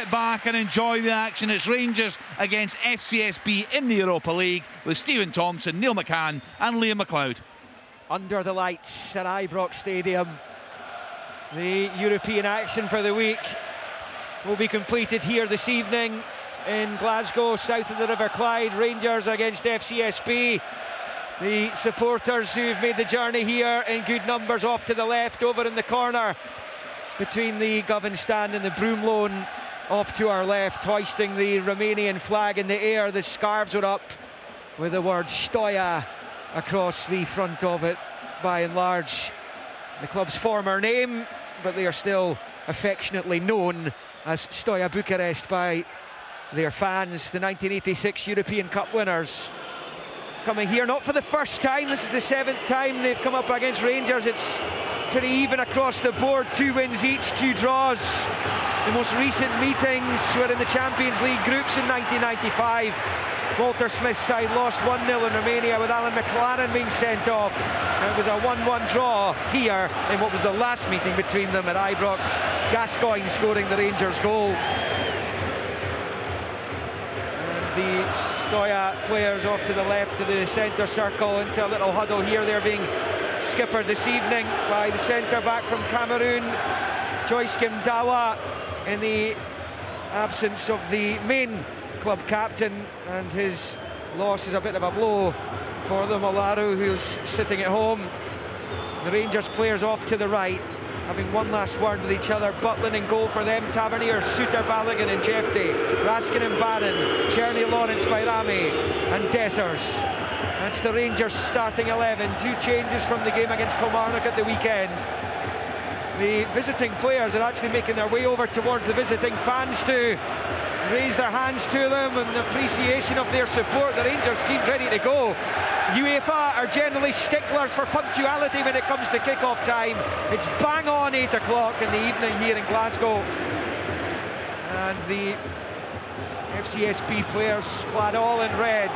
sit back and enjoy the action. It's Rangers against FCSB in the Europa League with Stephen Thompson, Neil McCann and Liam McLeod. Under the lights at Ibrox Stadium, the European action for the week will be completed here this evening in Glasgow, south of the River Clyde. Rangers against FCSB. The supporters who've made the journey here in good numbers off to the left, over in the corner between the Govan stand and the Broom Loan, up to our left, hoisting the Romanian flag in the air. The scarves are up with the word Stoia across the front of it, by and large the club's former name, but they are still affectionately known as Stoia Bucharest by their fans. The 1986 European Cup winners coming here not for the first time. This is the 7th time they've come up against Rangers. It's pretty even across the board, 2 wins each, 2 draws. The most recent meetings were in the Champions League groups in 1995. Walter Smith's side lost 1-0 in Romania with Alan McLaren being sent off. And it was a 1-1 draw here in what was the last meeting between them at Ibrox. Gascoigne scoring the Rangers goal. The Stoia players off to the left of the centre circle into a little huddle here. They're being skippered this evening by the centre back from Cameroon, Joyce Kimdawa, in the absence of the main club captain, and his loss is a bit of a blow for the Malaru, who's sitting at home. The Rangers players off to the right, having one last word with each other. Butlin in goal for them, Tavernier, Suter, Balogun and Jefte, Raskin and Barron, Cherny, Lawrence, Bairami and Dessers. That's the Rangers starting 11. 2 changes from the game against Kilmarnock at the weekend. The visiting players are actually making their way over towards the visiting fans to raise their hands to them in appreciation of their support. The Rangers team's ready to go. UEFA are generally sticklers for punctuality when it comes to kick-off time. It's bang on 8 o'clock in the evening here in Glasgow. And the FCSB players clad all in red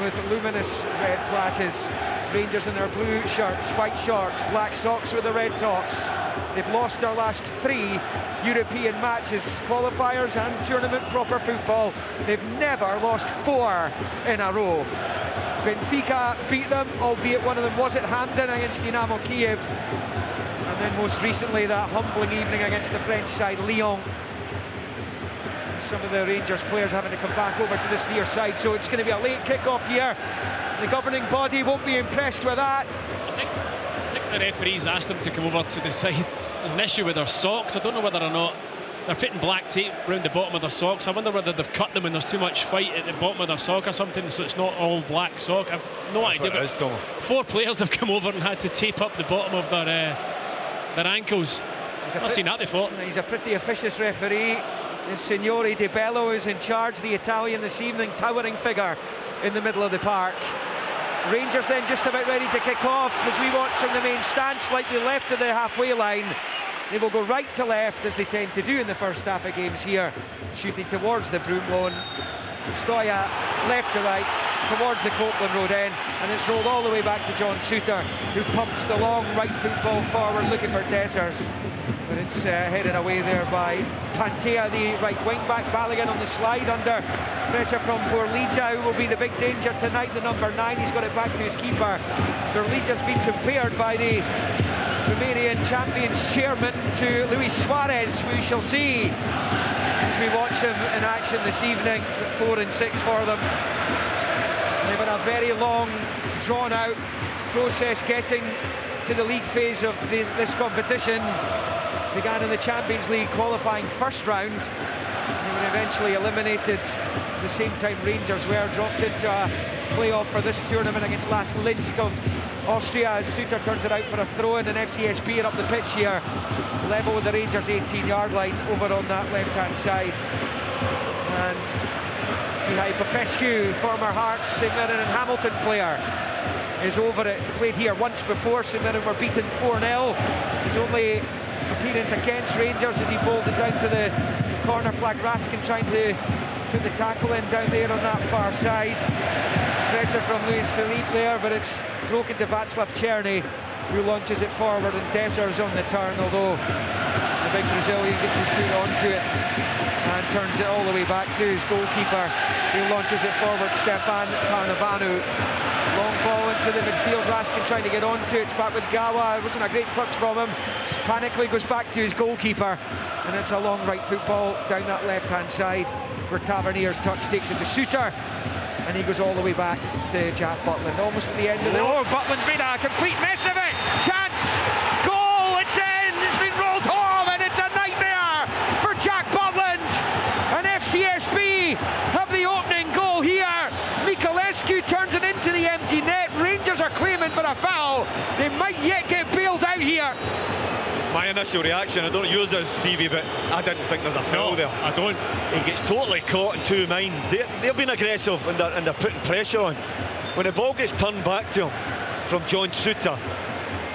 with luminous red flashes. Rangers in their blue shirts, white shorts, black socks with the red tops. They've lost their last 3 European matches, qualifiers and tournament proper football. They've never lost 4 in a row. Benfica beat them, albeit one of them was at Hampden against Dynamo Kiev, and then most recently that humbling evening against the French side Lyon. Some of the Rangers players having to come back over to this near side, so it's going to be a late kick-off here. The governing body won't be impressed with that. I think the referees asked them to come over to the side. There's an issue with their socks. I don't know whether or not they're putting black tape around the bottom of their socks. I wonder whether they've cut them and there's too much fight at the bottom of their sock or something, so it's not all black sock. I've no That's idea. What it is, Tom. 4 players have come over and had to tape up the bottom of their ankles. I've not seen that before. He's a pretty officious referee. The Signore Di Bello is in charge, the Italian this evening, towering figure in the middle of the park. Rangers then just about ready to kick off as we watch from the main stand, slightly left of the halfway line. They will go right to left as they tend to do in the first half of games here, shooting towards the Broom Loan. Stoia left to right towards the Copeland Road end, and it's rolled all the way back to John Suter, who pumps the long right football forward looking for Dessers, but it's headed away there by Pantea, the right wing back. Balogun on the slide under pressure from Borlija, who will be the big danger tonight, the number 9. He's got it back to his keeper. Borlija's been compared by the Romanian champions chairman to Luis Suarez. We shall see as we watch him in action this evening. 4 and 6 for them. They've had a very long, drawn-out process getting to the league phase of this competition. Began in the Champions League qualifying first round. They were eventually eliminated the same time Rangers were, dropped into a playoff for this tournament against Lask Linsk of Austria as Suter turns it out for a throw-in, and FCSB are up the pitch here, level with the Rangers 18-yard line over on that left-hand side. And Mihai Popescu, former Hearts, St Mirren and Hamilton player, is over it. Played here once before. St Mirren were beaten 4-0. His only appearance against Rangers as he bowls it down to the corner flag. Raskin trying to put the tackle in down there on that far side. Pressure from Luis Felipe there, but it's broken to Václav Cherny, who launches it forward, and Dessers on the turn, although the big Brazilian gets his foot onto it. and turns it all the way back to his goalkeeper, who launches it forward, Stefan Tarnavanu. Long ball into the midfield, Raskin trying to get onto it, it's back with Gawa. It wasn't a great touch from him. Panically goes back to his goalkeeper, and it's a long right foot ball down that left hand side, where Tavernier's touch takes it to Suter, and he goes all the way back to Jack Butland, almost at the end of the... Oh, Butland's made a complete mess of it! Chance! Goal! It's in! It's been rolled home, and it's a nightmare for Jack Butland! And FCSB have the opening goal here. Mikulescu turns it into the empty net. Rangers are claiming for a foul. They might yet get bailed out here. My initial reaction, I don't know yours is, Stevie, but I didn't think there's a foul there. I don't. He gets totally caught in two minds. They've been aggressive and they're putting pressure on. When the ball gets turned back to him from John Suter,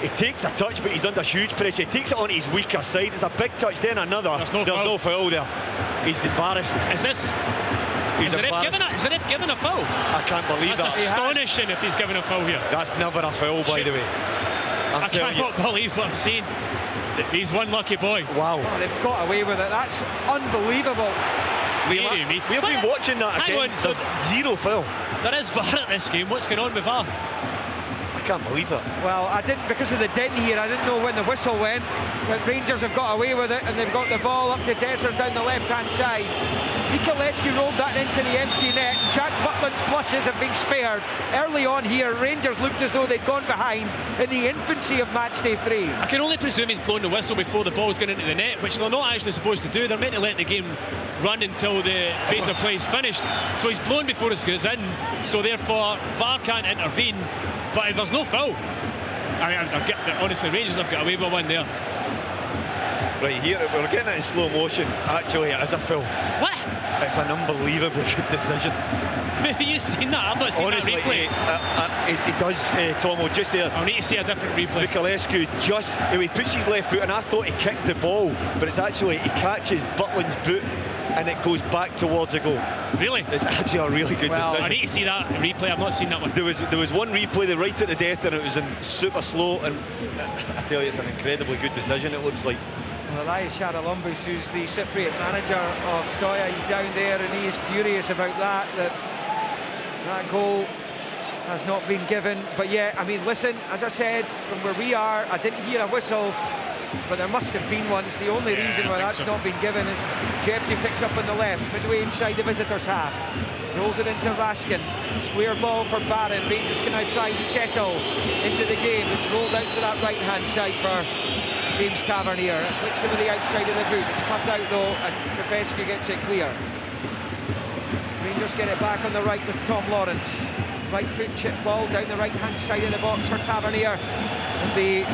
he takes a touch, but he's under huge pressure. He takes it on his weaker side. It's a big touch, then another. There's no foul there. He's embarrassed. Is this... Is the ref given a foul? I can't believe that. That's astonishing if he's given a foul here. That's never a foul, by the way. I cannot believe what I'm seeing. He's one lucky boy. Wow. Oh, they've got away with it. That's unbelievable. We've been watching that again. There's zero foul. There is VAR at this game. What's going on with VAR? I can't believe it. Well, I didn't, because of the dent here, I didn't know when the whistle went, but Rangers have got away with it, and they've got the ball up to Dessers down the left-hand side. Mikulescu rolled that into the empty net. Jack Butland's flushes have been spared. Early on here, Rangers looked as though they'd gone behind in the infancy of Matchday 3. I can only presume he's blown the whistle before the ball's going into the net, which they're not actually supposed to do. They're meant to let the game run until the phase of play is finished. So he's blown before it goes in, so therefore VAR can't intervene. But there's no foul. Honestly, Rangers have got away with one there. Right here, we're getting it in slow motion. Actually, it is a foul. What? It's an unbelievably good decision. Maybe you've seen that. I've not seen honestly, that replay. It does, Tomo, just there. I'll need to see a different replay. Mikulescu just, he puts his left foot, and I thought he kicked the ball, but it's actually, he catches Butland's boot, and it goes back towards the goal. Really? It's actually a really good decision. I need to see that replay. I've not seen that one. There was one replay, right at the death, and it was in super slow, and I tell you, it's an incredibly good decision, it looks like. Well, Elias Sharalumbus, who's the Cypriot manager of Stoya, he's down there, and he is furious about that goal has not been given. But yeah, I mean, listen, as I said, from where we are, I didn't hear a whistle, but there must have been one. It's the only reason why that's not been given is Jeffrey picks up on the left, midway inside the visitors' half, rolls it into Raskin, square ball for Barron. Rangers can now try and settle into the game. It's rolled out to that right-hand side for James Tavernier. It flicks him to the outside of the boot. It's cut out though, and Popescu gets it clear. Rangers get it back on the right with Tom Lawrence. Right foot chip ball down the right-hand side of the box for Tavernier. And the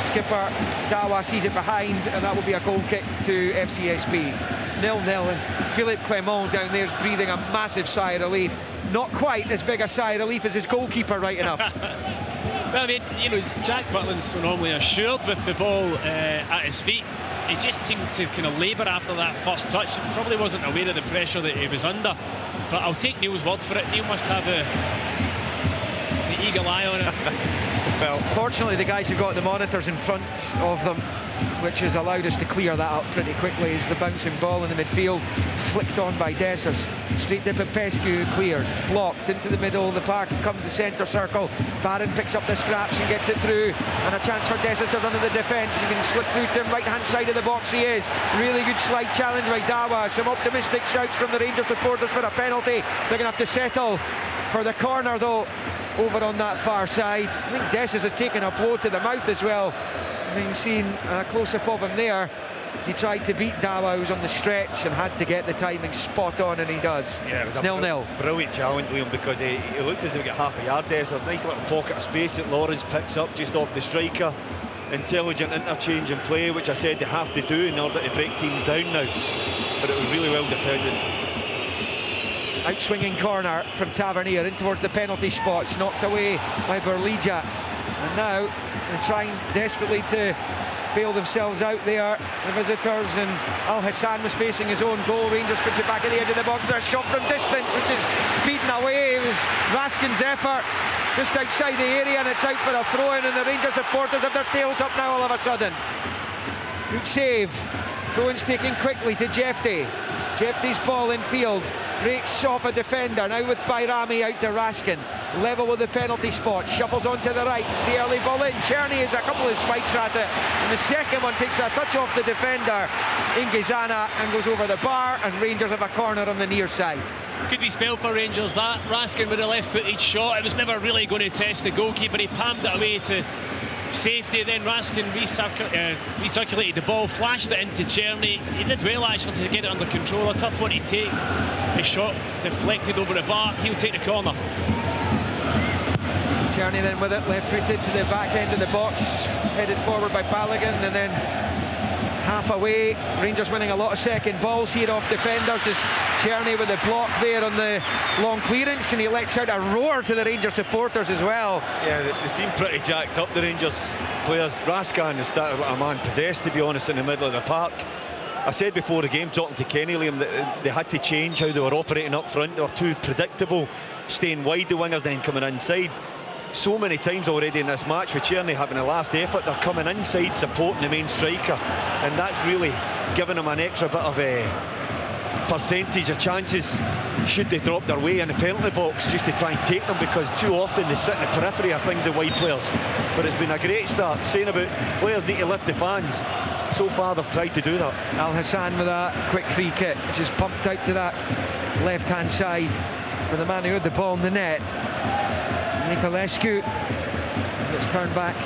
skipper, Dawa, sees it behind, and that will be a goal kick to FCSB. 0-0, and Philippe Clement down there is breathing a massive sigh of relief. Not quite as big a sigh of relief as his goalkeeper, right enough. Well, I mean, you know, Jack Butland's so normally assured with the ball at his feet. He just seemed to kind of labour after that first touch. He probably wasn't aware of the pressure that he was under. But I'll take Neil's word for it. Neil must have the eagle eye on it. Well, fortunately, the guys who've got the monitors in front of them, which has allowed us to clear that up pretty quickly, is the bouncing ball in the midfield, flicked on by Dessers. Straight to Popescu, who clears. Blocked into the middle of the park, comes the centre circle. Barron picks up the scraps and gets it through. And a chance for Dessers to run in the defence. He can slip through to him, right-hand side of the box he is. Really good slide challenge by Dawa. Some optimistic shouts from the Rangers supporters for a penalty. They're going to have to settle for the corner, though, over on that far side. I think Dessers has taken a blow to the mouth as well. I mean, seeing a close-up of him there as he tried to beat Dawa, who's on the stretch, and had to get the timing spot on, and he does. Yeah, it was 0-0. Brilliant challenge, Liam, because he looked as if he got half a yard there. So there's a nice little pocket of space that Lawrence picks up just off the striker. Intelligent interchange in play, which I said they have to do in order to break teams down now. But it was really well defended. Out-swinging corner from Tavernier in towards the penalty spot. It's knocked away by Berlija. And now they're trying desperately to bail themselves out there, the visitors, and Al Hassan was facing his own goal. Rangers puts it back at the edge of the box. There's a shot from distance, which is beaten away. It was Raskin's effort just outside the area, and it's out for a throw-in, and the Rangers supporters have their tails up now all of a sudden. Good save. Throw-in's taken quickly to Jeffrey. Jeffrey's ball in field, breaks off a defender, now with Bayrami out to Raskin, level with the penalty spot, shuffles onto the right, it's the early ball in, Czerny has a couple of spikes at it, and the second one takes a touch off the defender, Ingizana, and goes over the bar, and Rangers have a corner on the near side. Good wee spell for Rangers that. Raskin with a left-footed shot, it was never really going to test the goalkeeper, he palmed it away to safety, then Raskin recirculated the ball, flashed it into Czerny. He did well actually to get it under control, a tough one to take. His shot deflected over the bar, he'll take the corner. Czerny then with it, left-footed to the back end of the box, headed forward by Balogun, and then half away. Rangers winning a lot of second balls here off defenders as Czerny with the block there on the long clearance, and he lets out a roar to the Rangers supporters as well. Yeah, they seem pretty jacked up, the Rangers players. Raskin has started like a man possessed, to be honest, in the middle of the park. I said before the game, talking to Kenny, Liam, that they had to change how they were operating up front. They were too predictable, staying wide, the wingers then coming inside. So many times already in this match with Czerny having a last effort, they're coming inside supporting the main striker, and that's really given them an extra bit of percentage of chances should they drop their way in the penalty box, just to try and take them, because too often they sit in the periphery of things, the wide players. But it's been a great start. Saying about players need to lift the fans, so far they've tried to do that. Al Hassan with a quick free kick, which is pumped out to that left hand side for the man who had the ball in the net, Nicolescu, as it's turned back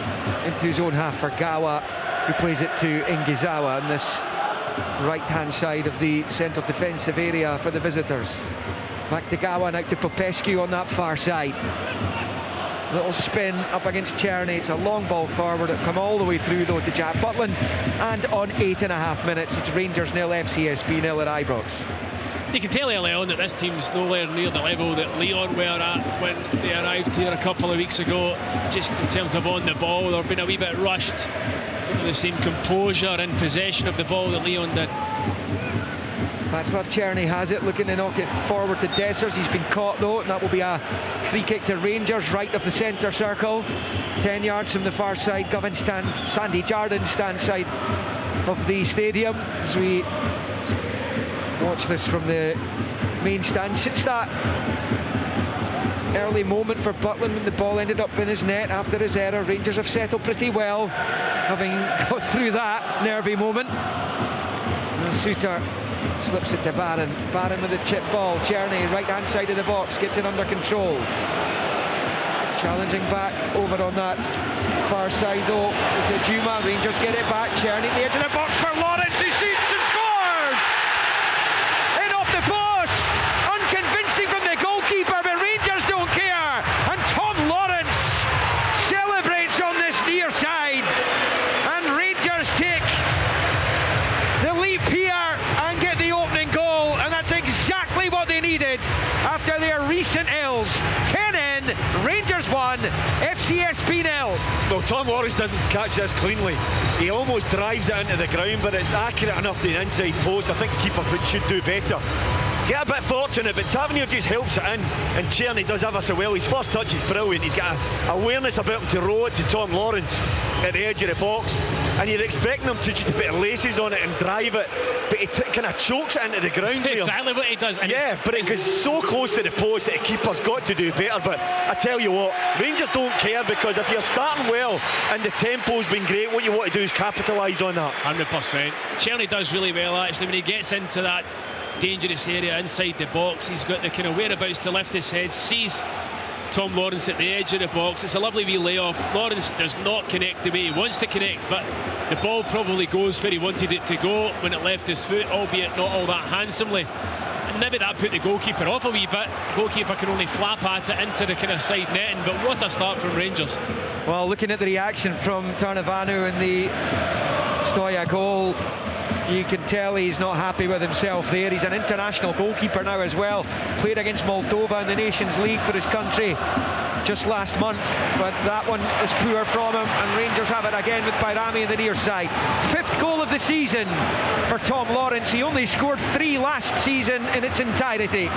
into his own half for Gawa, who plays it to Ingizawa on this right-hand side of the central defensive area for the visitors. Back to Gawa, now to Popescu on that far side. Little spin up against Czerny. It's a long ball forward. It'll come all the way through though to Jack Butland. And on 8.5 minutes, it's Rangers 0, FCSB 0 at Ibrox. You can tell early on that this team's nowhere near the level that Leon were at when they arrived here a couple of weeks ago. Just in terms of on the ball, they've been a wee bit rushed. The same composure and possession of the ball that Leon did. Václav Czerny has it, looking to knock it forward to Dessers. He's been caught though, and that will be a free kick to Rangers, right of the centre circle. 10 yards from the far side, Govan stand, Sandy Jardine stand side of the stadium. As we watch this from the main stand, since that early moment for Butland when the ball ended up in his net after his error, Rangers have settled pretty well, having got through that nervy moment. And Suter slips it to Barron. Barron with the chip ball. Czerny, right hand side of the box, gets it under control. Challenging back over on that far side though is Ajuma. Rangers get it back. Czerny at the edge of the box for Lawrence, who shoots and scores! In off the post! Unconvincing from the goalkeeper, but Rangers don't care. And Tom Lawrence celebrates on this near side. And Rangers take the leap here and get the opening goal. And that's exactly what they needed after their recent ills. 10 in, Rangers 1, FCSB 0. Well, Tom Lawrence doesn't catch this cleanly. He almost drives it into the ground, but it's accurate enough to the inside post. I think the keeper should do better. Get a bit fortunate, but Tavernier just helps it in, and Czerny does ever so well. His first touch is brilliant. He's got awareness about him to roll it to Tom Lawrence at the edge of the box, and you're expecting him to just put laces on it and drive it, but he kind of chokes it into the ground. That's exactly what he does. And yeah, but it gets so close to the post that the keeper's got to do better. But I tell you what, Rangers don't care, because if you're starting well and the tempo's been great, what you want to do is capitalise on that. 100%. Czerny does really well actually when he gets into that dangerous area inside the box. He's got the kind of whereabouts to lift his head, sees Tom Lawrence at the edge of the box. It's a lovely wee layoff. Lawrence does not connect the way he wants to connect, but the ball probably goes where he wanted it to go when it left his foot, albeit not all that handsomely. And maybe that put the goalkeeper off a wee bit. The goalkeeper can only flap at it into the kind of side netting, but what a start from Rangers. Well, looking at the reaction from Tarnavanu in the Stoya goal, you can tell he's not happy with himself there. He's an international goalkeeper now as well. Played against Moldova in the Nations League for his country just last month, but that one is poor from him, and Rangers have it again with Bayrami in the near side. 5th goal of the season for Tom Lawrence. He only scored 3 last season in its entirety.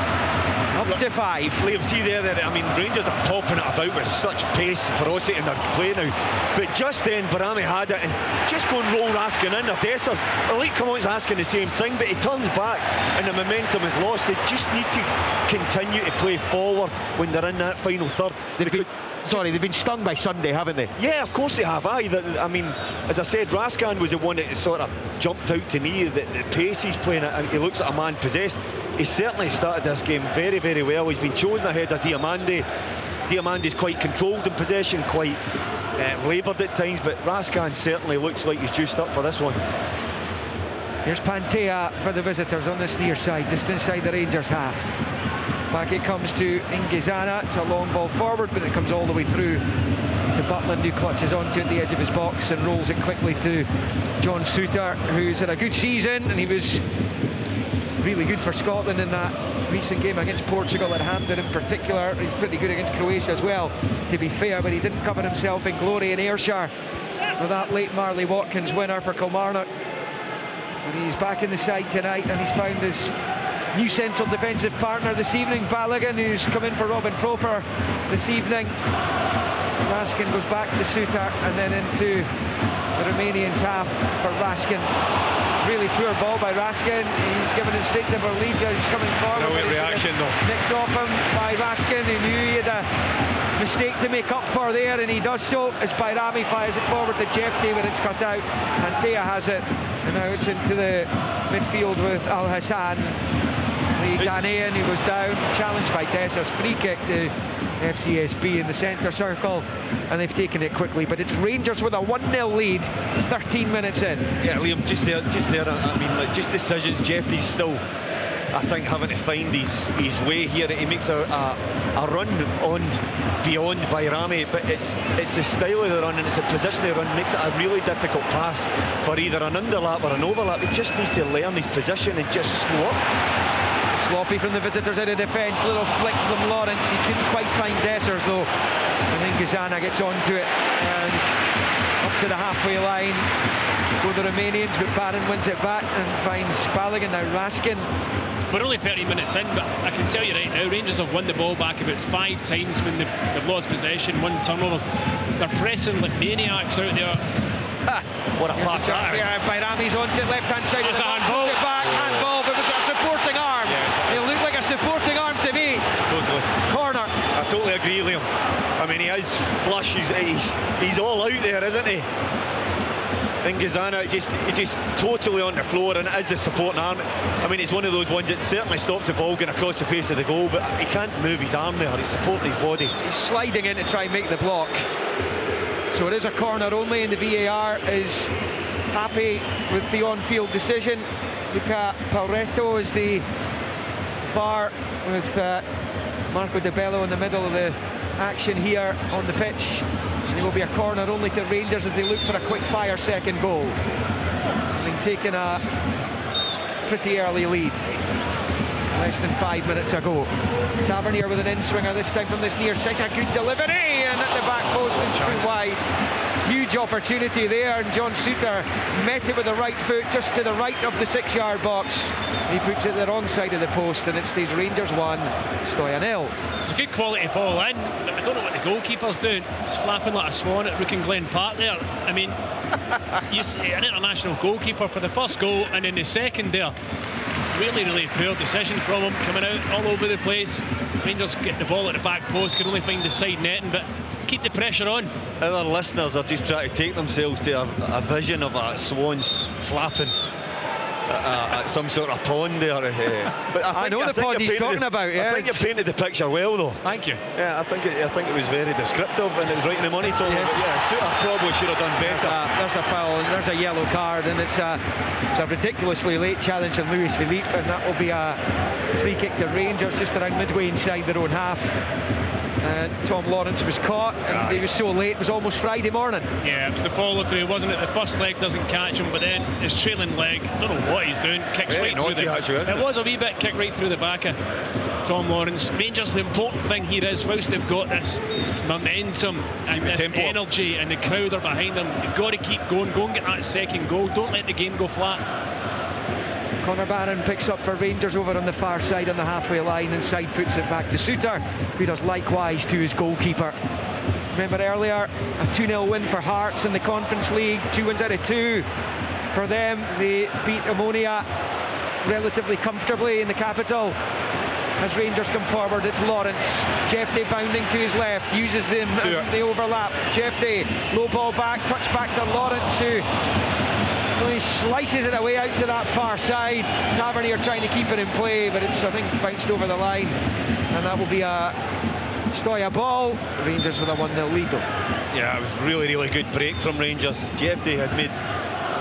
Up to 5. Liam, see there, I mean, Rangers are popping it about with such pace, ferocity in their play now. But just then, Barami had it, and just go and roll Raskin in. Dessers, Elite Commons asking the same thing, but he turns back, and the momentum is lost. They just need to continue to play forward when they're in that final third. They've been stung by Sunday, haven't they? Yeah, of course they have. I mean, as I said, Raskin was the one that sort of jumped out to me. The pace he's playing, and he looks like a man possessed. He certainly started this game very, very well. He's been chosen ahead of Diamande. Diamande's quite controlled in possession, quite laboured at times, but Raskin certainly looks like he's juiced up for this one. Here's Pantea for the visitors on this near side, just inside the Rangers half. Back it comes to Ingizana. It's a long ball forward, but it comes all the way through to Butland, who clutches onto at the edge of his box and rolls it quickly to John Souttar, who's had a good season, and he was really good for Scotland in that recent game against Portugal at Hampden in particular. He's pretty good against Croatia as well, to be fair, but he didn't cover himself in glory in Ayrshire with that late Marley Watkins winner for Kilmarnock. And he's back in the side tonight, and he's found his new central defensive partner this evening, Balogun, who's come in for Robin Proper this evening. Raskin goes back to Souttar and then into the Romanians' half for Raskin. Really poor ball by Raskin. He's given it straight to Berlija, who's coming forward. No reaction though. Nicked off him by Raskin, who knew he had a mistake to make up for there, and he does so as Bayrami fires it forward to Jefty when it's cut out. Pantea has it, and now it's into the midfield with Al Hassan. The Ghanaian, who was down, challenged by Dessers. Free kick to FCSB in the centre circle, and they've taken it quickly. But it's Rangers with a 1-0 lead, 13 minutes in. Yeah, Liam, just there. I mean, like, just decisions. Jefty's still, I think, having to find his way here. He makes a run on beyond Bayrami, but it's the style of the run and it's the position of the run makes it a really difficult pass for either an underlap or an overlap. He just needs to learn his position and just slot. Sloppy from the visitors out of defence, little flick from Lawrence. He couldn't quite find Dessers though, and then Gazana gets onto it and up to the halfway line go the Romanians, but Barron wins it back and finds Balogun. Now Raskin. We're only 30 minutes in, but I can tell you right now, Rangers have won the ball back about 5 times when they've lost possession, 1 turnovers. They're pressing like maniacs out there. What a pass that is. Bayrami's onto it, left hand side. It's a handball. It back, handball, but was it a supporting arm? Yes, it looked like a supporting arm to me. Totally. Corner. I totally agree, Liam. I mean, he is flush. He's all out there, isn't he? And Gazana just totally on the floor, and it is the supporting arm. I mean, it's one of those ones that certainly stops the ball going across the face of the goal, but he can't move his arm there. He's supporting his body. He's sliding in to try and make the block. So it is a corner only, and the VAR is happy with the on-field decision. Luca Pauretto is the VAR with Marco De Bello in the middle of the action here on the pitch. And it will be a corner only to Rangers as they look for a quick-fire second goal. Having taken a pretty early lead less than 5 minutes ago. Tavernier with an in-swinger this time from this near side. A good delivery, and at the back post and too wide. Huge opportunity there, and John Souttar met it with the right foot just to the right of the 6-yard box. He puts it the wrong side of the post, and it stays Rangers 1, Stoya 0. It's a good quality ball in, but I don't know what the goalkeeper's doing. He's flapping like a swan at Rook and Glen Park there. I mean, you see an international goalkeeper for the first goal, and in the second there, really poor decision from him, coming out all over the place. Rangers get the ball at the back post, can only find the side netting, but keep the pressure on. Our listeners are just trying to take themselves to a vision of a swans flapping at some sort of pond there. But I know the pond he's talking about. Yeah, I think you painted the picture well, though. Thank you. Yeah, I think it was very descriptive, and it was right in the money, Tom. Yes. Yeah, Souttar probably should have done better. There's a foul, and there's a yellow card, and it's a ridiculously late challenge from Luis Philippe, and that will be a free kick to Rangers just around midway inside their own half. Tom Lawrence was caught, and he was so late, it was almost Friday morning. Yeah, it was the follow through, wasn't it? The first leg doesn't catch him, but then his trailing leg, I don't know what he's doing, kicks right through it was a wee bit kick right through the back of Tom Lawrence. Rangers, the important thing here is, whilst they've got this momentum and this energy and the crowd are behind them, you've got to keep going, go and get that second goal, don't let the game go flat. Conor Barron picks up for Rangers over on the far side on the halfway line, and side puts it back to Suter, who does likewise to his goalkeeper. Remember earlier, a 2-0 win for Hearts in the Conference League, 2 wins out of 2 for them. They beat Ammonia relatively comfortably in the capital. As Rangers come forward, it's Lawrence. Jeffrey bounding to his left, uses him as they overlap. Jeffrey, low ball back, touch back to Lawrence, who he slices it away out to that far side. Tavernier trying to keep it in play, but it's, I think, bounced over the line, and that will be a Stoya ball. Rangers with a 1-0 lead though. Yeah, it was really good break from Rangers. Jeffrey had made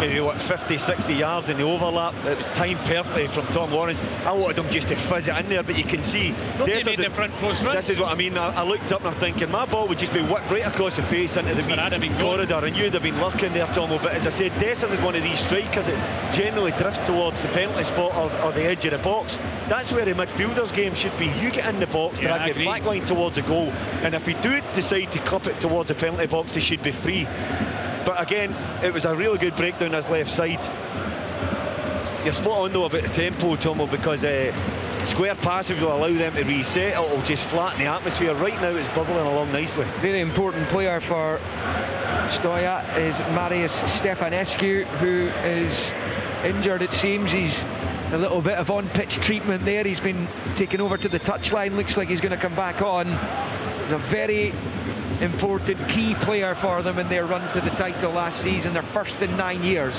maybe 50-60 yards in the overlap. It was timed perfectly from Tom Lawrence. I wanted him just to fizz it in there, but you can see this is what I mean. I looked up and I'm thinking my ball would just be whipped right across the face into the corridor, and you'd have been lurking there, Tomo. But as I said, Dessers is one of these strikers that generally drifts towards the penalty spot or the edge of the box. That's where a midfielder's game should be. You get in the box, drag your back line towards the goal, and if we do decide to clip it towards the penalty box, they should be free. But again, it was a really good breakdown his left side. You're spot on though about the tempo, Tomo, because square passes will allow them to reset. It'll just flatten the atmosphere. Right now it's bubbling along nicely. Very important player for Stoya is Marius Stefanescu, who is injured, it seems. He's a little bit of on-pitch treatment there. He's been taken over to the touchline. Looks like he's going to come back on. He's a very important key player for them in their run to the title last season, their first in 9 years.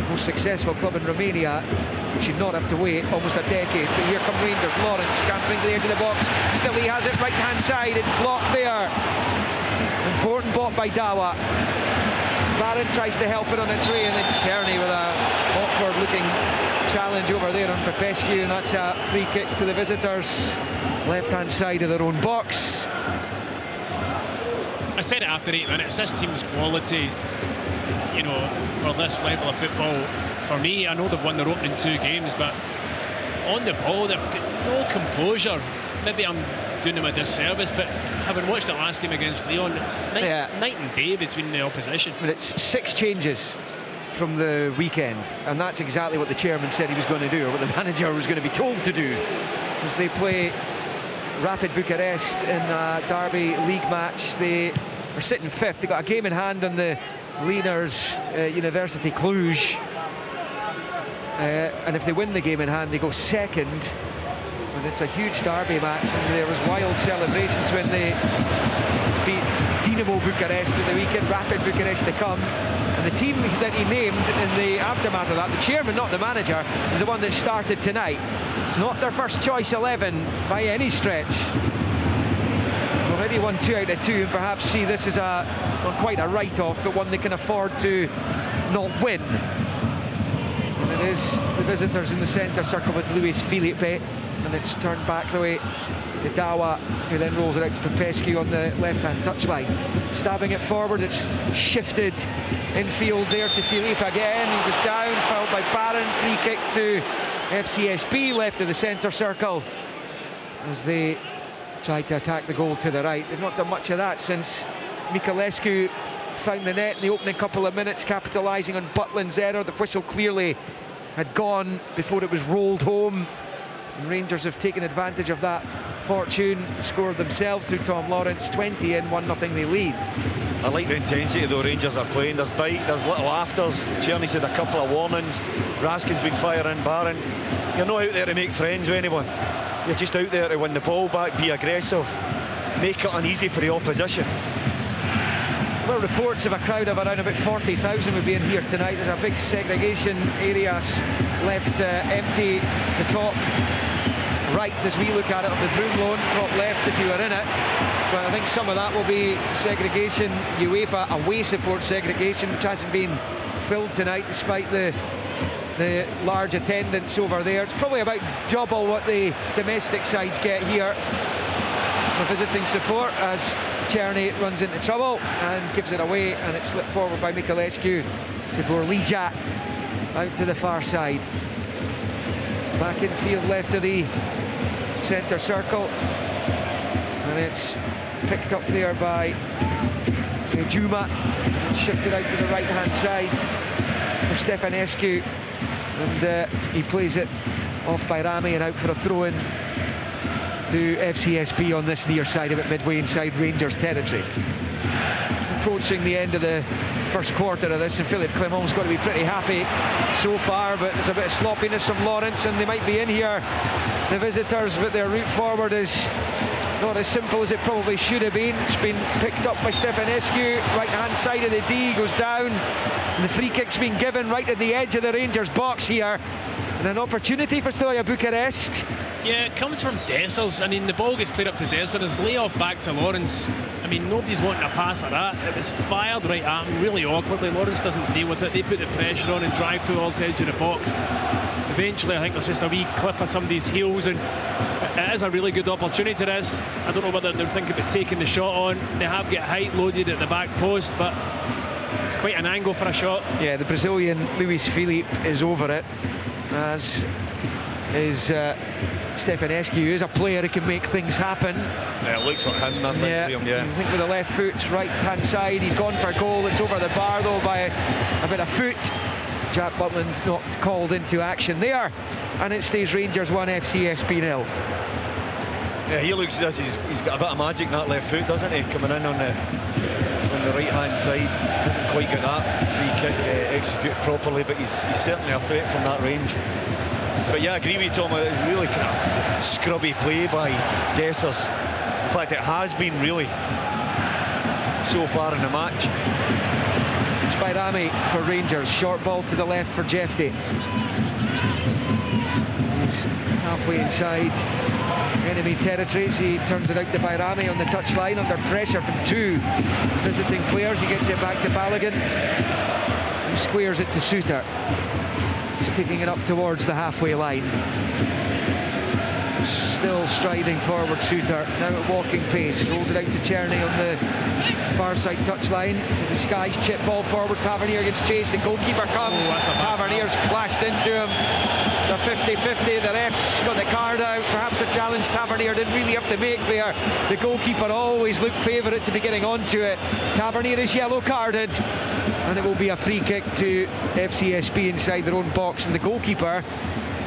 Most successful club in Romania should not have to wait almost a decade. But here come Rangers. Lawrence scampering to the edge of the box. Still he has it right hand side. It's blocked there. Important block by Dawa. Barron tries to help it on its way, and then Czerny with a awkward looking challenge over there on Popescu, and that's a free kick to the visitors, left hand side of their own box. I said it after 8 minutes, this team's quality, you know, for this level of football, for me, I know they've won their opening 2 games, but on the ball they've got no composure. Maybe I'm doing them a disservice, but having watched the last game against Leon, it's night and day between the opposition. But it's 6 changes from the weekend, and that's exactly what the chairman said he was going to do, or what the manager was going to be told to do, as they play Rapid Bucharest in a derby league match. They are sitting 5th. They've got a game in hand on the leaders, University Cluj, and if they win the game in hand, they go 2nd. And it's a huge derby match, and there was wild celebrations when they beat Dinamo Bucharest at the weekend. Rapid Bucharest to come, and the team that he named in the aftermath of that, the chairman, not the manager, is the one that started tonight. It's not their first choice 11 by any stretch. Already won 2 out of 2, and perhaps see this as not quite a write-off, but one they can afford to not win. And it is the visitors in the centre circle with Luis Felipe, and it's turned back the way to Dawa, who then rolls it out to Popescu on the left-hand touchline. Stabbing it forward, it's shifted infield there to Felipe again. He was down, fouled by Barron. Free kick to FCSB, left of the centre circle, as they tried to attack the goal to the right. They've not done much of that since Miculescu found the net in the opening couple of minutes, capitalising on Butland's error. The whistle clearly had gone before it was rolled home, and Rangers have taken advantage of that fortune, scored themselves through Tom Lawrence. 20 in, 1-0 they lead. I like the intensity the Rangers are playing. There's bite, there's little afters. Czerny's had a couple of warnings. Raskin's been firing Barron. You're not out there to make friends with anyone. You're just out there to win the ball back, be aggressive, make it uneasy for the opposition. Well, reports of a crowd of around about 40,000 will be in here tonight. There's a big segregation areas left empty. The top right, as we look at it, of the Broomloan, top left if you are in it. But I think some of that will be segregation, UEFA away support segregation, which hasn't been filled tonight despite the large attendance over there. It's probably about double what the domestic sides get here for visiting support, as Czerny runs into trouble and gives it away, and it's slipped forward by Miculescu to Borlija out to the far side. Back in field left of the centre circle, and it's picked up there by Juma and shifted out to the right hand side for Stefanescu. and he plays it off by Rami and out for a throw-in to FCSB on this near side of it, midway inside Rangers territory. It's approaching the end of the first quarter of this, and Philippe Clement's got to be pretty happy so far, but there's a bit of sloppiness from Lawrence, and they might be in here, the visitors, but their route forward is not as simple as it probably should have been. It's been picked up by Stefanescu, right hand side of the D, goes down, and the free kick's been given right at the edge of the Rangers box here, and an opportunity for Steaua Bucharest. Yeah, it comes from Dessers. I mean, the ball gets played up to Dessers, his layoff back to Lawrence. I mean, nobody's wanting a pass like that. It was fired right at him, really awkwardly. Lawrence doesn't deal with it. They put the pressure on and drive towards the edge of the box. Eventually, I think there's just a wee clip of somebody's heels, and it is a really good opportunity, this. I don't know whether they're thinking about taking the shot on. They have got height loaded at the back post, but it's quite an angle for a shot. Yeah, the Brazilian Luis Filipe is over it, as is Stefanescu, who is a player who can make things happen. Yeah, it looks for him, I think. Yeah, I think with the left foot, right hand side, he's gone for goal. It's over the bar though by about a foot. Jack Butland's not called into action there, and it stays Rangers 1, FCSB 0. Yeah, he looks as he's got a bit of magic in that left foot, doesn't he? Coming in on the right hand side, hasn't quite got that free kick executed properly, but he's certainly a threat from that range. But yeah, I agree with you, Tom. It's really kind of scrubby play by Dessers. In fact, it has been really so far in the match. It's by Rami for Rangers. Short ball to the left for Jefty. He's halfway inside enemy territories. He turns it out to Bayrami on the touchline under pressure from two visiting players. He gets it back to Balogun. He squares it to Suter. He's taking it up towards the halfway line. Still striding forward, Suter, now at walking pace. Rolls it out to Czerny on the far side touchline. It's a disguised chip ball forward. Tavernier gets chased. The goalkeeper comes. Tavernier's clashed into him. It's a 50-50. The ref's got the card out. Perhaps a challenge Tavernier didn't really have to make there. The goalkeeper always looked favourite to be getting onto it. Tavernier is yellow carded, and it will be a free kick to FCSB inside their own box, and the goalkeeper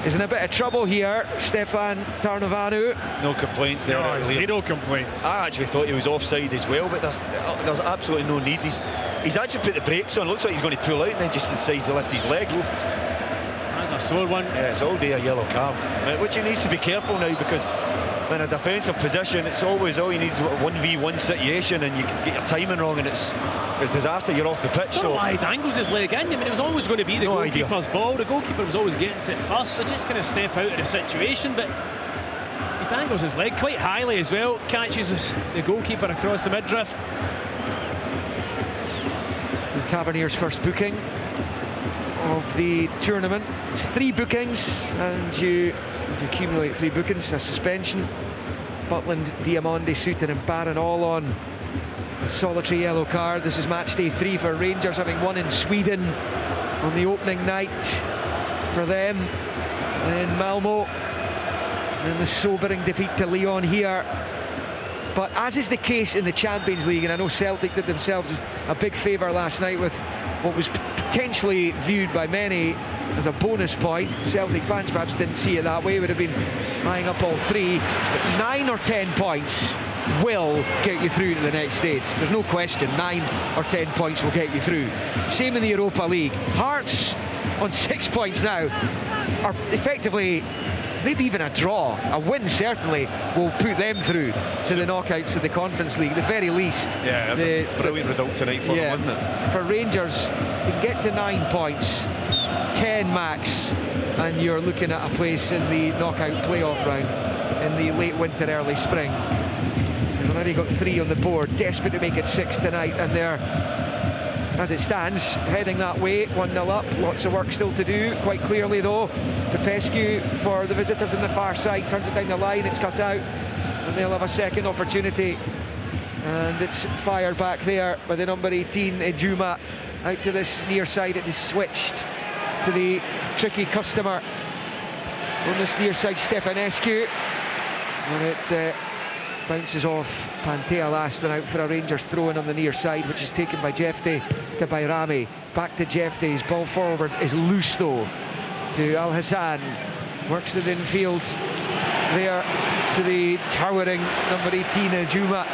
is in a bit of trouble here, Stefan Tarnovanu. No complaints there. No, zero complaints. I actually thought he was offside as well, but there's absolutely no need. He's actually put the brakes on. Looks like he's going to pull out and then just decides to lift his leg. That's a sore one. Yeah, it's all day a yellow card, which he needs to be careful now, because in a defensive position, it's always all you need is 1v1 situation, and you can get your timing wrong, and it's disaster. You're off the pitch. I don't know why he dangles his leg in. I mean, it was always going to be the goalkeeper's ball. The goalkeeper was always getting to it first, so just kind of step out of the situation. But he dangles his leg quite highly as well. Catches the goalkeeper across the midriff. And Tavernier's first booking of the tournament. It's 3 bookings, and you accumulate 3 bookings, a suspension. Butland, Diamonde, Suter and Barron all on a solitary yellow card. This is match day 3 for Rangers, having won in Sweden on the opening night for them in Malmo, and the sobering defeat to Lyon here. But as is the case in the Champions League, and I know Celtic did themselves a big favour last night with what was potentially viewed by many as a bonus point. Celtic fans perhaps didn't see it that way, would have been eyeing up all 3. But 9 or 10 points will get you through to the next stage. There's no question 9 or 10 points will get you through. Same in the Europa League. Hearts on 6 points now are effectively, maybe even a draw. A win certainly will put them through to the knockouts of the Conference League, at the very least. Yeah, it was a brilliant result tonight for them, wasn't it? For Rangers, you can get to 9 points, 10 max, and you're looking at a place in the knockout playoff round in the late winter, early spring. They've already got 3 on the board, desperate to make it 6 tonight, and they're, as it stands, heading that way, 1-0 up. Lots of work still to do, quite clearly though. Popescu for the visitors on the far side, turns it down the line, it's cut out, and they'll have a second opportunity. And it's fired back there by the number 18, Ejuma, out to this near side. It is switched to the tricky customer on this near side, Stefanescu, and it bounces off Pantea last and out for a Rangers throw-in on the near side, which is taken by Jefte to Bayrami. Back to Jefte. His ball forward is loose though. to Al Hassan, works it infield there to the towering number 18 Ajuma.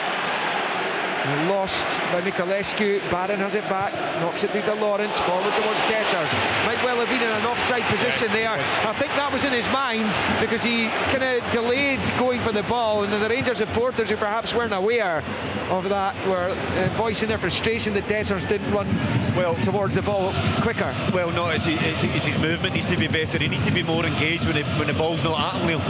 Lost by Mikulescu. Barron has it back, knocks it through to Lawrence, forward towards Dessers. Might well have been in an offside position there. I think that was in his mind because he kind of delayed going for the ball, and the Rangers supporters who perhaps weren't aware of that were voicing their frustration that Dessers didn't run towards the ball quicker. Well, no, it's his movement needs to be better. He needs to be more engaged when the ball's not at him.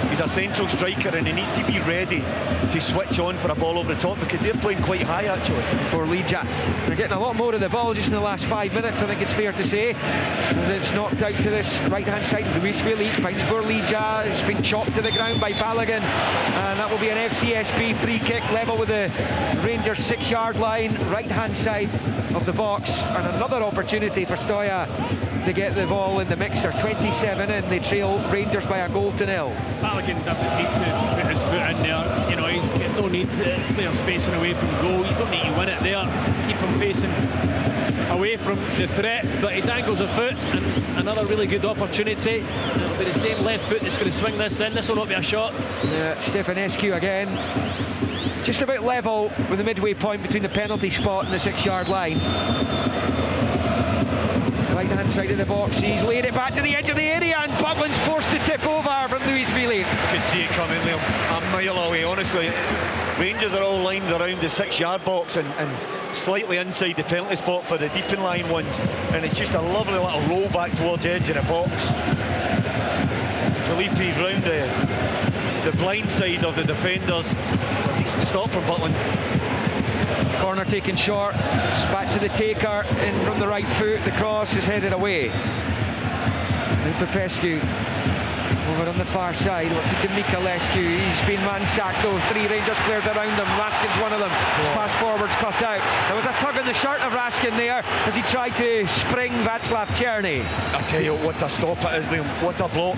He's a central striker and he needs to be ready to switch on for a ball over the top, because they're playing quite high actually. Borlija, they're getting a lot more of the ball just in the last 5 minutes, I think it's fair to say, as it's knocked out to this right hand side. Luis Philippe finds Borlija, it's been chopped to the ground by Balogun, and that will be an FCSB free kick, level with the Rangers 6-yard line, right hand side of the box, and another opportunity for Stoya to get the ball in the mixer. 27 in, they trail Rangers by a goal to nil. Balogun doesn't need to put his foot in there, you know, he's no need to players facing away from goal, you don't need to win it there, keep him facing away from the threat, but he dangles a foot, and another really good opportunity. It'll be the same left foot that's going to swing this in, this will not be a shot. Yeah, Stefanescu again, just about level with the midway point between the penalty spot and the 6-yard line. Right hand side of the box, he's laid it back to the edge of the area, and Butland's forced to tip over from Luis Philippe. I could see it coming there a mile away, honestly. Rangers are all lined around the 6-yard box and slightly inside the penalty spot for the deep line ones, and it's just a lovely little roll back towards the edge of the box. Philippe's round the blind side of the defenders. It's a decent stop from Butland. Corner taken short, it's back to the taker in from the right foot, the cross is headed away. Popescu over on the far side, what's it to Mikulescu, he's been ransacked though, 3 Rangers players around him, Raskin's one of them, his pass forward's cut out. There was a tug on the shirt of Raskin there as he tried to spring Václav Černý. I tell you what a stop it is, Liam, what a block.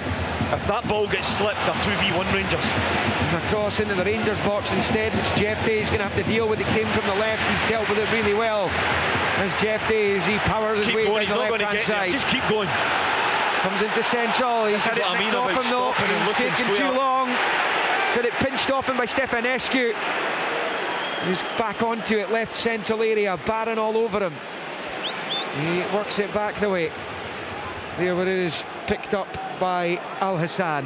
If that ball gets slipped, they're 2v1 Rangers. And a cross into the Rangers box instead, which Jeff Day's going to have to deal with. It came from the left, he's dealt with it really well. As Jeff Day, as he powers his way down the left-hand side. Just keep going. Comes into central, he's had it nicked off him though, he's taken too long. So it pinched off him by Stefanescu. He's back onto it, left central area, Barron all over him. He works it back the way. There where it is picked up by Al Hassan.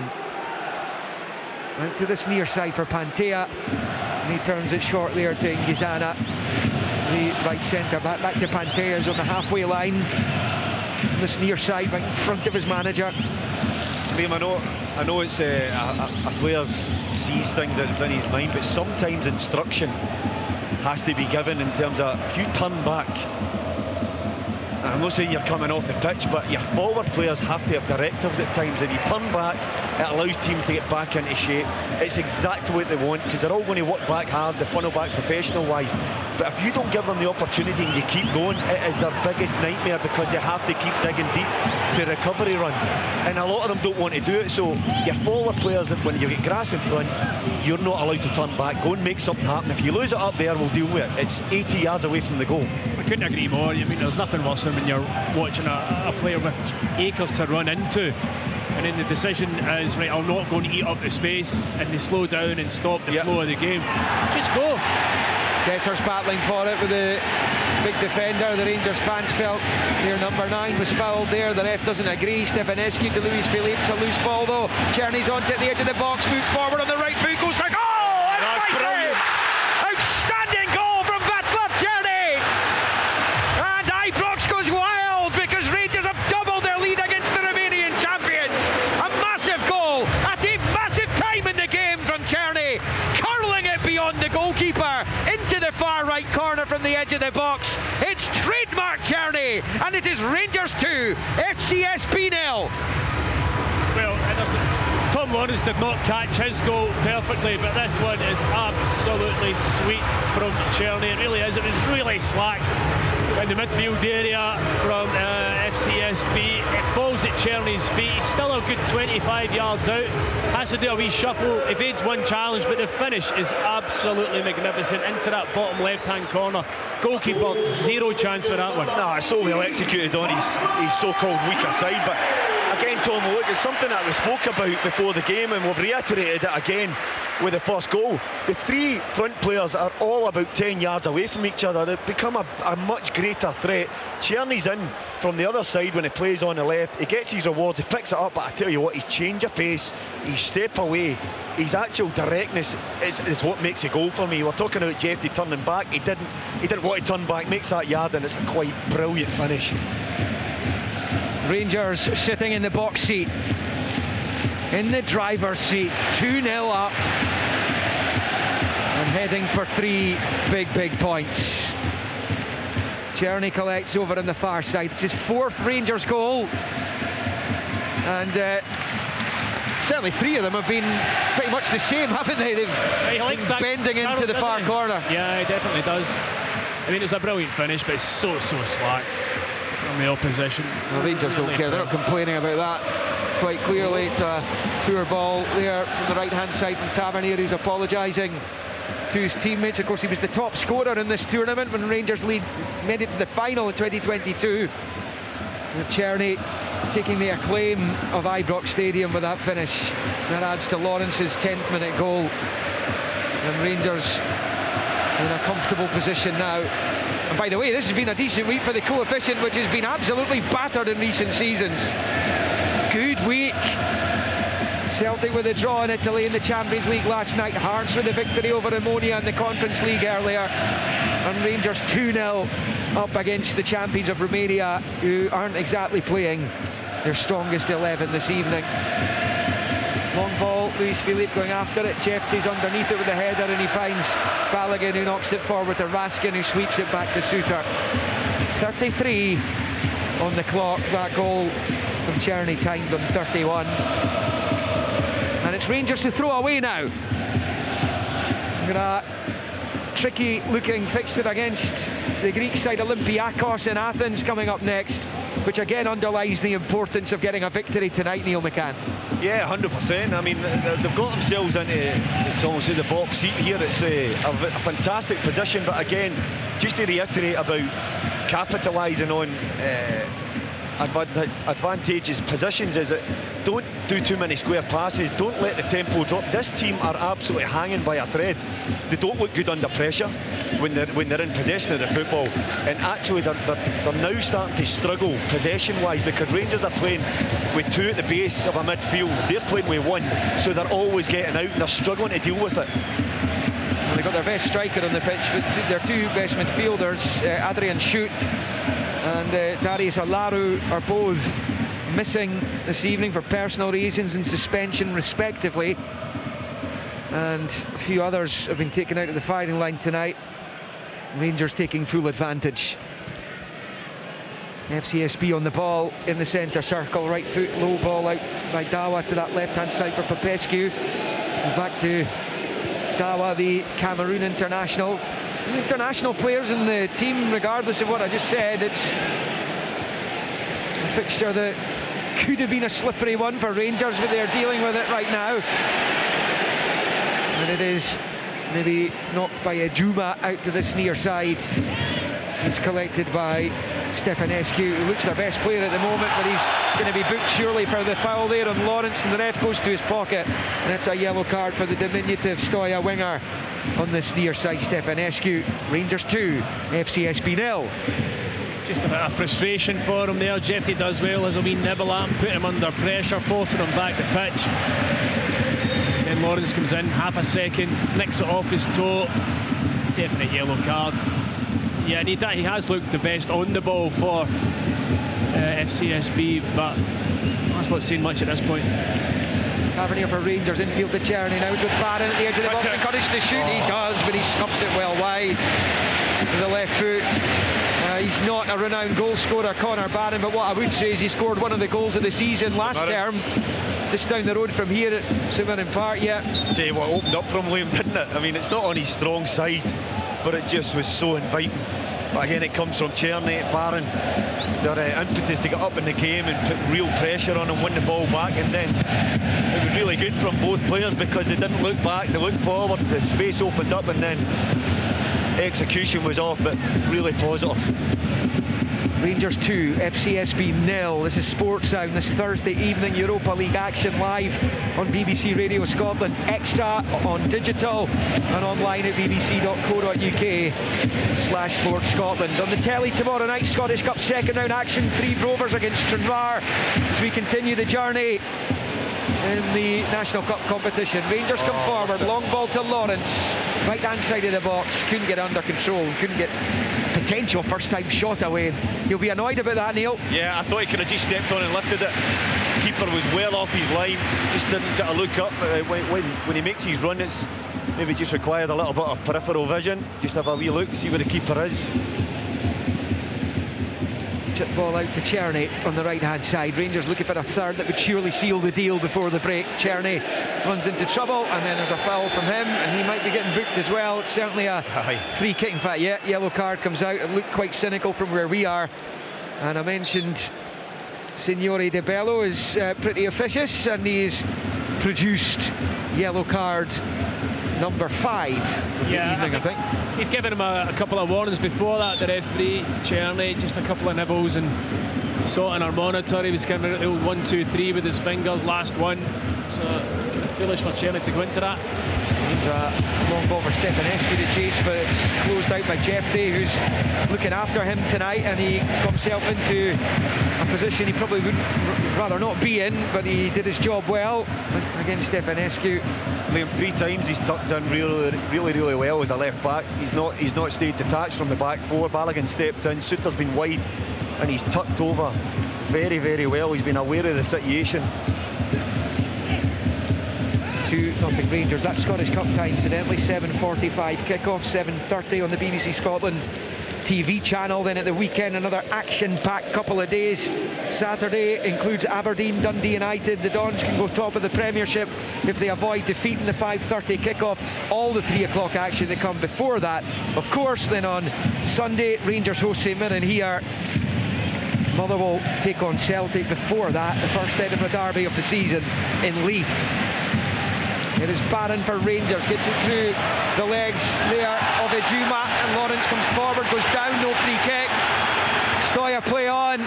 Out to this near side for Pantea. And he turns it short there to Ngizana. The right centre back to Pantea's on the halfway line. This near side, right in front of his manager. Liam, I know it's a player sees things that's in his mind, but sometimes instruction has to be given in terms of if you turn back. I'm not saying you're coming off the pitch, but your forward players have to have directives at times. If you turn back, it allows teams to get back into shape. It's exactly what they want, because they're all going to work back hard, they funnel back professional-wise. But if you don't give them the opportunity and you keep going, it is their biggest nightmare, because they have to keep digging deep to recovery run. And a lot of them don't want to do it, so your forward players, when you get grass in front, you're not allowed to turn back. Go and make something happen. If you lose it up there, we'll deal with it. It's 80 yards away from the goal. I couldn't agree more. I mean, there's nothing worse than when you're watching a player with acres to run into, and then the decision is, right, I'm not going to eat up the space, and they slow down and stop the flow of the game. Just go. Dessers battling for it with the big defender. The Rangers fans felt their number 9 was fouled there. The ref doesn't agree. Stefanescu to Luis Philippe. It's a loose ball though. Černý's onto the edge of the box, moves forward on the right foot, goes for goal! That's brilliant! Outstanding goal from Václav Černý! And Ibrox goes wild because Rangers have doubled their lead against the Romanian champions. A massive goal at a massive time in the game from Černý, curling it beyond the goalkeeper into the far right corner from the edge of the box. It's trademark Černý, and it is Rangers 2, FCSB 0. Well, Tom Lawrence did not catch his goal perfectly, but this one is absolutely sweet from Černý. It really is. It was really slack in the midfield area from FCSB. It falls at Černý's feet. He's still a good 25 yards out. Has to do a wee shuffle, evades one challenge, but the finish is absolutely magnificent into that bottom left-hand corner. Goalkeeper, zero chance for that one. No, it's so well executed on his so-called weaker side, but again, Tom, look, it's something that we spoke about before the game, and we've reiterated it again with the first goal. The three front players are all about 10 yards away from each other. They've become a much greater threat. Tierney's in from the other side when he plays on the left. He gets his rewards, he picks it up, but I tell you what, his change of pace, his step away, his actual directness is what makes a goal for me. We're talking about Jeffy turning back. He didn't want to turn back, makes that yard, and it's a quite brilliant finish. Rangers sitting in the box seat, in the driver's seat, 2-0 up and heading for 3 big points. Tierney collects over on the far side. It's his 4th Rangers goal, and certainly 3 of them have been pretty much the same, haven't they? He likes that bending into the far corner. Yeah, he definitely does. I mean, it's a brilliant finish, but it's so slack from the opposition. Well, Rangers don't care, they're not complaining about that. Quite clearly, it's a poor ball there from the right-hand side from Tavernier, who's apologising to his teammates. Of course, he was the top scorer in this tournament when Rangers made it to the final in 2022. And Tierney taking the acclaim of Ibrox Stadium with that finish. That adds to Lawrence's 10th minute goal. And Rangers in a comfortable position now. And by the way, this has been a decent week for the coefficient, which has been absolutely battered in recent seasons. Good week. Celtic with a draw in Italy in the Champions League last night. Hearts with a victory over Ammonia in the Conference League earlier. And Rangers 2-0 up against the champions of Romania, who aren't exactly playing their strongest 11 this evening. Long ball, Luis Philippe going after it. Jeffrey's underneath it with a header, and he finds Balogun, who knocks it forward to Raskin, who sweeps it back to Suter. 33 on the clock. That goal of Tierney timed on 31. And it's Rangers to throw away now. Look at that tricky looking fixture against the Greek side Olympiacos in Athens coming up next, which again underlines the importance of getting a victory tonight, Neil McCann. Yeah, 100%. I mean, they've got themselves into, it's almost in the box seat here. It's a fantastic position, but again, just to reiterate about capitalising on advantageous positions, is that don't do too many square passes, don't let the tempo drop. This team are absolutely hanging by a thread. They don't look good under pressure when they're in possession of the football, and actually they're now starting to struggle possession-wise, because Rangers are playing with 2 at the base of a midfield. They're playing with 1, so they're always getting out and they're struggling to deal with it. Well, they've got their best striker on the pitch, but their 2 best midfielders, Adrian Schutt and Darius Olaru, are both missing this evening for personal reasons and suspension respectively, and a few others have been taken out of the firing line tonight. Rangers taking full advantage. FCSB on the ball in the centre circle, right foot, low ball out by Dawa to that left hand side for Popescu, and back to Dawa, the Cameroon international. International players in the team, regardless of what I just said. It's a fixture that could have been a slippery one for Rangers, but they're dealing with it right now. And it is maybe knocked by Ejuma out to this near side. It's collected by Stefanescu, who looks their best player at the moment, but he's going to be booked surely for the foul there on Lawrence, and the ref goes to his pocket, and it's a yellow card for the diminutive Stoya winger on this near side, Stefanescu. Rangers 2, FCSB 0. Just a bit of frustration for him there. Jeffy does well as a wee nibble at him, put him under pressure, forcing him back the pitch. Then Lawrence comes in, half a second, nicks it off his toe. Definite yellow card. Yeah, and he has looked the best on the ball for FCSB, but that's not saying much at this point. Tavernier for Rangers, infield to Tierney, now he's with Barron at the edge of the box, encouraged to shoot. He does, but he snuffs it well wide with the left foot. He's not a renowned goal scorer, Connor Barron, but what I would say is he scored one of the goals of the season last term, just down the road from here at St Mirren Park. Yeah, tell you what, opened up from Liam, didn't it? I mean, it's not on his strong side, but it just was so inviting. But again, it comes from Tierney, Barron, their impetus to get up in the game and put real pressure on him, win the ball back, and then it was really good from both players because they didn't look back, they looked forward, the space opened up, and then execution was off, but really positive. Rangers 2, FCSB 0. This is Sports Sound. This Thursday evening Europa League action live on BBC Radio Scotland, extra on digital and online at bbc.co.uk/Sports Scotland. On the telly tomorrow night, Scottish Cup second round action, 3 Rovers against Stranraer as we continue the journey in the National Cup competition. Rangers come forward, long ball to Lawrence, right hand side of the box, couldn't get under control, couldn't get potential first time shot away. He'll be annoyed about that, Neil. Yeah, I thought he could have just stepped on and lifted it. Keeper was well off his line, just didn't get a look up. When he makes his run, it's maybe just required a little bit of peripheral vision, just have a wee look, see where the keeper is. Chip ball out to Czerny on the right hand side. Rangers looking for a third that would surely seal the deal before the break. Czerny runs into trouble and then there's a foul from him and he might be getting booked as well. It's certainly a free kick. In fact, yeah, yellow card comes out. It looked quite cynical from where we are, and I mentioned Signore De Bello is pretty officious and he's produced yellow card number 5 for the evening, I think. He'd given him a couple of warnings before that, the referee, Czerny, just a couple of nibbles, and saw it on our monitor. He was kind of the old 1, 2, 3 with his fingers, last one. So foolish for Czerny to go into that. It's a long ball for Stefanescu to chase, but it's closed out by Matchday, who's looking after him tonight, and he got himself into a position he probably would rather not be in, but he did his job well against Stefanescu. Liam, 3 times he's tucked in really well as a left back. He's not stayed detached from the back 4. Balogun stepped in, Suter's been wide, and he's tucked over very well. He's been aware of the situation. 2-0 Rangers. That's Scottish Cup time, incidentally. 7:45 kickoff, 7:30 on the BBC Scotland TV channel. Then at the weekend, another action-packed couple of days. Saturday includes Aberdeen, Dundee United. The Dons can go top of the Premiership if they avoid defeating the 5:30 kickoff. All the 3 o'clock action to come before that. Of course, then on Sunday, Rangers host St Mirren here. Motherwell take on Celtic before that. The first Edinburgh derby of the season in Leith. It is Barron for Rangers, gets it through the legs there of Ejuma, and Lawrence comes forward, goes down, no free kick. Stoya play on.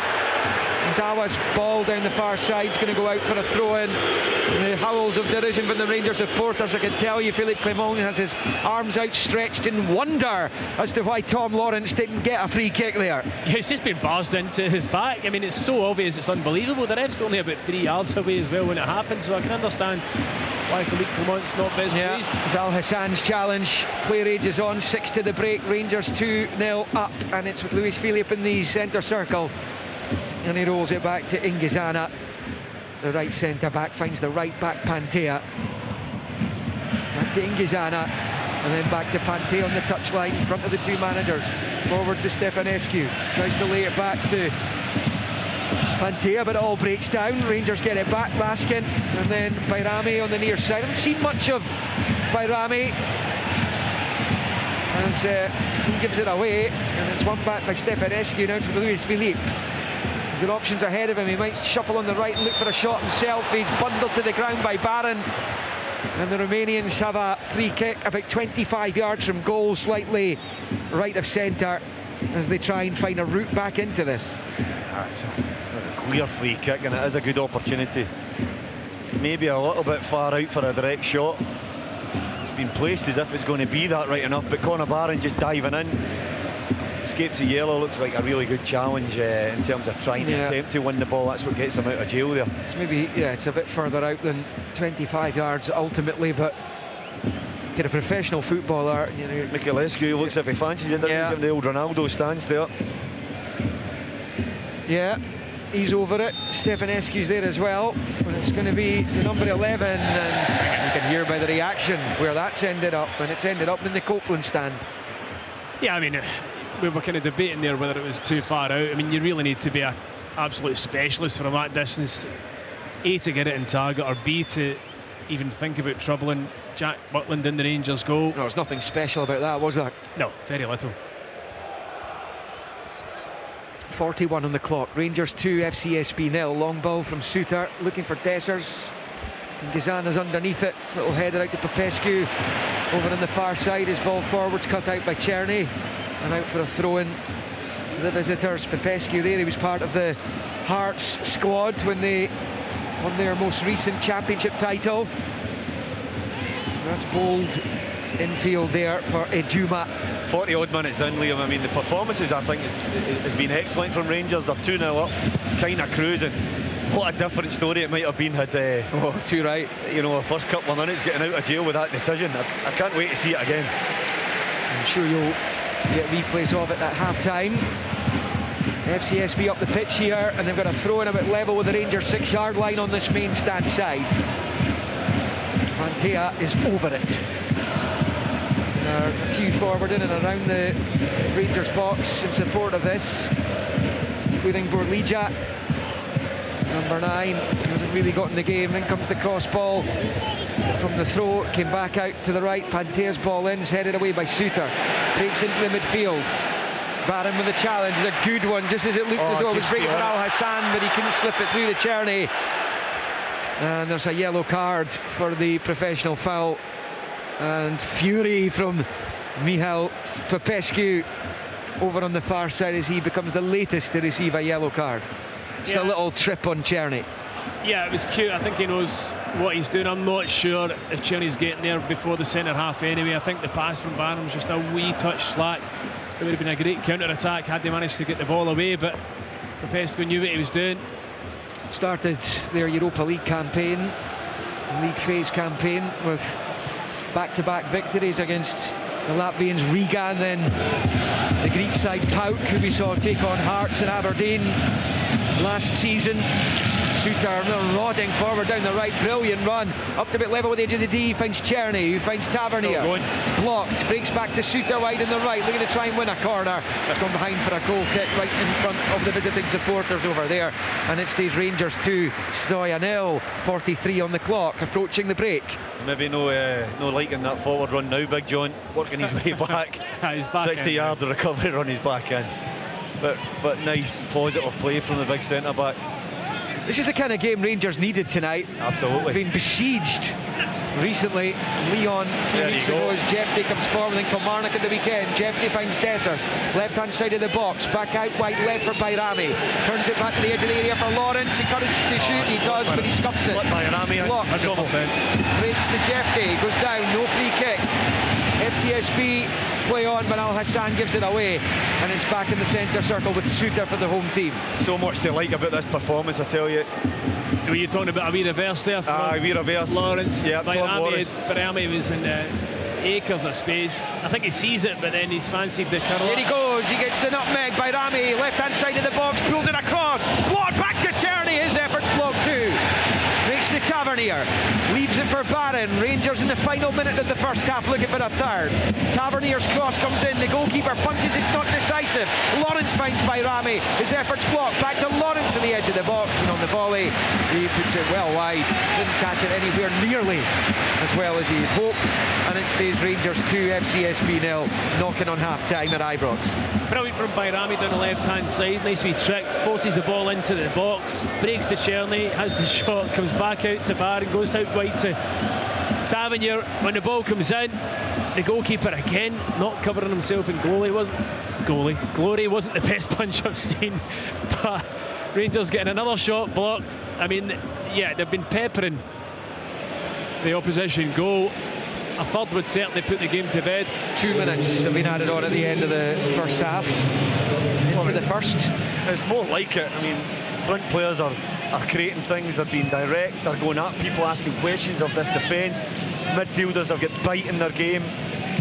Dawa's ball down the far side is going to go out for a throw-in. The howls of derision from the Rangers supporters, I can tell you. Philippe Clement has his arms outstretched in wonder as to why Tom Lawrence didn't get a free kick there. Yeah, it's just been barged into his back. I mean, it's so obvious, it's unbelievable. The ref's only about 3 yards away as well when it happened, so I can understand why Philippe Clement's not best pleased. It's Al Hassan's challenge. Play rages on, 6 to the break. Rangers 2-0 up, and it's with Luis Philippe in the centre circle. And he rolls it back to Ingizana. The right centre-back finds the right-back Pantea. Back to Ingizana. And then back to Pantea on the touchline in front of the 2 managers. Forward to Stefanescu. Tries to lay it back to Pantea, but it all breaks down. Rangers get it back, Baskin. And then Bayrami on the near side. I haven't seen much of Bayrami as he gives it away. And it's won back by Stefanescu. Now to Luis Philippe. He's got options ahead of him. He might shuffle on the right and look for a shot himself. He's bundled to the ground by Barron. And the Romanians have a free kick about 25 yards from goal, slightly right of centre, as they try and find a route back into this. That's a clear free kick, and it is a good opportunity. Maybe a little bit far out for a direct shot. It's been placed as if it's going to be that right enough, but Conor Barron just diving in. Escapes a yellow, looks like a really good challenge in terms of trying to attempt to win the ball. That's what gets him out of jail there. It's maybe, it's a bit further out than 25 yards ultimately, but get a professional footballer. You know, Mikulescu looks as if he fancies it. He's got the old Ronaldo stance there. Yeah, he's over it. Stefanescu's there as well. And it's going to be the number 11, and you can hear by the reaction where that's ended up, and it's ended up in the Copeland stand. Yeah, I mean, we were kind of debating there whether it was too far out. I mean, you really need to be an absolute specialist from that distance, A, to get it in target, or B, to even think about troubling Jack Butland in the Rangers goal. No, there's nothing special about that, was there? No, very little. 41 on the clock. Rangers 2, FCSB 0. Long ball from Suter, looking for Dessers. And Gazana's underneath it. His little header out to Popescu. Over on the far side, his ball forwards cut out by Czerny. And out for a throw-in to the visitors. Popescu there, he was part of the Hearts squad when they won their most recent championship title. That's bold infield there for Ejuma. 40 odd minutes in, Liam. I mean, the performances I think has been excellent from Rangers. They're 2-0 up, kind of cruising. What a different story it might have been had too right. You know, the first couple of minutes getting out of jail with that decision. I can't wait to see it again. I'm sure you'll get replays of it at half-time. FCSB up the pitch here, and they've got a throw in about level with the Rangers 6-yard line on this main stand side. Mantea is over it. A few forward in and around the Rangers box in support of this, including Borlija, number 9. He hasn't really got in the game. In comes the cross ball from the throw, came back out to the right. Pantea's ball in, is headed away by Suter, breaks into the midfield. Barron with the challenge, is a good one, just as it looked as though it was great for Al Hassan, but he couldn't slip it through to Czerny. And there's a yellow card for the professional foul. And fury from Michal Popescu over on the far side as he becomes the latest to receive a yellow card. Just a little trip on Czerny. Yeah, it was cute. I think he knows what he's doing. I'm not sure if Czerny's getting there before the centre half anyway. I think the pass from Barham was just a wee touch slack. It would have been a great counter-attack had they managed to get the ball away, but Popescu knew what he was doing. Started their Europa League campaign, league phase campaign, with back-to-back victories against the Latvians Riga, and then the Greek side PAOK, who we saw take on Hearts and Aberdeen last season. Suter rodding forward down the right, brilliant run up to a bit level with the edge of the D, finds Czerny, who finds Tavernier, blocked, breaks back to Suter wide on the right, looking to try and win a corner. It's gone behind for a goal kick right in front of the visiting supporters over there, and it stays Rangers 2, Stoya 0, 43 on the clock, approaching the break. Maybe no liking that forward run now, Big John, working his way back. He's back 60-yard recovery on his back in, but nice positive play from the big centre back. This is the kind of game Rangers needed tonight. Absolutely. Been besieged recently. Leon a few weeks ago as Jeffrey comes forward, and Kilmarnock at the weekend. Jeffrey finds Dessers, left-hand side of the box, back out wide left for Bayrami. Turns it back to the edge of the area for Lawrence. Encouraged to shoot, he does, but he scuffs it. Blocked. Breaks to Jeffrey, goes down, no free kick. FCSB play on, but Al Hassan gives it away, and it's back in the centre circle with Suter for the home team. So much to like about this performance, I tell you. Were you talking about a wee reverse there? A wee reverse. Lawrence. Yeah, Bayrami was in acres of space. I think he sees it, but then he's fancied the curl. Here he goes, he gets the nutmeg. Bayrami, left-hand side of the box, pulls it across. Blocked back to Czerny, his efforts blocked too. Makes to Tavernier, leaves it for Barron. Rangers in the final minute of the first half looking for a third. Tavernier's cross comes in, the goalkeeper punches, it's not decisive. Lawrence finds Bayrami, his efforts blocked, back to Lawrence to the edge of the box, and on the volley he puts it well wide. Didn't catch it anywhere nearly as well as he had hoped, and it stays Rangers 2, FCSB 0, knocking on half-time at Ibrox. Brilliant from Bayrami down the left-hand side, nice wee trick, forces the ball into the box, breaks to Czerny, has the shot, comes back out to Barron, goes out wide to Tavernier. When the ball comes in, the goalkeeper again not covering himself in glory wasn't the best punch I've seen, but Rangers getting another shot blocked. I mean, yeah, they've been peppering the opposition goal. A third would certainly put the game to bed. 2 minutes have been added on at the end of the first half. Into the first. It's more like it. I mean, front players are creating things, they're being direct, they're going at people, asking questions of this defence. Midfielders have got bite in their game,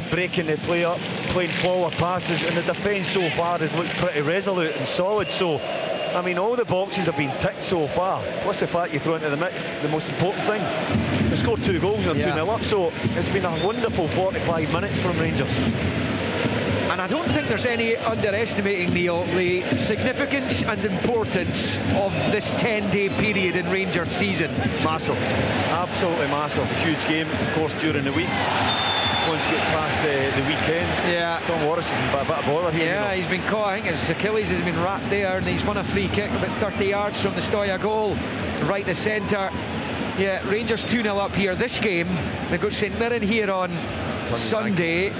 breaking the play up, playing forward passes, and the defence so far has looked pretty resolute and solid. So, I mean, all the boxes have been ticked so far, plus the fact you throw into the mix is the most important thing. They scored 2 goals and they're 2-0 up, so it's been a wonderful 45 minutes from Rangers. And I don't think there's any underestimating, Neil, the significance and importance of this 10-day period in Rangers season. Massive, absolutely massive. A huge game, of course, during the week. Once get past the weekend, yeah. Tom Morris has been a bit of bother here. Yeah, he's been caught. His Achilles has been wrapped there, and he's won a free kick about 30 yards from the Stoya goal, right to centre. Yeah, Rangers 2-0 up here. This game, they've got St Mirren here on Sunday.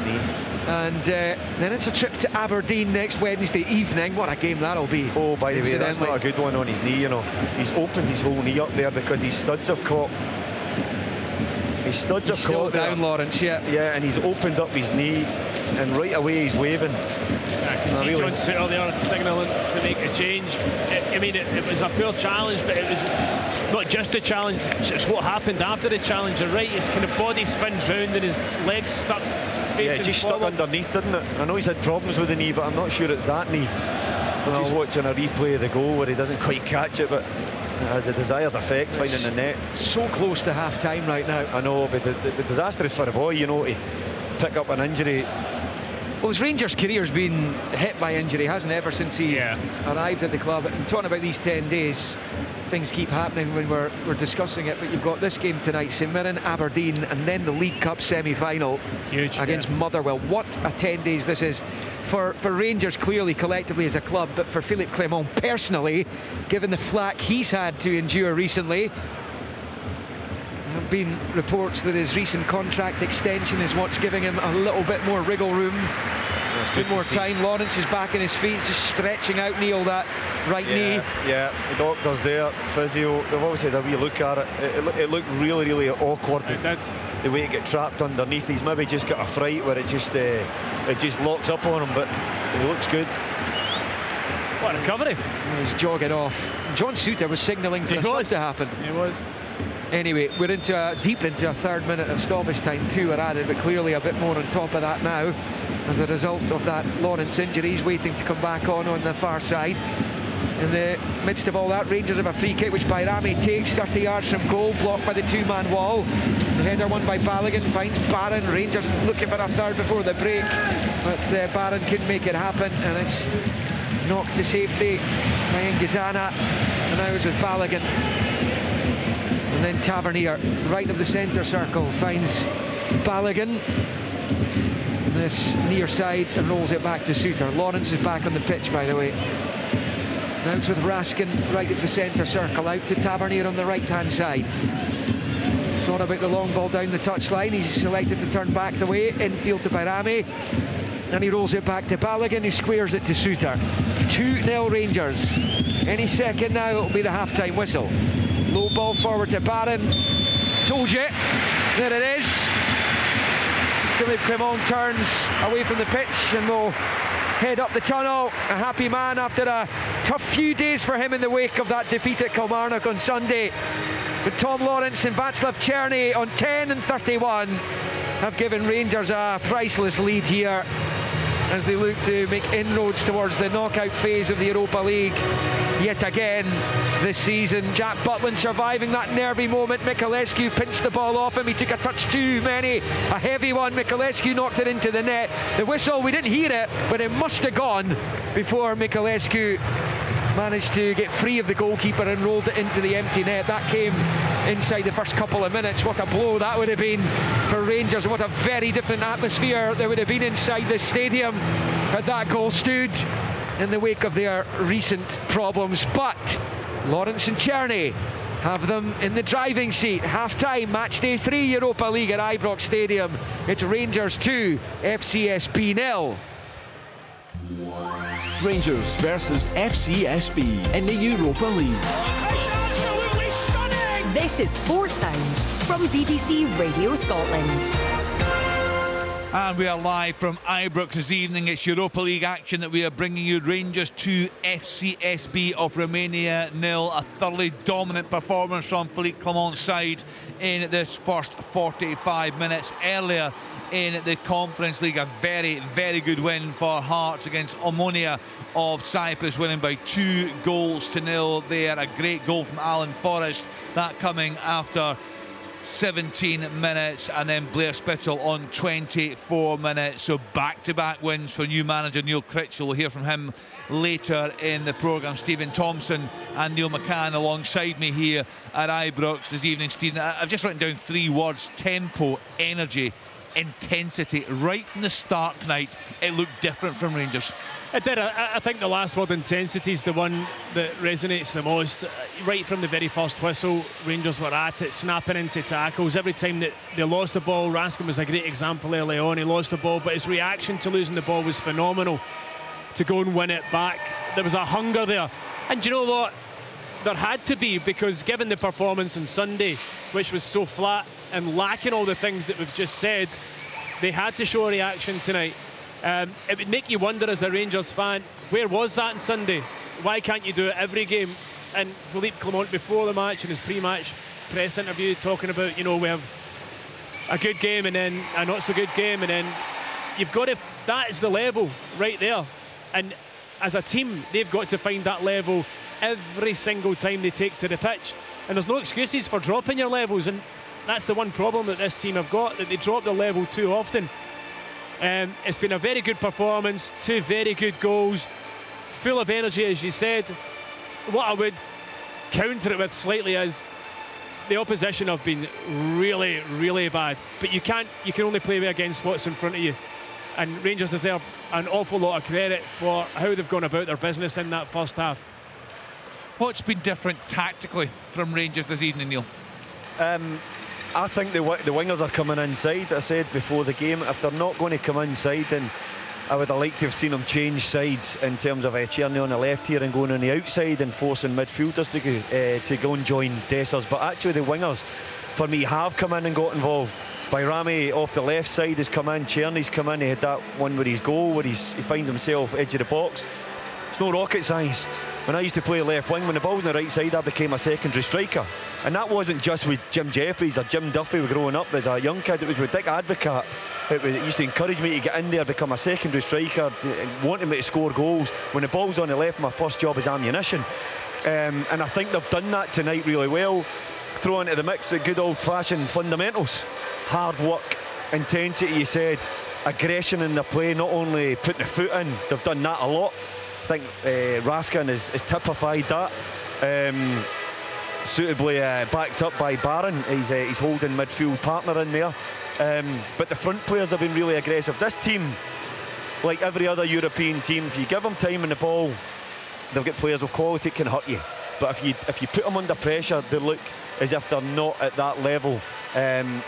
And then it's a trip to Aberdeen next Wednesday evening. What a game that'll be. Oh, by the way, that's not a good one on his knee, you know. He's opened his whole knee up there because his studs have caught. His studs have still caught down, Lawrence, yeah. Yeah, and he's opened up his knee, and right away he's waving. I can see John Suter there signalling to make a change. It was a poor challenge, but it was not just a challenge, it's what happened after the challenge. You're right, his kind of body spins round and his legs stuck. Yeah, it just stuck underneath, didn't it? I know he's had problems with the knee, but I'm not sure it's that knee. We're just watching a replay of the goal where he doesn't quite catch it, but it has a desired effect, finding the net. So close to half-time right now. I know, but the disastrous for a boy, you know, to pick up an injury. Well, his Rangers career's been hit by injury, hasn't it, ever since he arrived at the club. And talking about these 10 days, things keep happening when we're discussing it, but you've got this game tonight, St Mirren, Aberdeen, and then the League Cup semi-final against Motherwell. What a 10 days this is for Rangers, clearly, collectively as a club, but for Philippe Clement personally, given the flack he's had to endure recently. There have been reports that his recent contract extension is what's giving him a little bit more wriggle room. A bit more time. Lawrence is back on his feet, just stretching out, Neil, that right knee. Yeah, the doctor's there, physio. They've obviously had a wee look at it. It looked really, really awkward. It did. The way it got trapped underneath. He's maybe just got a fright where it just locks up on him, but he looks good. What a recovery. He's jogging off. John Suter was signalling for something to happen. He was. Anyway, we're deep into a third minute of stoppage time. 2 are added, but clearly a bit more on top of that now as a result of that Lawrence injury. He's waiting to come back on the far side. In the midst of all that, Rangers have a free kick which Bayrami takes 30 yards from goal, blocked by the 2-man wall. The header won by Balogun, finds Barron. Rangers looking for a third before the break, but Barron couldn't make it happen, and it's knocked to safety by Ngizana, and now it's with Balogun. And then Tavernier, right of the centre circle, finds Balogun. This near side and rolls it back to Suter. Lawrence is back on the pitch, by the way. Now it's with Raskin right at the centre circle, out to Tavernier on the right-hand side. Thought about the long ball down the touchline. He's selected to turn back the way, infield to Bayrami. And he rolls it back to Balogun, who squares it to Suter. 2-0 Rangers. Any second now it'll be the half-time whistle. Low ball forward to Barron. Told you. There it is. Philippe Clement turns away from the pitch and will head up the tunnel. A happy man after a tough few days for him in the wake of that defeat at Kilmarnock on Sunday. But Tom Lawrence and Václav Černý on 10 and 31 have given Rangers a priceless lead here as they look to make inroads towards the knockout phase of the Europa League yet again this season. Jack Butland surviving that nervy moment. Mikulescu pinched the ball off him. He took a touch too many. A heavy one. Mikulescu knocked it into the net. The whistle, we didn't hear it, but it must have gone before Mikulescu managed to get free of the goalkeeper and rolled it into the empty net. That came inside the first couple of minutes. What a blow that would have been for Rangers. What a very different atmosphere there would have been inside the stadium had that goal stood in the wake of their recent problems. But Lawrence and Černý have them in the driving seat. Half-time, Matchday 3, Europa League at Ibrox Stadium. It's Rangers 2, FCSB 0. Rangers versus FCSB in the Europa League. Absolutely stunning! This is Sports Sound from BBC Radio Scotland. And we are live from Ibrox this evening. It's Europa League action that we are bringing you. Rangers 2, FCSB of Romania 0. A thoroughly dominant performance from Philippe Clement's side in this first 45 minutes. Earlier in the Conference League, a very, very good win for Hearts against Omonia of Cyprus, winning by 2-0 there. A great goal from Alan Forrest, that coming after 17 minutes, and then Blair Spittle on 24 minutes. So back-to-back wins for new manager Neil Critchell. We'll hear from him later in the programme. Stephen Thompson and Neil McCann alongside me here at Ibrox this evening. Stephen, I've just written down 3 words: tempo, energy intensity. Right from the start tonight, it looked different from Rangers. It did. I think the last word, intensity, is the one that resonates the most. Right from the very first whistle, Rangers were at it, snapping into tackles. Every time that they lost the ball, Raskin was a great example early on. He lost the ball, but his reaction to losing the ball was phenomenal. To go and win it back, there was a hunger there. And you know what? There had to be, because given the performance on Sunday, which was so flat and lacking all the things that we've just said, they had to show a reaction tonight. It would make you wonder as a Rangers fan, where was that on Sunday? Why can't you do it every game? And Philippe Clement, before the match, in his pre-match press interview, talking about, you know, we have a good game and then a not so good game, and then you've got to, that is the level right there. And as a team, they've got to find that level every single time they take to the pitch. And there's no excuses for dropping your levels, and that's the one problem that this team have got, that they drop the level too often. It's been a very good performance, 2 very good goals, full of energy, as you said. What I would counter it with slightly is the opposition have been really, really bad. But you can only play against what's in front of you. And Rangers deserve an awful lot of credit for how they've gone about their business in that first half. What's been different tactically from Rangers this evening, Neil? I think the wingers are coming inside. I said before the game, if they're not going to come inside, then I would have liked to have seen them change sides in terms of Tierney on the left here and going on the outside and forcing midfielders to go and join Dessers. But actually the wingers, for me, have come in and got involved. Bayrami off the left side has come in, Tierney's come in, he had that one with his goal where he finds himself edge of the box. It's no rocket science. When I used to play left wing, when the ball was on the right side, I became a secondary striker. And that wasn't just with Jim Jeffries or Jim Duffy growing up as a young kid. It was with Dick Advocat. It used to encourage me to get in there, become a secondary striker, wanting me to score goals. When the ball's on the left, my first job is ammunition. And I think they've done that tonight really well. Throw into the mix the good old-fashioned fundamentals. Hard work, intensity, you said, aggression in the play, not only putting the foot in, they've done that a lot. I think Raskin has typified that, suitably backed up by Barron. He's holding midfield partner in there, but the front players have been really aggressive. This team, like every other European team, if you give them time in the ball, they'll get players with quality that can hurt you. But if you put them under pressure, they look as if they're not at that level,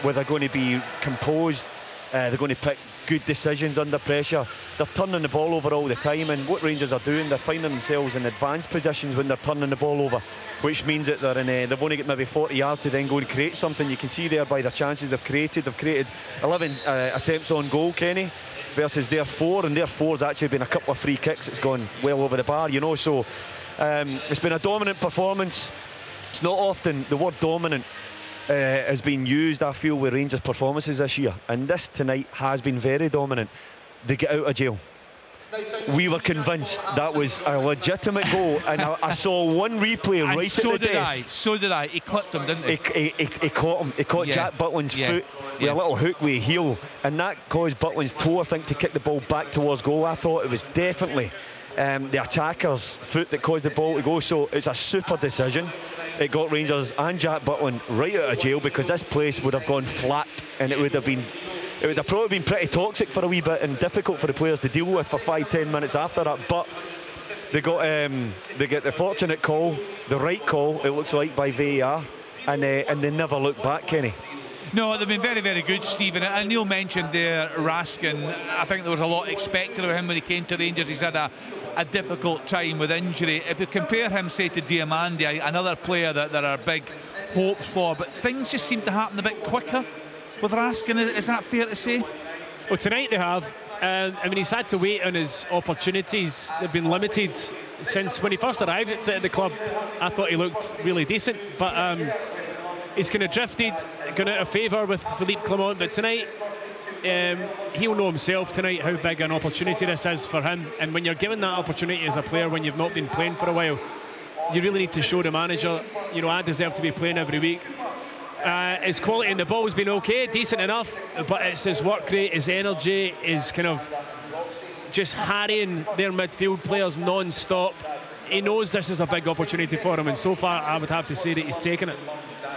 where they're going to be composed. They're going to pick good decisions under pressure. They're turning the ball over all the time, and what Rangers are doing, they're finding themselves in advanced positions when they're turning the ball over, which means that they've only got maybe 40 yards to then go and create something. You can see there by the chances they've created. They've created 11 attempts on goal, Kenny, versus their 4, and their 4's actually been a couple of free kicks. It's gone well over the bar, you know. So it's been a dominant performance. It's not often the word dominant has been used, I feel, with Rangers' performances this year, and this tonight has been very dominant. They get out of jail. We were convinced that was a legitimate goal, and I saw one replay and right at the death. So did I. He clipped him, didn't he? He caught him. He caught Jack Butland's foot with a little hook with a heel, and that caused Butland's toe, I think, to kick the ball back towards goal. I thought it was definitely the attacker's foot that caused the ball to go. So it's a super decision. It got Rangers and Jack Butland right out of jail, because this place would have gone flat, and it would have probably been pretty toxic for a wee bit and difficult for the players to deal with for 5-10 minutes after that. But they get the fortunate call, the right call, it looks like, by VAR, and they never looked back, Kenny. No, they've been very, very good, Stephen. And Neil mentioned there Raskin. I think there was a lot expected of him when he came to Rangers. He's had a difficult time with injury. If you compare him, say, to Diamandi, another player that there are big hopes for, but things just seem to happen a bit quicker with Raskin. Is that fair to say? Well, tonight they have. I mean, he's had to wait on his opportunities. They've been limited since when he first arrived at the club. I thought he looked really decent, but he's kind of drifted, gone out of favour with Philippe Clement. But tonight, he'll know himself tonight how big an opportunity this is for him. And when you're given that opportunity as a player, when you've not been playing for a while, you really need to show the manager, you know, I deserve to be playing every week. His quality in the ball's been okay, decent enough, but it's his work rate, his energy, his kind of just harrying their midfield players non-stop. He knows this is a big opportunity for him, and so far I would have to say that he's taken it.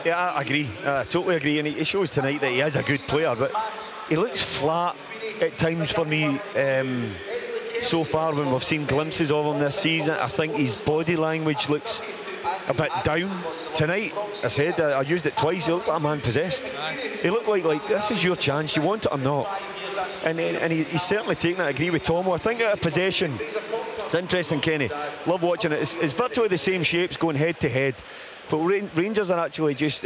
Yeah, I agree. I totally agree. And he shows tonight that he is a good player, but he looks flat at times for me so far when we've seen glimpses of him this season. I think his body language looks a bit down tonight. I said, I used it twice. He looked like a man possessed. He looked like this is your chance. You want it or not? And he's certainly taken it. I agree with Tomo. I think out of possession, it's interesting, Kenny. Love watching it. It's virtually the same shapes going head to head. But Rangers are actually just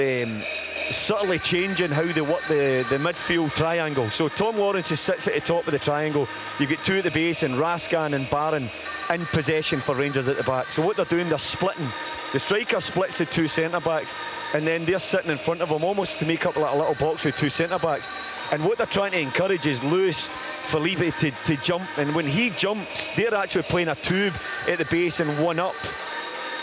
subtly changing how they work the midfield triangle. So Tom Lawrence sits at the top of the triangle. You get two at the base, and Raskin and Barron in possession for Rangers at the back. So what they're doing, they're splitting. The striker splits the two centre-backs, and then they're sitting in front of him almost to make up like a little box with two centre-backs. And what they're trying to encourage is Lewis Felipe to jump. And when he jumps, they're actually playing a tube at the base and one up,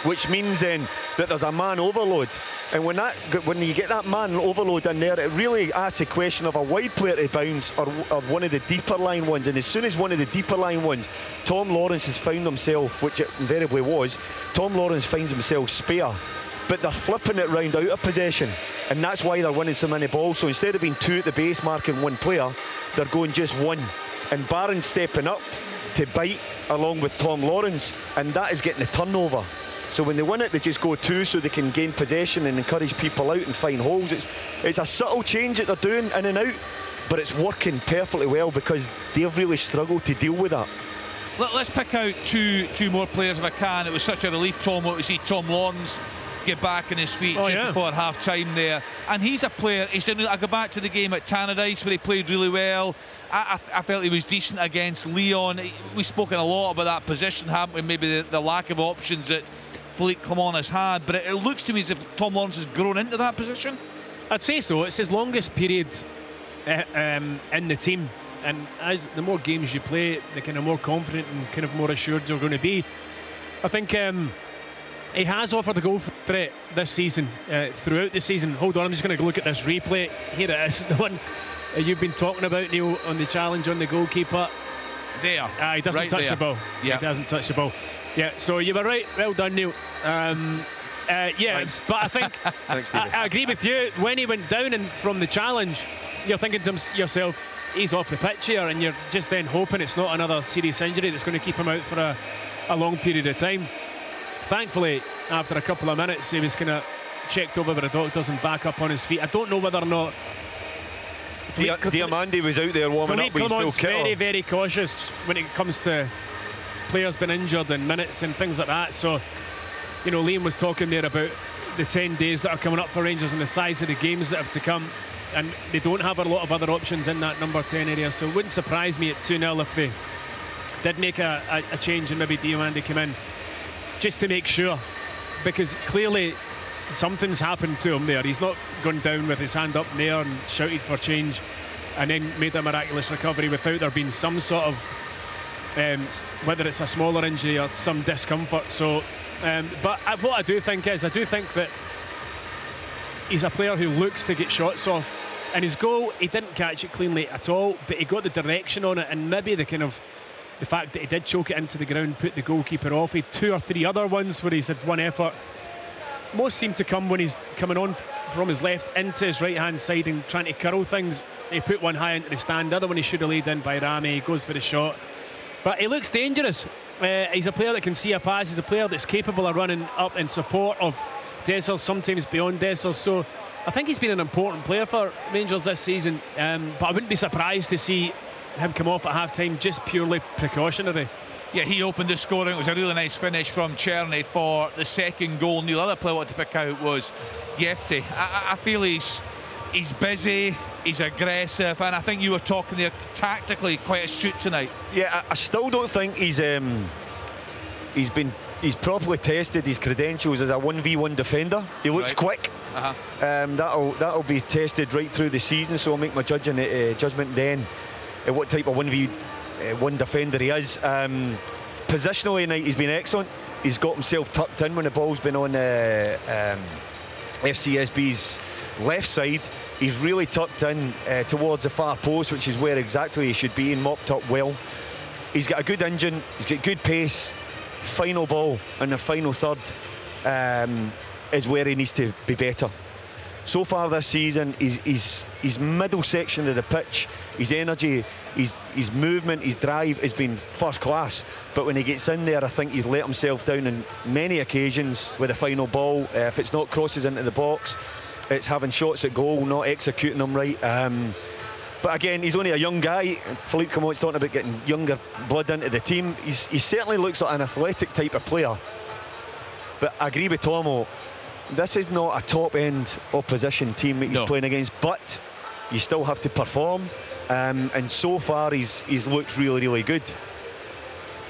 which means then that there's a man overload. And when you get that man overload in there, it really asks the question of a wide player to bounce or one of the deeper line ones. And as soon as one of the deeper line ones, Tom Lawrence has found himself, which it invariably was, Tom Lawrence finds himself spare. But they're flipping it round out of possession, and that's why they're winning so many balls. So instead of being two at the base marking one player, they're going just one. And Barron's stepping up to bite along with Tom Lawrence, and that is getting the turnover. So when they win it, they just go two so they can gain possession and encourage people out and find holes. It's a subtle change that they're doing in and out, but it's working perfectly well because they've really struggled to deal with that. Let's pick out two more players if I can. It was such a relief, Tomo, to see Tom Lawrence get back on his feet before half time there. And he's a player, I go back to the game at Tannadice where he played really well. I felt he was decent against Leon. We've spoken a lot about that position, haven't we? Maybe the lack of options that Philippe Clement has had, but it looks to me as if Tom Lawrence has grown into that position. I'd say so. It's his longest period in the team, and as the more games you play, the kind of more confident and kind of more assured you're going to be. I think he has offered a goal threat this season, throughout the season. Hold on, I'm just going to look at this replay. Here it is, the one you've been talking about, Neil, on the challenge on the goalkeeper. There. He doesn't right touch there. the ball. Yeah. He doesn't touch the ball. Yeah, so you were right. Well done, Neil. Thanks. But I think Thanks, I agree with you. When he went down and from the challenge, you're thinking to yourself, he's off the pitch here, and you're just then hoping it's not another serious injury that's going to keep him out for a long period of time. Thankfully, after a couple of minutes, he was kind of checked over by the doctors and back up on his feet. I don't know whether or not Diamandi was out there warming up with his full kit. Very, very cautious when it comes to players being injured and minutes and things like that. So, you know, Liam was talking there about the 10 days that are coming up for Rangers and the size of the games that have to come, and they don't have a lot of other options in that number 10 area. So it wouldn't surprise me at 2-0 if they did make a change and maybe Diamandi came in just to make sure, because clearly something's happened to him there. He's not gone down with his hand up in the air and shouted for change and then made a miraculous recovery without there being some sort of whether it's a smaller injury or some discomfort. So but what I do think is, I do think that he's a player who looks to get shots off. And his goal, he didn't catch it cleanly at all, but he got the direction on it, and maybe the fact that he did choke it into the ground put the goalkeeper off. He had 2 or 3 other ones where he's had one effort. Most seem to come when he's coming on from his left into his right hand side and trying to curl things. He put one high into the stand, the other one he should have laid in by Rami. He goes for the shot, but he looks dangerous. He's a player that can see a pass. He's a player that's capable of running up in support of Dessers, sometimes beyond Dessers. So I think he's been an important player for Rangers this season, but I wouldn't be surprised to see him come off at half-time, just purely precautionary. Yeah, he opened the scoring. It was a really nice finish from Czerny for the second goal. The other player I wanted to pick out was Yefte. I feel he's busy, he's aggressive, and I think you were talking there tactically quite astute tonight. Yeah, I still don't think he's properly tested his credentials as a 1v1 defender. He looks quick. That'll be tested right through the season, so I'll make my judgment then at what type of 1v1 defender he is. Positionally tonight, he's been excellent. He's got himself tucked in when the ball's been on FCSB's left side. He's really tucked in towards the far post, which is where exactly he should be, and mopped up well. He's got a good engine, he's got good pace. Final ball in the final third is where he needs to be better. so far this season, his middle section of the pitch, his energy, his movement, his drive has been first class. But when he gets in there, I think he's let himself down on many occasions with the final ball. If it's not crosses into the box, it's having shots at goal, not executing them right. But again, he's only a young guy. Philippe Clement's talking about getting younger blood into the team. He certainly looks like an athletic type of player. But I agree with Tomo. This is not a top-end opposition team that he's playing against, but you still have to perform. And so far, he's looked really, really good.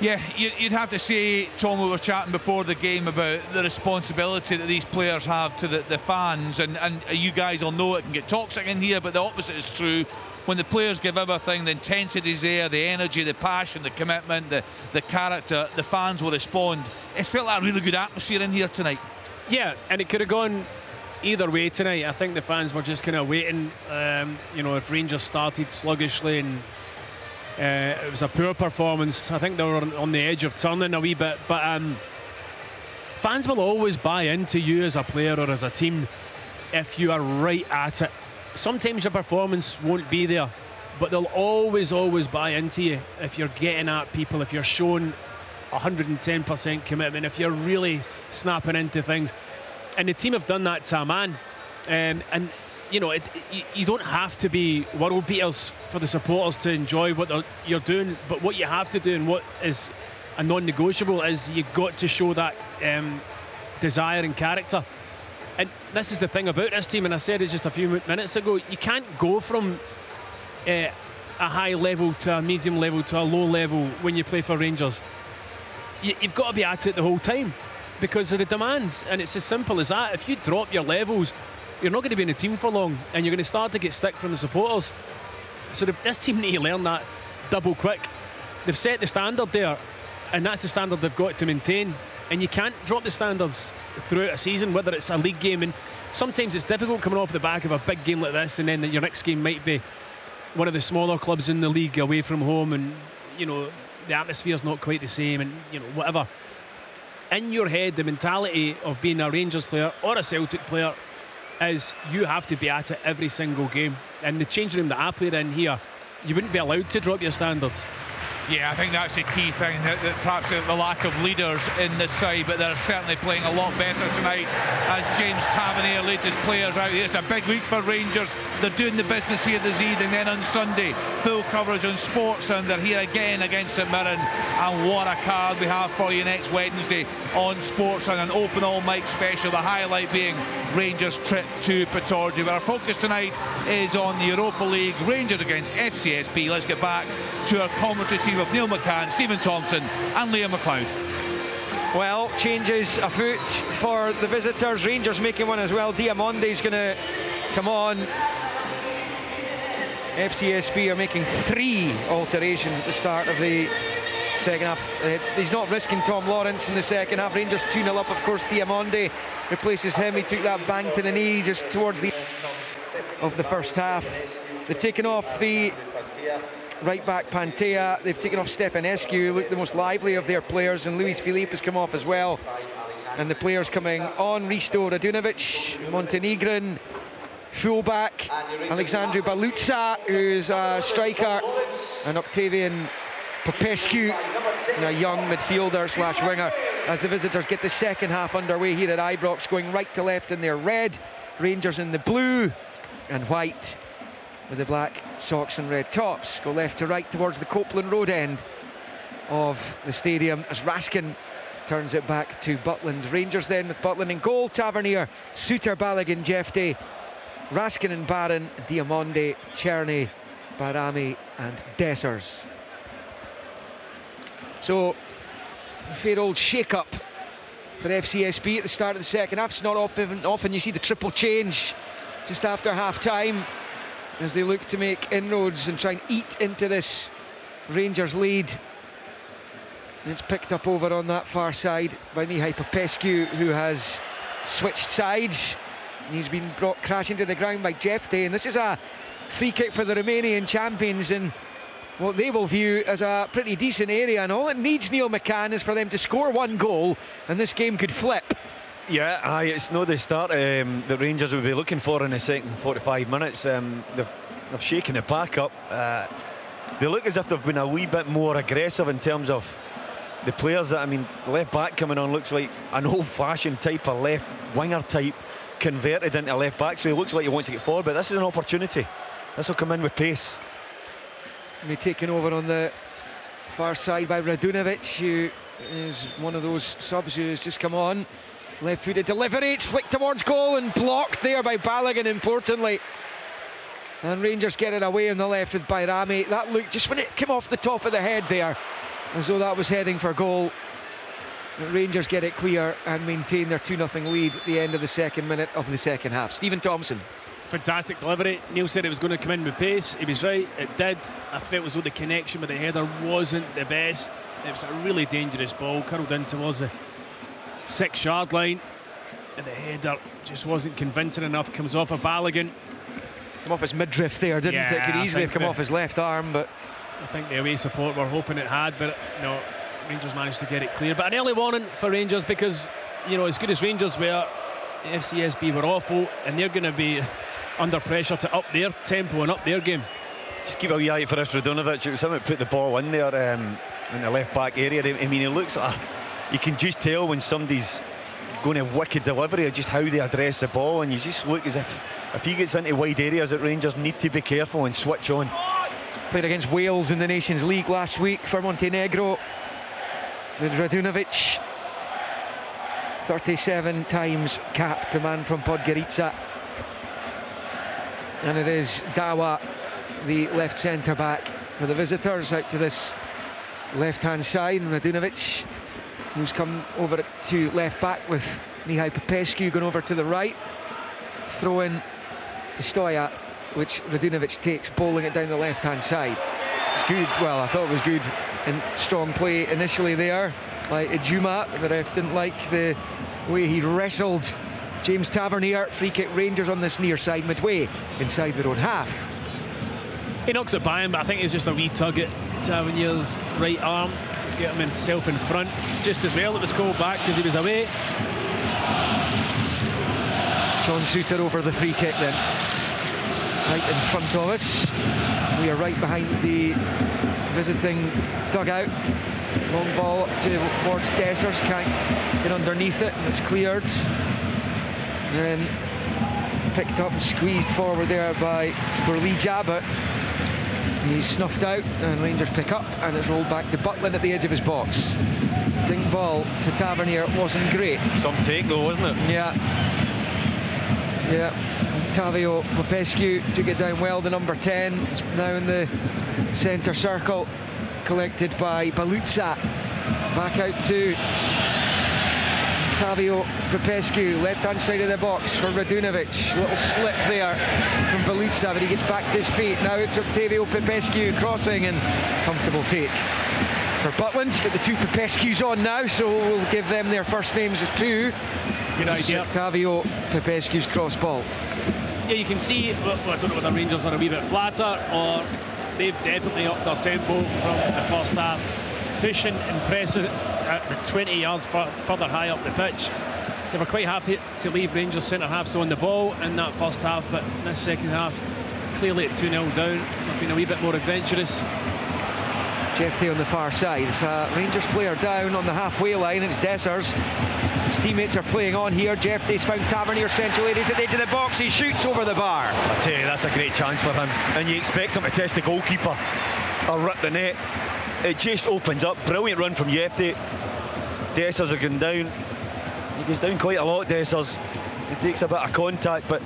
Yeah, you'd have to say, Tom, we were chatting before the game about the responsibility that these players have to the fans, and you guys will know it can get toxic in here, but the opposite is true. When the players give everything, the intensity is there, the energy, the passion, the commitment, the character, the fans will respond. It's felt like a really good atmosphere in here tonight. Yeah, and it could have gone either way tonight. I think the fans were just kind of waiting. If Rangers started sluggishly and it was a poor performance, I think they were on the edge of turning a wee bit. But fans will always buy into you as a player or as a team if you are right at it. Sometimes your performance won't be there, but they'll always buy into you if you're getting at people, if you're showing 110% commitment, if you're really snapping into things. And the team have done that to a man. You don't have to be world beaters for the supporters to enjoy what you're doing, but what you have to do, and what is a non-negotiable, is you've got to show that desire and character. And this is the thing about this team, and I said it just a few minutes ago, you can't go from a high level to a medium level to a low level when you play for Rangers. You've got to be at it the whole time because of the demands, and it's as simple as that. If you drop your levels, you're not going to be in the team for long, and you're going to start to get stick from the supporters. So this team need to learn that double quick. They've set the standard there, and that's the standard they've got to maintain. And you can't drop the standards throughout a season, whether it's a league game. And sometimes it's difficult coming off the back of a big game like this, and then your next game might be one of the smaller clubs in the league away from home, and the atmosphere's not quite the same, and whatever. In your head, the mentality of being a Rangers player or a Celtic player is you have to be at it every single game. And the changing room that I played in here, you wouldn't be allowed to drop your standards. Yeah, I think that's the key thing, that perhaps the lack of leaders in this side, but they're certainly playing a lot better tonight as James Tavernier leads his players out here. It's a big week for Rangers. They're doing the business here this evening, then on Sunday, full coverage on Sports, and they're here again against St Mirren. And what a card we have for you next Wednesday on Sports, and an open all mic special, the highlight being Rangers' trip to Pittodrie. But our focus tonight is on the Europa League, Rangers against FCSB. Let's get back to our commentary team of Neil McCann, Stephen Thompson and Liam McLeod. Well, changes afoot for the visitors. Rangers making one as well. Diamonde's going to come on. FCSB are making 3 alterations at the start of the second half. He's not risking Tom Lawrence in the second half. Rangers 2-0 up, of course. Diamonde replaces him. He took that bang to the knee just towards the of the first half. They've taken off the right back Pantea. They've taken off Stefanescu, who looked the most lively of their players, and Luis Filipe has come off as well. And the players coming on: Risto Radunovic, Montenegrin, fullback Alexandru Baluța, who's a striker, and Octavian Popescu, a young midfielder / winger, as the visitors get the second half underway here at Ibrox, going right to left in their red. Rangers in the blue and white with the black socks and red tops. Go left to right towards the Copeland Road end of the stadium as Raskin turns it back to Butland. Rangers then with Butland in goal, Tavernier, Suter, Balogun, Jefte, Raskin and Barron, Diamonde, Czerny, Barami and Dessers. So a fair old shake-up for FCSB at the start of the second half. It's not often you see the triple change just after half-time, as they look to make inroads and try and eat into this Rangers lead. And it's picked up over on that far side by Mihai Popescu, who has switched sides, and he's been brought crashing to the ground by Jefte. And this is a free kick for the Romanian champions in what they will view as a pretty decent area, and all it needs, Neil McCann, is for them to score one goal and this game could flip. Yeah, it's not the start that Rangers would be looking for in the second 45 minutes. They've shaken the pack up. They look as if they've been a wee bit more aggressive in terms of the players. That, I mean, the left back coming on looks like an old-fashioned type of left winger type converted into left back, so he looks like he wants to get forward, but this is an opportunity. This will come in with pace. Be taken over on the far side by Radunovic, who is one of those subs who has just come on. Left-footed delivery, it's flicked towards goal and blocked there by Balogun, importantly. And Rangers get it away on the left with Bayrami. That looked, just when it came off the top of the head there, as though that was heading for goal. But Rangers get it clear and maintain their 2-0 lead at the end of the second minute of the second half. Stephen Thompson. Fantastic delivery. Neil said it was going to come in with pace. He was right, it did. I felt as though the connection with the header wasn't the best. It was a really dangerous ball, curled in towards the 6-yard line, and the header just wasn't convincing enough. Comes off of Balogun. Come off his midriff there, didn't it? Could easily have come off his left arm, but I think the away support were hoping it had, but no, Rangers managed to get it clear. But an early warning for Rangers, because, you know, as good as Rangers were, FCSB were awful, and they're going to be under pressure to up their tempo and up their game. Just keep a wee eye for this Radunovic. It was him that put the ball in there in the left back area. I mean, he looks like you can just tell when somebody's going to wicked delivery, just how they address the ball, and you just look as if he gets into wide areas that Rangers need to be careful and switch on. Played against Wales in the Nations League last week for Montenegro. Radunovic, 37 times capped, the man from Podgorica. And it is Dawa, the left centre back for the visitors, out to this left hand side, and Radunovic, who's come over to left back with Mihai Popescu going over to the right. Throw in to Stoya, which Radunovic takes, bowling it down the left hand side. It's good. Well, I thought it was good and strong play initially there by Ejuma. The ref didn't like the way he wrestled James Tavernier. Free kick Rangers on this near side, midway inside their own half. He knocks it by him, but I think it's just a wee tug at Tavernier's right arm to get himself in front. Just as well it was called back because he was away. John Suter over the free kick then. Right in front of us. We are right behind the visiting dugout. Long ball towards Dessers, can't get underneath it, and it's cleared. And then picked up and squeezed forward there by Burlija, but he's snuffed out, and Rangers pick up, and it's rolled back to Butland at the edge of his box. Dink ball to Tavernier wasn't great. Some take though, wasn't it? Yeah. Tavio Popescu took it down well, the number 10. It's now in the centre circle, collected by Balutsa. Back out to Tavio Popescu, left-hand side of the box for Radunovic. Little slip there from Balutsa, but he gets back to his feet. Now it's Octavio Popescu crossing, and comfortable take for Butland. Got the two Popescus on now, so we'll give them their first names as two. Good idea. Octavio Popescu's cross ball. Yeah, you can see, well, I don't know whether Rangers are a wee bit flatter, or they've definitely upped their tempo from the first half, pushing and pressing at 20 yards further high up the pitch. They were quite happy to leave Rangers centre-halves on the ball in that first half, but in this second half, clearly at 2-0 down, they've been a wee bit more adventurous. Jeffrey on the far side. It's a Rangers player down on the halfway line. It's Dessers. His teammates are playing on here. Jeffrey's found Tavernier central areas at the edge of the box. He shoots over the bar. I tell you, that's a great chance for him. And you expect him to test the goalkeeper or rip the net. It just opens up. Brilliant run from Jeffrey. Dessers are going down. He goes down quite a lot, Dessers. He takes a bit of contact, but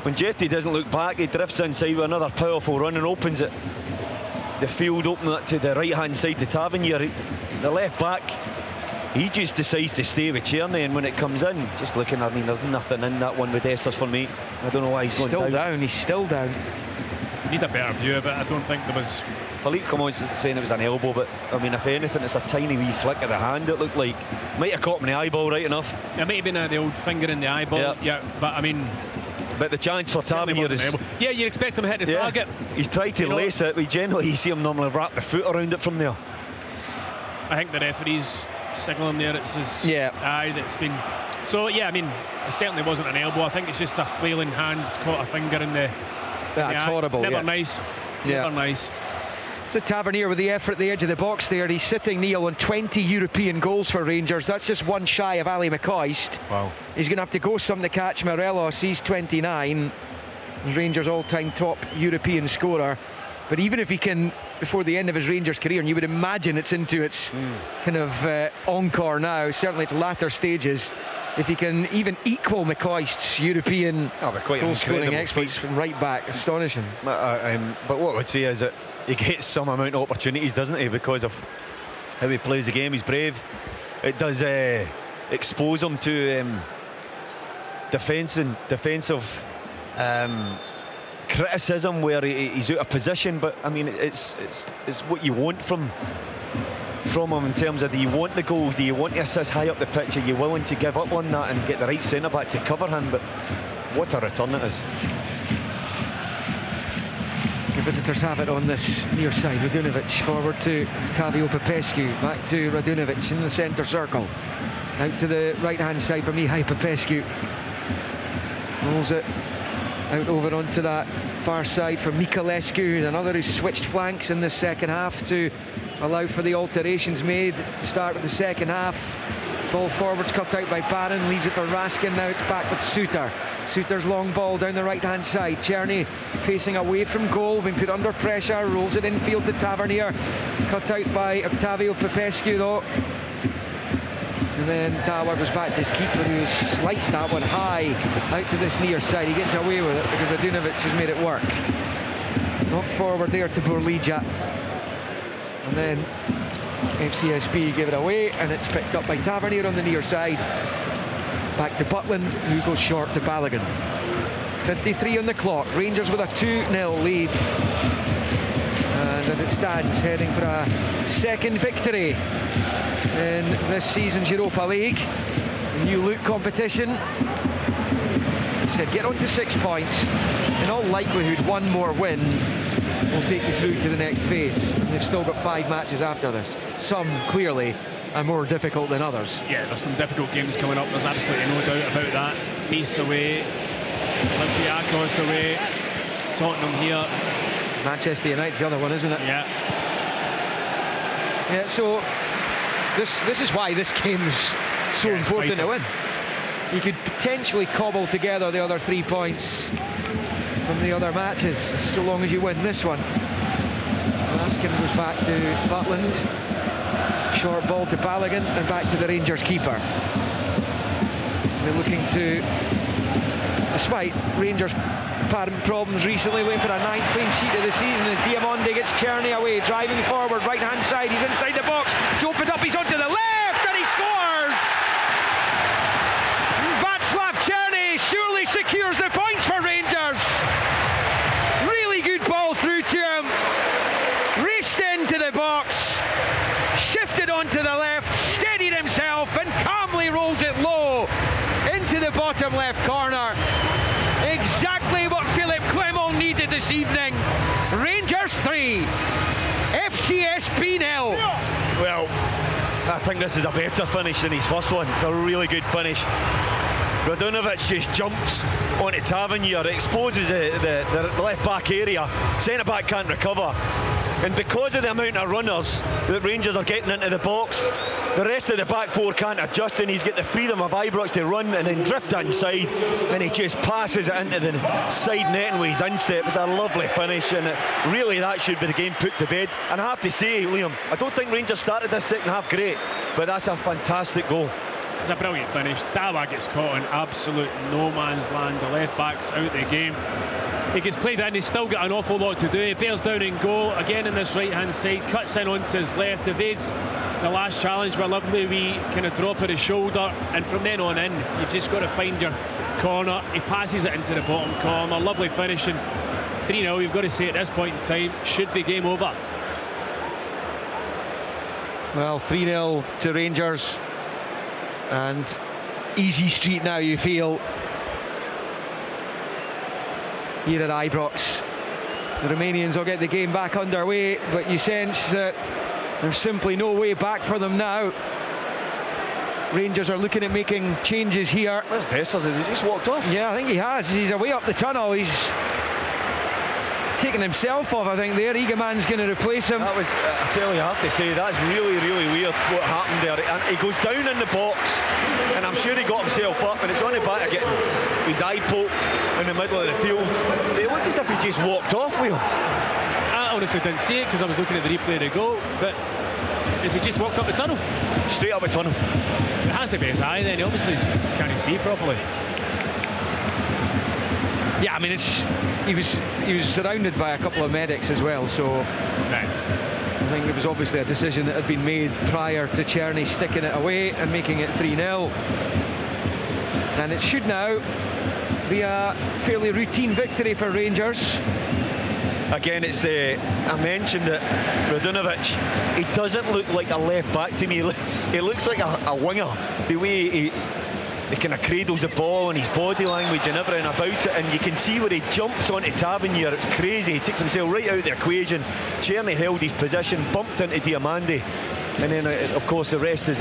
when Jeffrey doesn't look back, he drifts inside with another powerful run and opens it. The field open it to the right-hand side to Tavernier. The left back, he just decides to stay with Tierney, and when it comes in, just looking, I mean, there's nothing in that one with Dessers for me. I don't know why he's going still down. down. He's still down. Need a better view of it. I don't think there was. Philippe come on saying it was an elbow, but I mean, if anything, it's a tiny wee flick of the hand. It looked like might have caught him in the eyeball, right enough. It might have been the old finger in the eyeball. Yeah, but I mean. But the chance for Tavernier is... Yeah, you expect him to hit the target. He's tried to lace it. We generally see him normally wrap the foot around it from there. I think the referee's signalling there. It's his eye that's been. So yeah, I mean, it certainly wasn't an elbow. I think it's just a flailing hand that's caught a finger in the. That's horrible. Never nice. Never nice. So Tavernier with the effort at the edge of the box there. He's sitting, Neil, on 20 European goals for Rangers. That's just one shy of Ali McCoist. Wow. He's going to have to go some to catch Morelos. He's 29. Rangers' all-time top European scorer. But even if he can, before the end of his Rangers career, and you would imagine it's into its kind of encore now, certainly its latter stages, if he can even equal McCoist's European goal-scoring exploits from right back, astonishing. But what I would say is that he gets some amount of opportunities, doesn't he, because of how he plays the game. He's brave. It does expose him to defensive criticism where he's out of position. But I mean, it's what you want from him in terms of, do you want the goals, do you want to assist high up the pitch, are you willing to give up on that and get the right centre back to cover him? But what a return it is. The visitors have it on this near side. Radunovic forward to Tavio Popescu, back to Radunovic in the centre circle, out to the right hand side for Mihai Popescu, rolls it out over onto that far side for Miculescu, another who switched flanks in the second half to allow for the alterations made at the start of the second half. Ball forwards cut out by Barron, leaves it for Raskin. Now it's back with Suter. Suter's long ball down the right hand side. Czerny facing away from goal, being put under pressure, rolls it infield to Tavernier, cut out by Octavio Popescu though. And then Dawa goes back to his keeper, who sliced that one high out to this near side. He gets away with it because Radunovic has made it work. Knocked forward there to Burlija. And then FCSB give it away, and it's picked up by Tavernier on the near side. Back to Butland, who goes short to Balogun. 53 on the clock. Rangers with a 2-0 lead. And as it stands, heading for a second victory in this season's Europa League, the new look competition. Said get on to 6 points. In all likelihood, one more win will take you through to the next phase. And they've still got 5 matches after this. Some clearly are more difficult than others. Yeah, there's some difficult games coming up. There's absolutely no doubt about that. Nice away, Olympiacos away, Tottenham here. Manchester United's the other one, isn't it? Yeah. Yeah. So this is why this game's so important to win. You could potentially cobble together the other 3 points from the other matches, so long as you win this one. Raskin goes back to Butland, short ball to Balogun, and back to the Rangers keeper. They're looking to, despite Rangers' apparent problems recently, waiting for a 9th clean sheet of the season as Diamonde gets Czerny away, driving forward, right hand side, he's inside the box, it's opened up, he's onto the left, and he scores! Václav Czerny surely secures the points for Rangers. Really good ball through to him, raced into the box, shifted onto the left, steadied himself and calmly rolls it low into the bottom left corner. Exactly what Philippe Clement needed this evening. Rangers 3, FCSB 0. Well, I think this is a better finish than his first one. It's a really good finish. Radunovic just jumps onto Tavernier, exposes the left back area, centre back can't recover, and because of the amount of runners that Rangers are getting into the box, the rest of the back four can't adjust, and he's got the freedom of Ibrox to run and then drift inside, and he just passes it into the side netting with his instep. It's a lovely finish, and really that should be the game put to bed. And I have to say, Liam, I don't think Rangers started this second half great, but that's a fantastic goal. It's a brilliant finish. Dawa gets caught in absolute no man's land. The left back's out the game. He gets played in, he's still got an awful lot to do. He bears down in goal again in this right hand side, cuts in onto his left, evades the last challenge with a lovely wee kind of drop of the shoulder, and from then on in you've just got to find your corner. He passes it into the bottom corner. Lovely finishing. 3-0, you've got to say at this point in time, should be game over. Well, 3-0 to Rangers, and easy street now, you feel, here at Ibrox. The Romanians will get the game back underway, but you sense that there's simply no way back for them now. Rangers are looking at making changes here. Where's Bessers? Has he just walked off? Yeah, I think he has. He's away up the tunnel. He's taken himself off, I think, there. Eagleman's going to replace him. That was, I tell you, I have to say, that's really, really weird what happened there. And he goes down in the box, and I'm sure he got himself up, and it's on the back of getting his eye poked in the middle of the field. It looked as if he just walked off with him. I honestly didn't see it because I was looking at the replay of the goal, but has he just walked up the tunnel? Straight up the tunnel. It has to be his eye then, he obviously can't see properly. Yeah, I mean, he was surrounded by a couple of medics as well, so Right. I think it was obviously a decision that had been made prior to Czerny sticking it away and making it 3-0. And it should now be a fairly routine victory for Rangers. Again, it's I mentioned that Radunovic, he doesn't look like a left back to me. He looks like a winger. The way he kind of cradles the ball and his body language and everything about it, and you can see where he jumps onto Tavernier. It's crazy. He takes himself right out of the equation. Czerny held his position, bumped into Diamandi, and then of course the rest is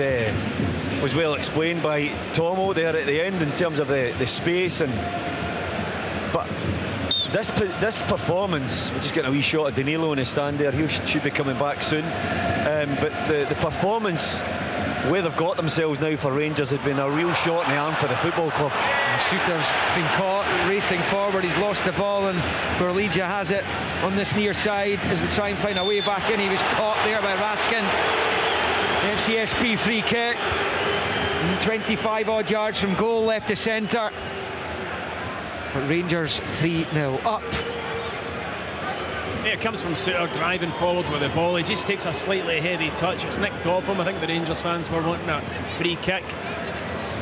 was well explained by Tomo there at the end in terms of the space. But this performance, we're just getting a wee shot of Danilo in the stand there. He should be coming back soon. But the performance where they've got themselves now for Rangers had been a real shot in the arm for the football club. Suter's been caught racing forward. He's lost the ball, and Borlija has it on this near side as they try and find a way back in. He was caught there by Raskin. FCSB free kick, 25 odd yards from goal, left to centre. But Rangers 3-0 up. Yeah, it comes from Suter driving forward with the ball. He just takes a slightly heavy touch. It's nicked off him. I think the Rangers fans were wanting a free kick.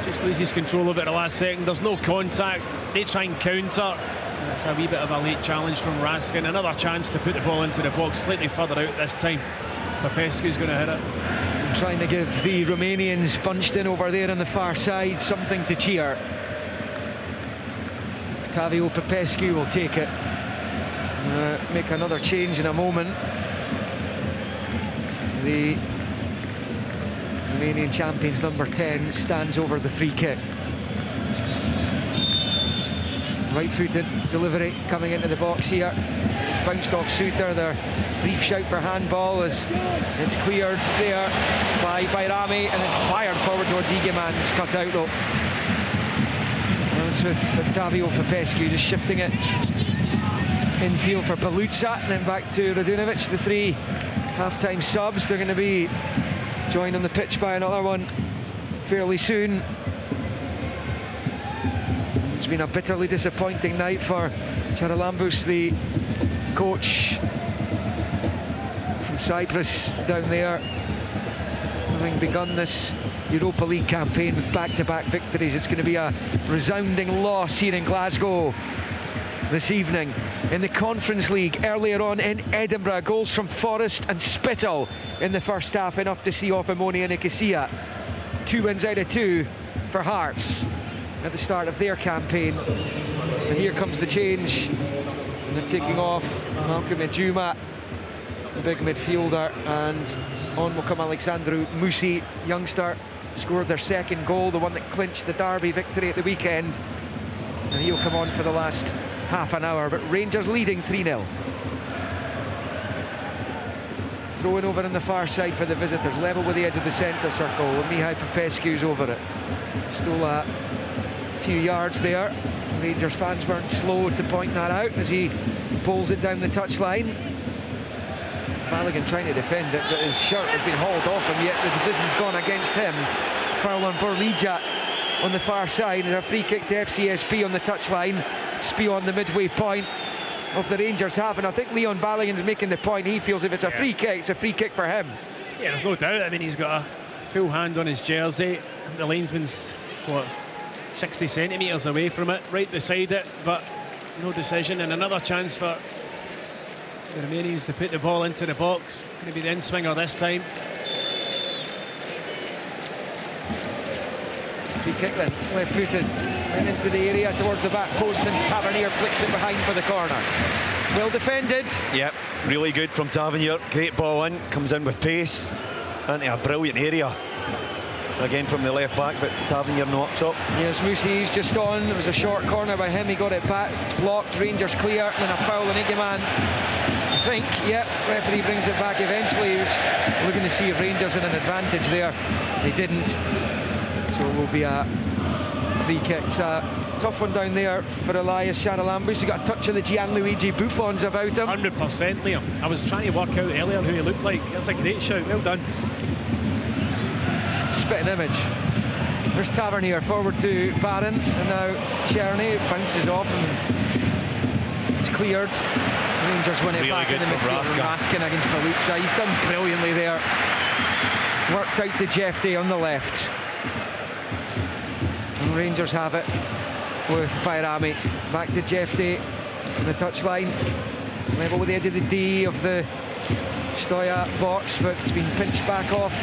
Just loses control of it at the last second. There's no contact. They try and counter. And it's a wee bit of a late challenge from Raskin. Another chance to put the ball into the box slightly further out this time. Popescu's going to hit it. And trying to give the Romanians bunched in over there on the far side something to cheer. Tavio Popescu will take it. Make another change in a moment. The Romanian champions, number 10, stands over the free kick. Right-footed delivery coming into the box here. It's bounced off Suter. Their brief shout for handball as it's cleared there by Rami and then fired forward towards Egeman. It's cut out though. And it's with Tavio Popescu just shifting it infield for Paluzza, and then back to Radunovic. The three half-time subs. They're going to be joined on the pitch by another one fairly soon. It's been a bitterly disappointing night for Charalambous, the coach from Cyprus down there, having begun this Europa League campaign with back-to-back victories. It's going to be a resounding loss here in Glasgow this evening. In the Conference League earlier on in Edinburgh, goals from Forrest and Spittle in the first half, enough to see off Ammonia Nicosia. 2 wins out of 2 for Hearts at the start of their campaign. And here comes the change. And they're taking off Malcolm Ejuma, the big midfielder, and on will come Alexandru Musi, youngster, scored their second goal, the one that clinched the Derby victory at the weekend. And he'll come on for the last half an hour, but Rangers leading 3-0. Throwing over on the far side for the visitors, level with the edge of the centre circle, and Mihai Popescu's over it. Stole a few yards there. Rangers fans weren't slow to point that out as he pulls it down the touchline. Balogun trying to defend it, but his shirt has been hauled off him, yet the decision's gone against him. Foul on Borlija on the far side, and a free kick to FCSB on the touchline. Spee on the midway point of the Rangers half, and I think Leon Balogun's making the point. He feels if it's a free kick, it's a free kick for him. Yeah, there's no doubt. I mean, he's got a full hand on his jersey. The linesman's, what, 60 centimetres away from it, right beside it, but no decision. And another chance for the Romanians to put the ball into the box. Going to be the in-swinger this time. Free kick then, left-footed, and into the area towards the back post, and Tavernier flicks it behind for the corner. It's well defended. Yep, really good from Tavernier. Great ball in, comes in with pace into a brilliant area. again from the left back, but Tavernier knocks up. Yes, Moussy's just on. It was a short corner by him. He got it back. It's blocked. Rangers clear. And then a foul on Iggyman. I think, yep, referee brings it back eventually. He was looking to see if Rangers had an advantage there. They didn't. So it will be a free kick. It's a tough one down there for Elias Charalambous. He got a touch of the Gianluigi Buffons about him. 100%, Liam. I was trying to work out earlier who he looked like. That's a great shout. Well done. Spitting image. There's Tavernier forward to Barron, and now Czerny bounces off and it's cleared. Rangers win it really back in the midfield from Raskin against Paluzza. He's done brilliantly there. Worked out to Jeff Day on the left. And Rangers have it with Bayrami. Back to Jeff Day on the touchline. Level with the edge of the D of the Stoya box, but it's been pinched back off.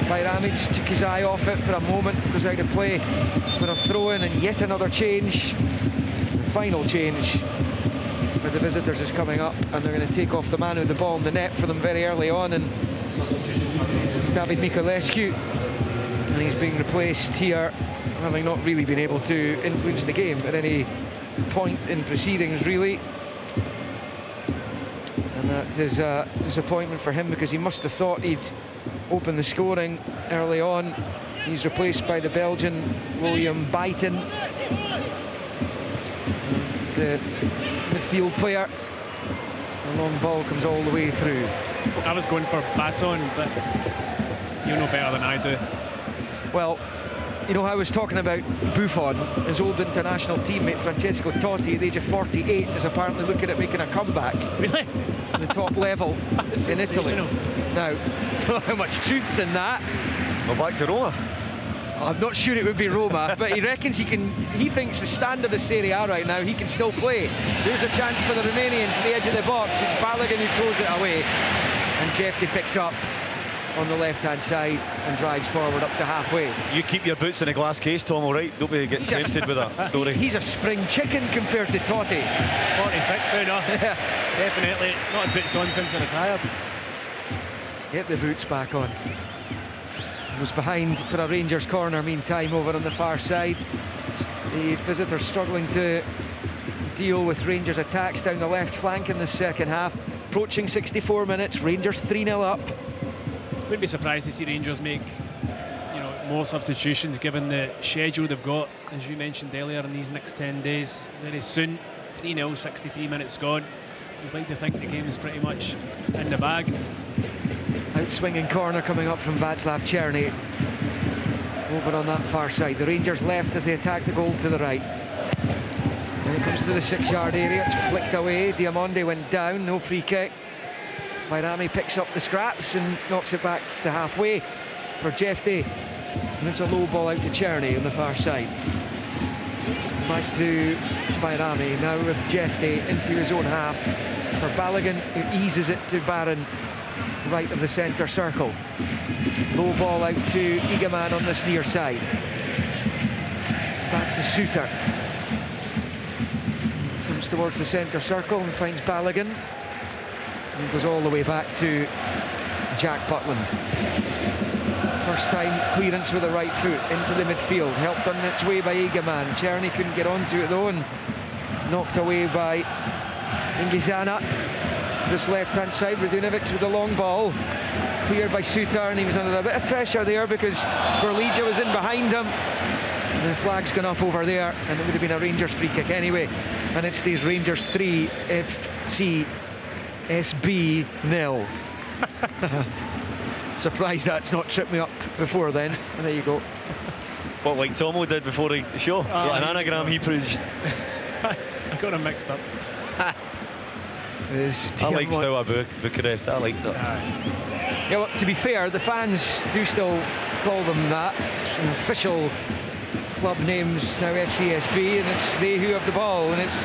Bayrami just took his eye off it for a moment, goes out of play for a throw-in, and yet another change. The final change for the visitors is coming up, and they're going to take off the man with the ball in the net for them very early on, and David Mikulescu, and he's being replaced here, having not really been able to influence the game at any point in proceedings, really. And that is a disappointment for him, because he must have thought he'd open the scoring early on. He's replaced by the Belgian William Byton, the midfield player. The long ball comes all the way through. I was going for Baton, but you know better than I do. Well, you know, I was talking about Buffon. His old international teammate Francesco Totti at the age of 48 is apparently looking at making a comeback. Really? At the top level in Italy. Now, I don't know how much truth's in that. Well, back to Roma. I'm not sure it would be Roma, but he reckons he thinks the standard of Serie A right now, he can still play. There's a chance for the Romanians at the edge of the box. It's Balogun who throws it away, and Jeffrey picks up on the left-hand side and drives forward up to halfway. You keep your boots in a glass case, Tom, all right? Don't be getting tempted with that story. He's a spring chicken compared to Totti. 46 now, no. Definitely not had boots on since he retired. Get the boots back on. Was behind for a Rangers corner meantime over on the far side. The visitors struggling to deal with Rangers attacks down the left flank in the second half. Approaching 64 minutes, Rangers 3-0 up. Wouldn't be surprised to see Rangers make, you know, more substitutions given the schedule they've got, as you mentioned earlier, in these next 10 days. Very soon, 3-0, 63 minutes gone. You'd like to think the game is pretty much in the bag. Out-swinging corner coming up from Václav Czerny. Over on that far side. The Rangers left as they attack the goal to the right. When it comes to the 6-yard area, it's flicked away. Diamonde went down, no free kick. Bayrami picks up the scraps and knocks it back to halfway for Jeff Day. And it's a low ball out to Czerny on the far side. Back to Bayrami, now with Jeff Day into his own half for Balogun, who eases it to Barron, right of the centre circle. Low ball out to Iggyman on this near side. Back to Suter. Comes towards the centre circle and finds Balogun. And goes all the way back to Jack Butland. First time clearance with the right foot into the midfield, helped on its way by Iggyman. Czerny couldn't get onto it though, and knocked away by Ingizana. To this left-hand side, Radunovic with the long ball, cleared by Suter, and he was under a bit of pressure there because Berlija was in behind him. And the flag's gone up over there, and it would have been a Rangers free kick anyway. And it stays Rangers 3, FCSB 0. Surprised that's not tripped me up before then. And there you go. What, like Tomo did before the show? An anagram he produced. I got him mixed up. I like Steaua Bucharest. I like that. Yeah, well, to be fair, the fans do still call them that. An official club name's now FCSB, and it's they who have the ball, and it's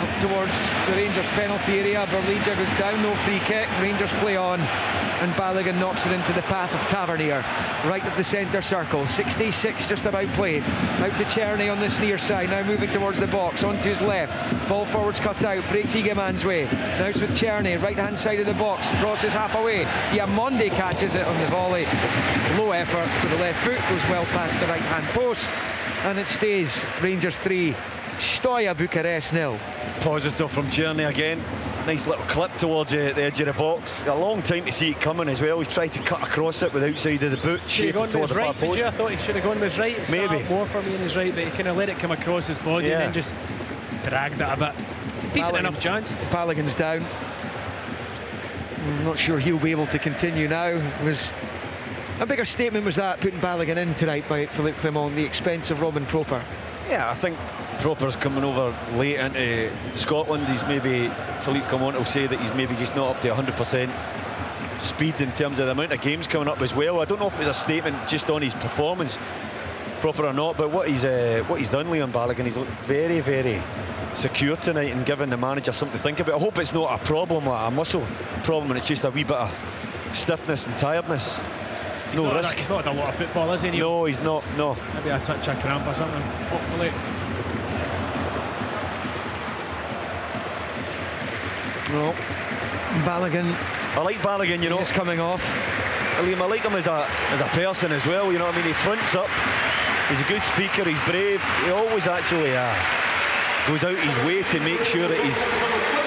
up towards the Rangers penalty area. Berleja goes down, no free kick. Rangers play on, and Balogun knocks it into the path of Tavernier, right of the centre circle. 66 just about played. Out to Czerny on this near side, now moving towards the box, onto his left. Ball forwards cut out, breaks Egeman's way. Now it's with Czerny, right hand side of the box, crosses half away. Diamonde catches it on the volley. Low effort to the left foot, goes well past the right hand post, and it stays Rangers 3, Steaua Bucharest 0. Positive from Czerny again. Nice little clip towards the edge of the box. A long time to see it coming as well. He's tried to cut across it with the outside of the boot, shape it toward the far post. I thought he should have gone with his right. Maybe more for me in his right, but he kind of let it come across his body and then just dragged it a bit. Decent enough chance. Balogun's down. I'm not sure he'll be able to continue now. It was a bigger statement was that, putting Balogun in tonight by Philippe Clement, the expense of Robin Proper. Yeah, I think Proper's coming over late into Scotland. He's maybe, Philippe Clement will say that he's maybe just not up to 100% speed in terms of the amount of games coming up as well. I don't know if it's a statement just on his performance, Proper or not, but what he's done, Leon Balogun, he's looked very, very secure tonight and giving the manager something to think about. I hope it's not a problem, like a muscle problem, and it's just a wee bit of stiffness and tiredness. No risk. He's not had a lot of football, is he? No, he's not, no. Maybe a touch of cramp or something, hopefully. No, Balogun. I like Balogun, you know. He's coming off. I like him as a person as well, you know what I mean? He fronts up, he's a good speaker, he's brave. He always actually goes out his way to make sure that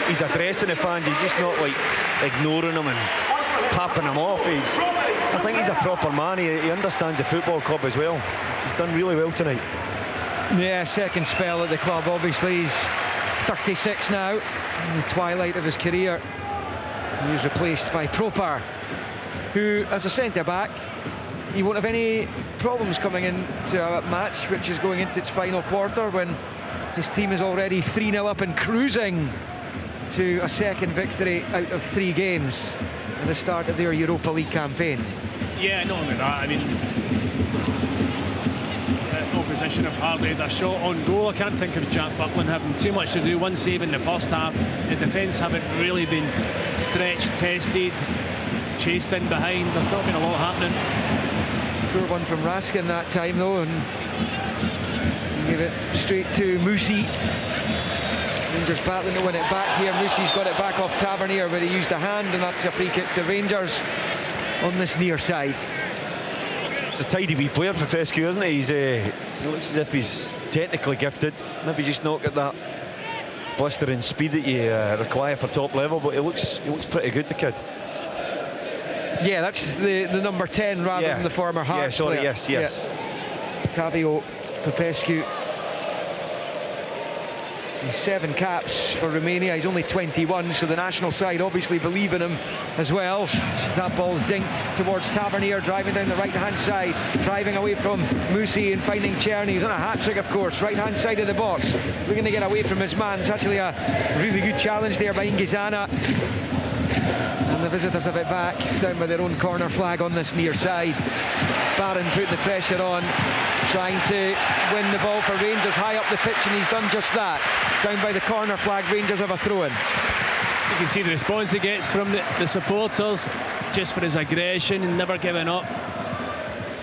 he's addressing the fans. He's just not like ignoring them and papping them off. I think he's a proper man. He understands the football club as well. He's done really well tonight. Yeah, second spell at the club. Obviously he's 36 now, in the twilight of his career. He was replaced by Proper, who, as a centre-back, he won't have any problems coming into a match which is going into its final quarter when his team is already 3-0 up and cruising to a second victory out of 3 games at the start of their Europa League campaign. Yeah, not only that, I mean, the opposition have hardly had a shot on goal. I can't think of Jack Buckland having too much to do. One save in the first half. The defence haven't really been stretched, tested, chased in behind. There's not been a lot happening. Poor one from Raskin that time though, and give it straight to Musi. Rangers battling to win it back here. Musi's got it back off Tavernier, where he used a hand, and that's a free kick to Rangers on this near side. It's a tidy wee player for Fescu, isn't he? He looks as if he's technically gifted, maybe just not got that blistering speed that you require for top level, but he looks pretty good, the kid. Yeah, that's the number 10 rather than the former Hearts player. Yes. Yeah. Tavio Popescu. He's 7 caps for Romania. He's only 21, so the national side obviously believe in him as well. As that ball's dinked towards Tavernier, driving down the right-hand side, driving away from Musi and finding Czerny. He's on a hat-trick, of course, right-hand side of the box. Looking to get away from his man. It's actually a really good challenge there by Ingizana. And the visitors have it back down by their own corner flag on this near side. Barron putting the pressure on, trying to win the ball for Rangers high up the pitch, and he's done just that. Down by the corner flag, Rangers have a throw-in. You can see the response he gets from the supporters, just for his aggression and never giving up,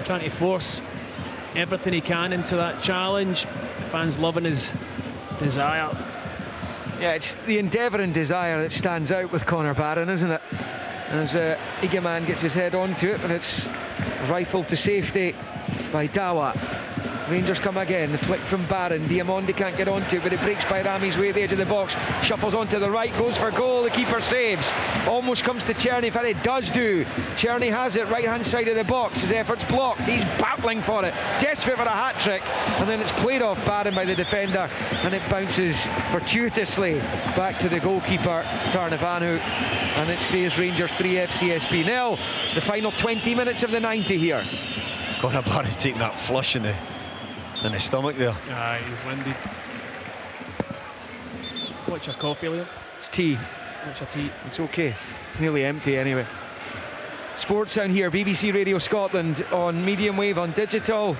trying to force everything he can into that challenge. The fans loving his desire. Yeah, it's the endeavour and desire that stands out with Conor Barron, isn't it? As Egeman gets his head onto it, but it's rifled to safety by Dawa. Rangers come again, the flick from Barron. Diamonde can't get onto it, but it breaks by Rami's way at the edge of the box. Shuffles onto the right, goes for goal. The keeper saves. Almost comes to Czerny, in fact it does do. Czerny has it, right-hand side of the box. His effort's blocked. He's battling for it. Desperate for a hat-trick. And then it's played off Barron by the defender, and it bounces fortuitously back to the goalkeeper, Tarnavanu. And it stays Rangers 3, FCSB 0. The final 20 minutes of the 90 here. Conor Barron's taking that flush in the stomach there. He's winded. What's your coffee, Liam? It's tea. What's your tea? It's okay. It's nearly empty anyway. Sports Sound here, BBC Radio Scotland, on medium wave, on digital,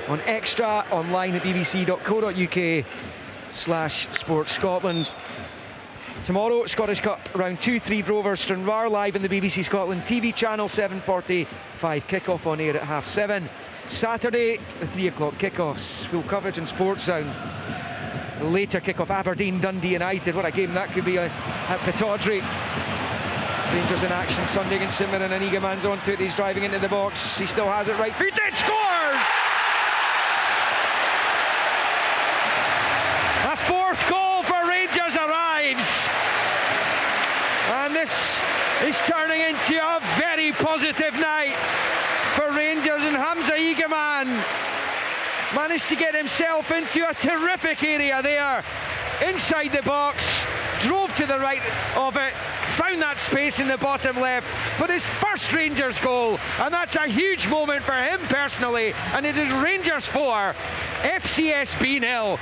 on extra, online at bbc.co.uk, Sports Scotland. Tomorrow, Scottish Cup round 2, 3 Rovers Stranraer live in the BBC Scotland TV channel, 7:45 kick-off on air at 7:30. Saturday, the 3 o'clock kickoffs, full coverage in Sports Sound. Later kick-off, Aberdeen Dundee United. What a game that could be at Pittodrie. Rangers in action Sunday against St Mirren, and Eagleman's onto it. He's driving into the box. He still has it right footed. Scores! A fourth goal for Rangers arrives. And this is turning into a very positive night for Rangers, and Hamza Eagleman managed to get himself into a terrific area there inside the box, drove to the right of it, found that space in the bottom left for his first Rangers goal, and that's a huge moment for him personally. And it is Rangers 4, FCSB 0.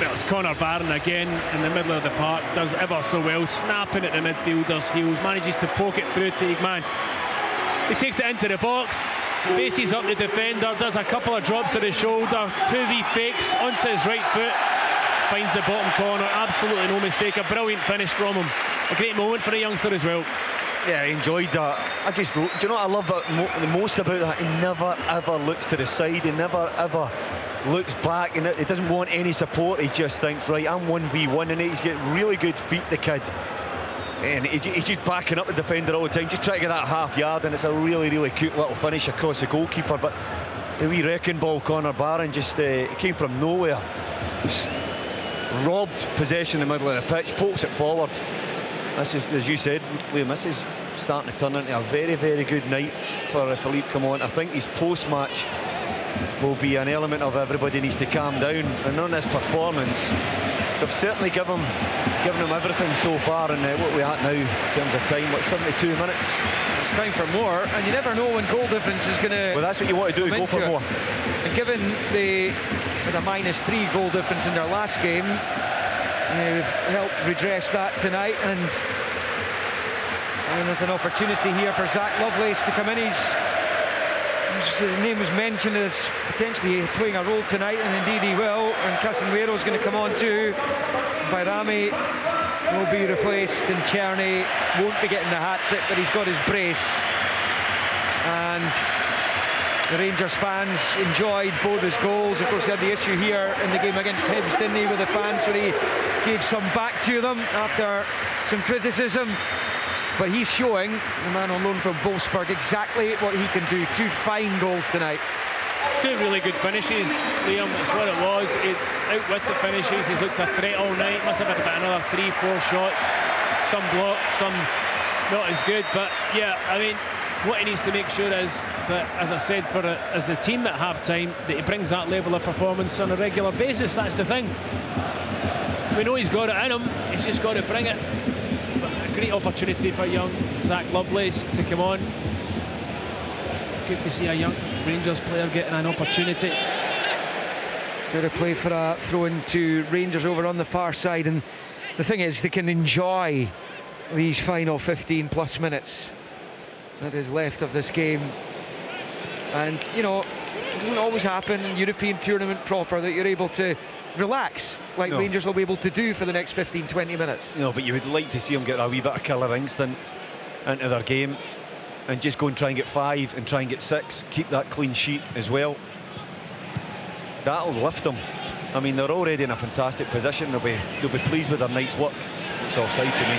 Well, it's Connor Barron again in the middle of the park, does ever so well, snapping at the midfielder's heels, manages to poke it through to Eagleman. He takes it into the box, faces up the defender, does a couple of drops to the shoulder, 2 wee fakes onto his right foot, finds the bottom corner. Absolutely no mistake, a brilliant finish from him. A great moment for a youngster as well. Yeah, I enjoyed that. Do you know what I love the most about that? He never ever looks to the side, he never ever looks back, and he doesn't want any support. He just thinks, right, I'm 1v1 in it. He's got really good feet, the kid, and he's just backing up the defender all the time, just trying to get that half yard, and it's a really, really cute little finish across the goalkeeper. But the wee wrecking ball, Connor Barron, just it came from nowhere, just robbed possession in the middle of the pitch, pokes it forward. This is, as you said, Liam, this is starting to turn into a very, very good night for Philippe Clement. I think his post-match will be an element of everybody needs to calm down. And on this performance, they've certainly given him everything so far. And what we're at now in terms of time, 72 minutes? It's time for more, and you never know when goal difference is going to... Well, that's what you want to do, go for more. And given the -3 goal difference in their last game, they've helped redress that tonight, and there's an opportunity here for Zach Lovelace to come in. His name was mentioned as potentially playing a role tonight, and indeed he will. And Casemiro is going to come on too. Bayrami will be replaced, and Czerny won't be getting the hat-trick, but he's got his brace. And the Rangers fans enjoyed both his goals. Of course, he had the issue here in the game against Hibs, didn't he, with the fans, where he gave some back to them after some criticism. But he's showing, the man on loan from Wolfsburg, exactly what he can do. 2 fine goals tonight. 2 really good finishes, Liam. It's what it was. Out with the finishes. He's looked a threat all night. Must have had about another 3-4 shots. Some blocked, some not as good. But yeah, I mean, what he needs to make sure is that, as I said, as a team at half-time, that he brings that level of performance on a regular basis. That's the thing. We know he's got it in him. He's just got to bring it. A great opportunity for young Zach Lovelace to come on. Good to see a young Rangers player getting an opportunity. So to play for a throw-in to Rangers over on the far side, and the thing is, they can enjoy these final 15 plus minutes that is left of this game. And you know, it doesn't always happen in European tournament proper that you're able to relax like Rangers will be able to do for the next 15-20 minutes. No, but you would like to see them get a wee bit of killer instinct into their game and just go and try and get 5 and try and get 6, keep that clean sheet as well. That'll lift them. I mean, they're already in a fantastic position. They'll be pleased with their night's work. It's offside to me.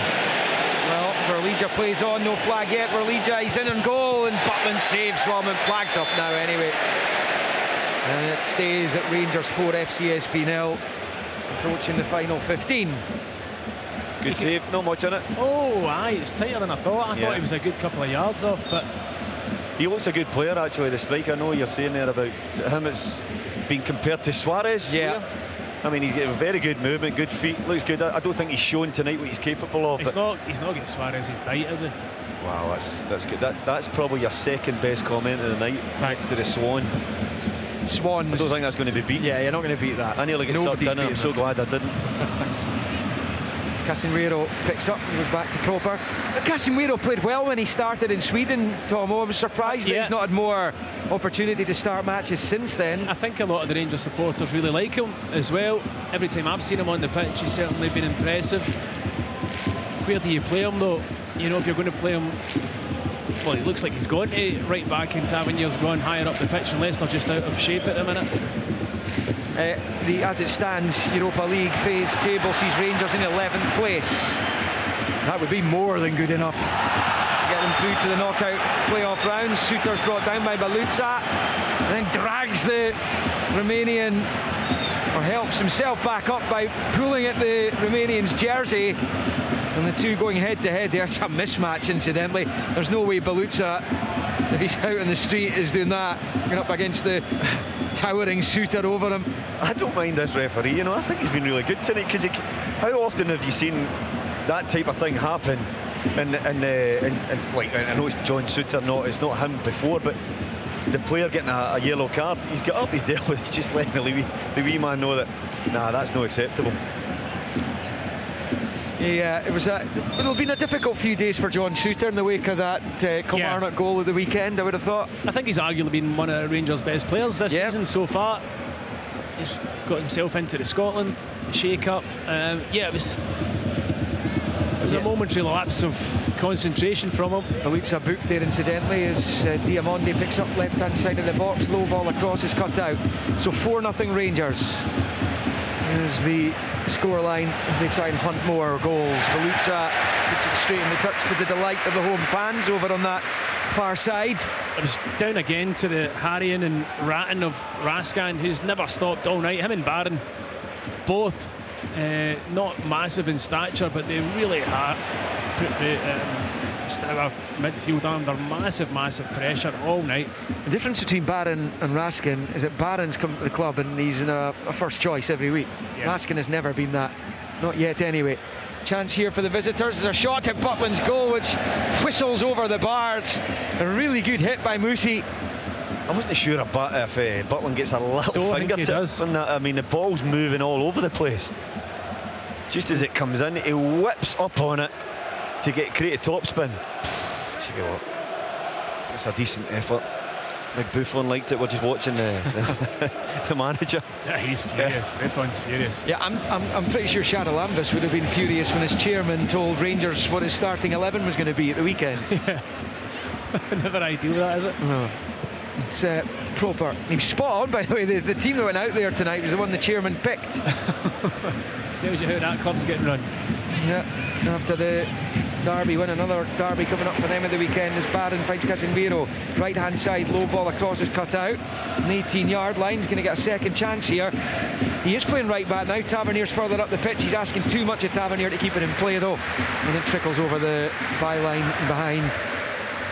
Well, Verlegia plays on, no flag yet. Verlegia, he's in on goal, and Butland saves from him. Flag's up now anyway. And it stays at Rangers 4, FCSB 0, approaching the final 15. Good save, not much in it. Oh, aye, it's tighter than I thought. I thought he was a good couple of yards off, but... He looks a good player, actually, the striker. I know you're saying there about him, it's been compared to Suarez. Yeah. I mean, he's got a very good movement, good feet, looks good. I don't think he's shown tonight what he's capable of. He's not getting Suarez's bite, is he? Wow, that's good. That's probably your second best comment of the night, next to the Swan. Swans. I don't think that's going to be beat. Yeah, you're not going to beat that. I nearly got sucked in, and I'm so glad I didn't. Casemiro picks up and goes back to Proper. But Casemiro played well when he started in Sweden, Tom. I was surprised that he's not had more opportunity to start matches since then. I think a lot of the Rangers supporters really like him as well. Every time I've seen him on the pitch, he's certainly been impressive. Where do you play him though? You know, if you're going to play him, well, it looks like he's gone to right back and Tavernier's gone higher up the pitch and Leicester just out of shape at the minute. As it stands, Europa League phase table sees Rangers in 11th place. That would be more than good enough to get them through to the knockout playoff rounds. Suter's brought down by Baluza and then drags the Romanian, or helps himself back up by pulling at the Romanian's jersey. And the two going head to head. There's a mismatch, incidentally. There's no way Baluza, if he's out in the street, is doing that, going up against the towering Suter over him. I don't mind this referee, you know. I think he's been really good tonight, because how often have you seen that type of thing happen? And like, I know it's John Suter, it's not him before, but the player getting a yellow card, he's got up, he's dealt with it, he's just letting the wee man know that, nah, that's not acceptable. Yeah, it'll have been a difficult few days for John Suter in the wake of that Kilmarnock goal of the weekend, I would have thought. I think he's arguably been one of Rangers' best players this season so far. He's got himself into the Scotland shake-up. It was a momentary lapse of concentration from him. Baluza booked there, incidentally, as Diamonde picks up left-hand side of the box. Low ball across is cut out. So 4-0 Rangers is the scoreline as they try and hunt more goals. Baluza puts it straight in the touch to the delight of the home fans over on that far side. It was down again to the harrying and ratting of Raskin, who's never stopped all night. Him and Barron, both not massive in stature, but they really put the Stour midfield under massive pressure all night. The difference between Barron and Raskin is that Barron's come to the club and he's in a first choice every week. Raskin has never been that, not yet anyway. Chance here for the visitors. There's a shot at Butland's goal which whistles over the bars. A really good hit by Musi. I wasn't sure if Butland gets a little fingertip on that. I mean, the ball's moving all over the place. Just as it comes in, he whips up on it to create a topspin. Gee, what? That's a decent effort. Like Buffon liked it. We're just watching the manager. Yeah, he's furious. Buffon's furious. Yeah, I'm pretty sure Charalambous would have been furious when his chairman told Rangers what his starting 11 was going to be at the weekend. Yeah. Never ideal, that, is it? No. It's Proper. He was spot on, by the way. The team that went out there tonight was the one the chairman picked. Tells you how that club's getting run. Yeah, after the derby win, another derby coming up for them at the weekend as Barron finds Casemiro. Right hand side, low ball across is cut out. An 18-yard line, he's going to get a second chance here. He is playing right back now. Tavernier's further up the pitch. He's asking too much of Tavernier to keep it in play though. And it trickles over the byline behind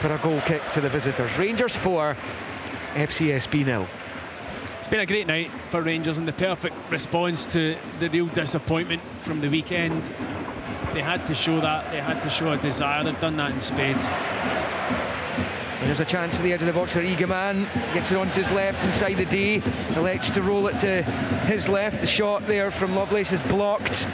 for a goal kick to the visitors. Rangers 4, FCSB 0. It's been a great night for Rangers and the perfect response to the real disappointment from the weekend. They had to show that. They had to show a desire. They've done that in spades. There's a chance at the edge of the box for Egeman. Gets it onto his left inside the D. Elects to roll it to his left. The shot there from Lovelace is blocked.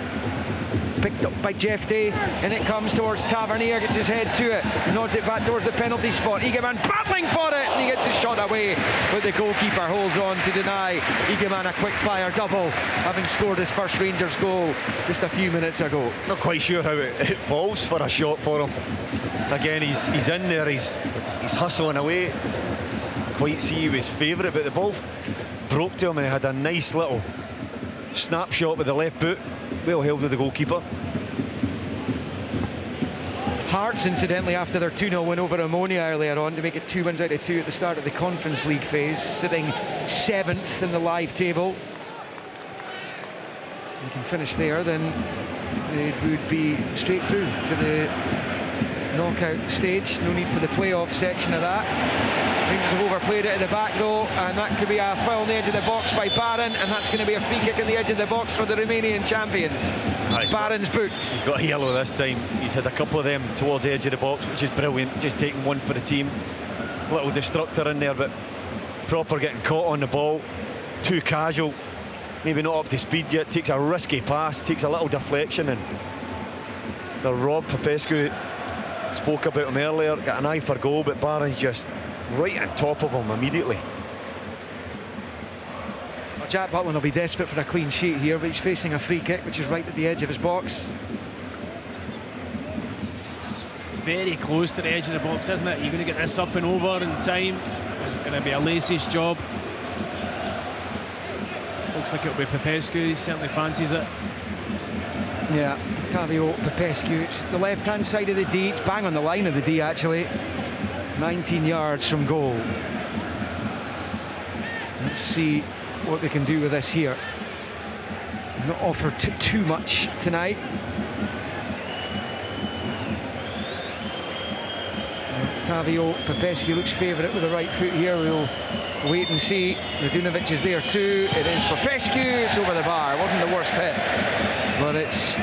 Picked up by Jeff Day, and it comes towards Tavernier, gets his head to it, nods it back towards the penalty spot. Egeman battling for it, and he gets his shot away, but the goalkeeper holds on to deny Egeman a quick fire double, having scored his first Rangers goal just a few minutes ago. Not quite sure how it falls for a shot for him. Again, he's in there, he's hustling away. Quite see he was favourite, but the ball broke to him and he had a nice little snapshot with the left boot. Well held with the goalkeeper. Hearts, incidentally, after their 2-0 win over Ammonia earlier on to make it 2 wins out of 2 at the start of the Conference League phase, sitting 7th in the live table. If you can finish there, then it would be straight through to the knockout stage. No need for the playoff section of that. Rangers have overplayed it at the back though, and that could be a foul on the edge of the box by Barron, and that's going to be a free kick on the edge of the box for the Romanian champions. Barron's booked. He's got a yellow this time. He's had a couple of them towards the edge of the box, which is brilliant. Just taking one for the team. Little destructor in there, but Proper getting caught on the ball. Too casual. Maybe not up to speed yet. Takes a risky pass, takes a little deflection, and They're Rob Popescu, spoke about him earlier, got an eye for goal, but Barron's just right on top of him immediately. Well, Jack Butland will be desperate for a clean sheet here, but he's facing a free kick which is right at the edge of his box. It's very close to the edge of the box, isn't it? You're going to get this up and over in time. Is it going to be a Lacey's job? Looks like it'll be Popescu. He certainly fancies it. Yeah, Tavio Popescu. It's the left-hand side of the D. It's bang on the line of the D, actually. 19 yards from goal. Let's see what they can do with this here. Not offered too much tonight. Tavio Popescu looks favourite with the right foot here. We'll wait and see. Radunovic is there too. It is Popescu. It's over the bar. It wasn't the worst hit, but it's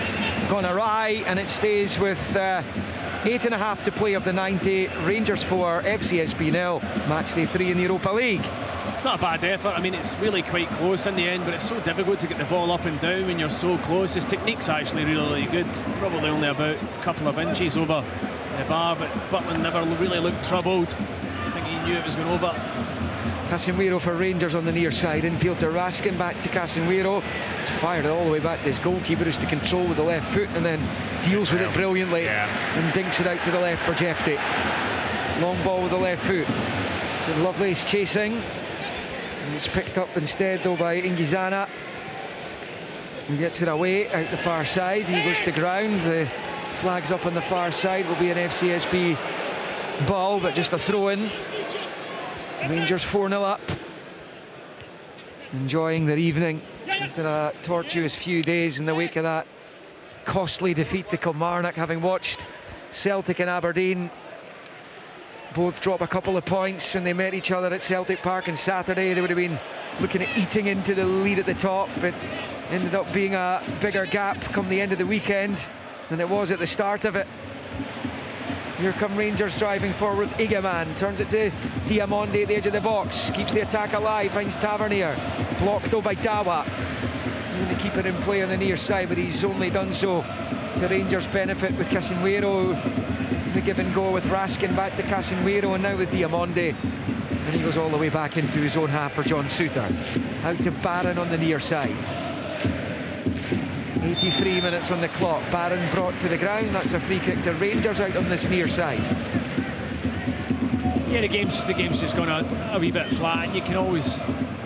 gone awry, and it stays with 8.5 to play of the 90. Rangers 4, FCSB 0. Matchday 3 in the Europa League. Not a bad effort. I mean, it's really quite close in the end, but it's so difficult to get the ball up and down when you're so close. His technique's actually really good. Probably only about a couple of inches over the bar, but Butland never really looked troubled. I think he knew it was going over. Casemiro for Rangers on the near side. Infield to Raskin, back to Casemiro. It's fired all the way back to his goalkeeper, who's to control with the left foot and then deals with it brilliantly and dinks it out to the left for Jefty. Long ball with the left foot. It's Lovelace chasing. And it's picked up instead though by Ingizana. He gets it away out the far side. He goes to ground. The flags up on the far side. Will be an FCSB ball, but just a throw-in. Rangers 4-0 up. Enjoying their evening after a tortuous few days in the wake of that costly defeat to Kilmarnock, having watched Celtic and Aberdeen both drop a couple of points when they met each other at Celtic Park on Saturday. They would have been looking at eating into the lead at the top, but ended up being a bigger gap come the end of the weekend than it was at the start of it. Here come Rangers driving forward. Igaman turns it to Diamonde at the edge of the box, keeps the attack alive, finds Tavernier, blocked though by Dawa. Going to keep it in play on the near side, but he's only done so to Rangers' benefit with Casemiro. The give and go with Raskin back to Casemiro, and now with Diamonde, and he goes all the way back into his own half for John Souttar. Out to Barron on the near side. 83 minutes on the clock. Barron brought to the ground. That's a free kick to Rangers out on this near side. Yeah, the game's just gone a wee bit flat, and you can always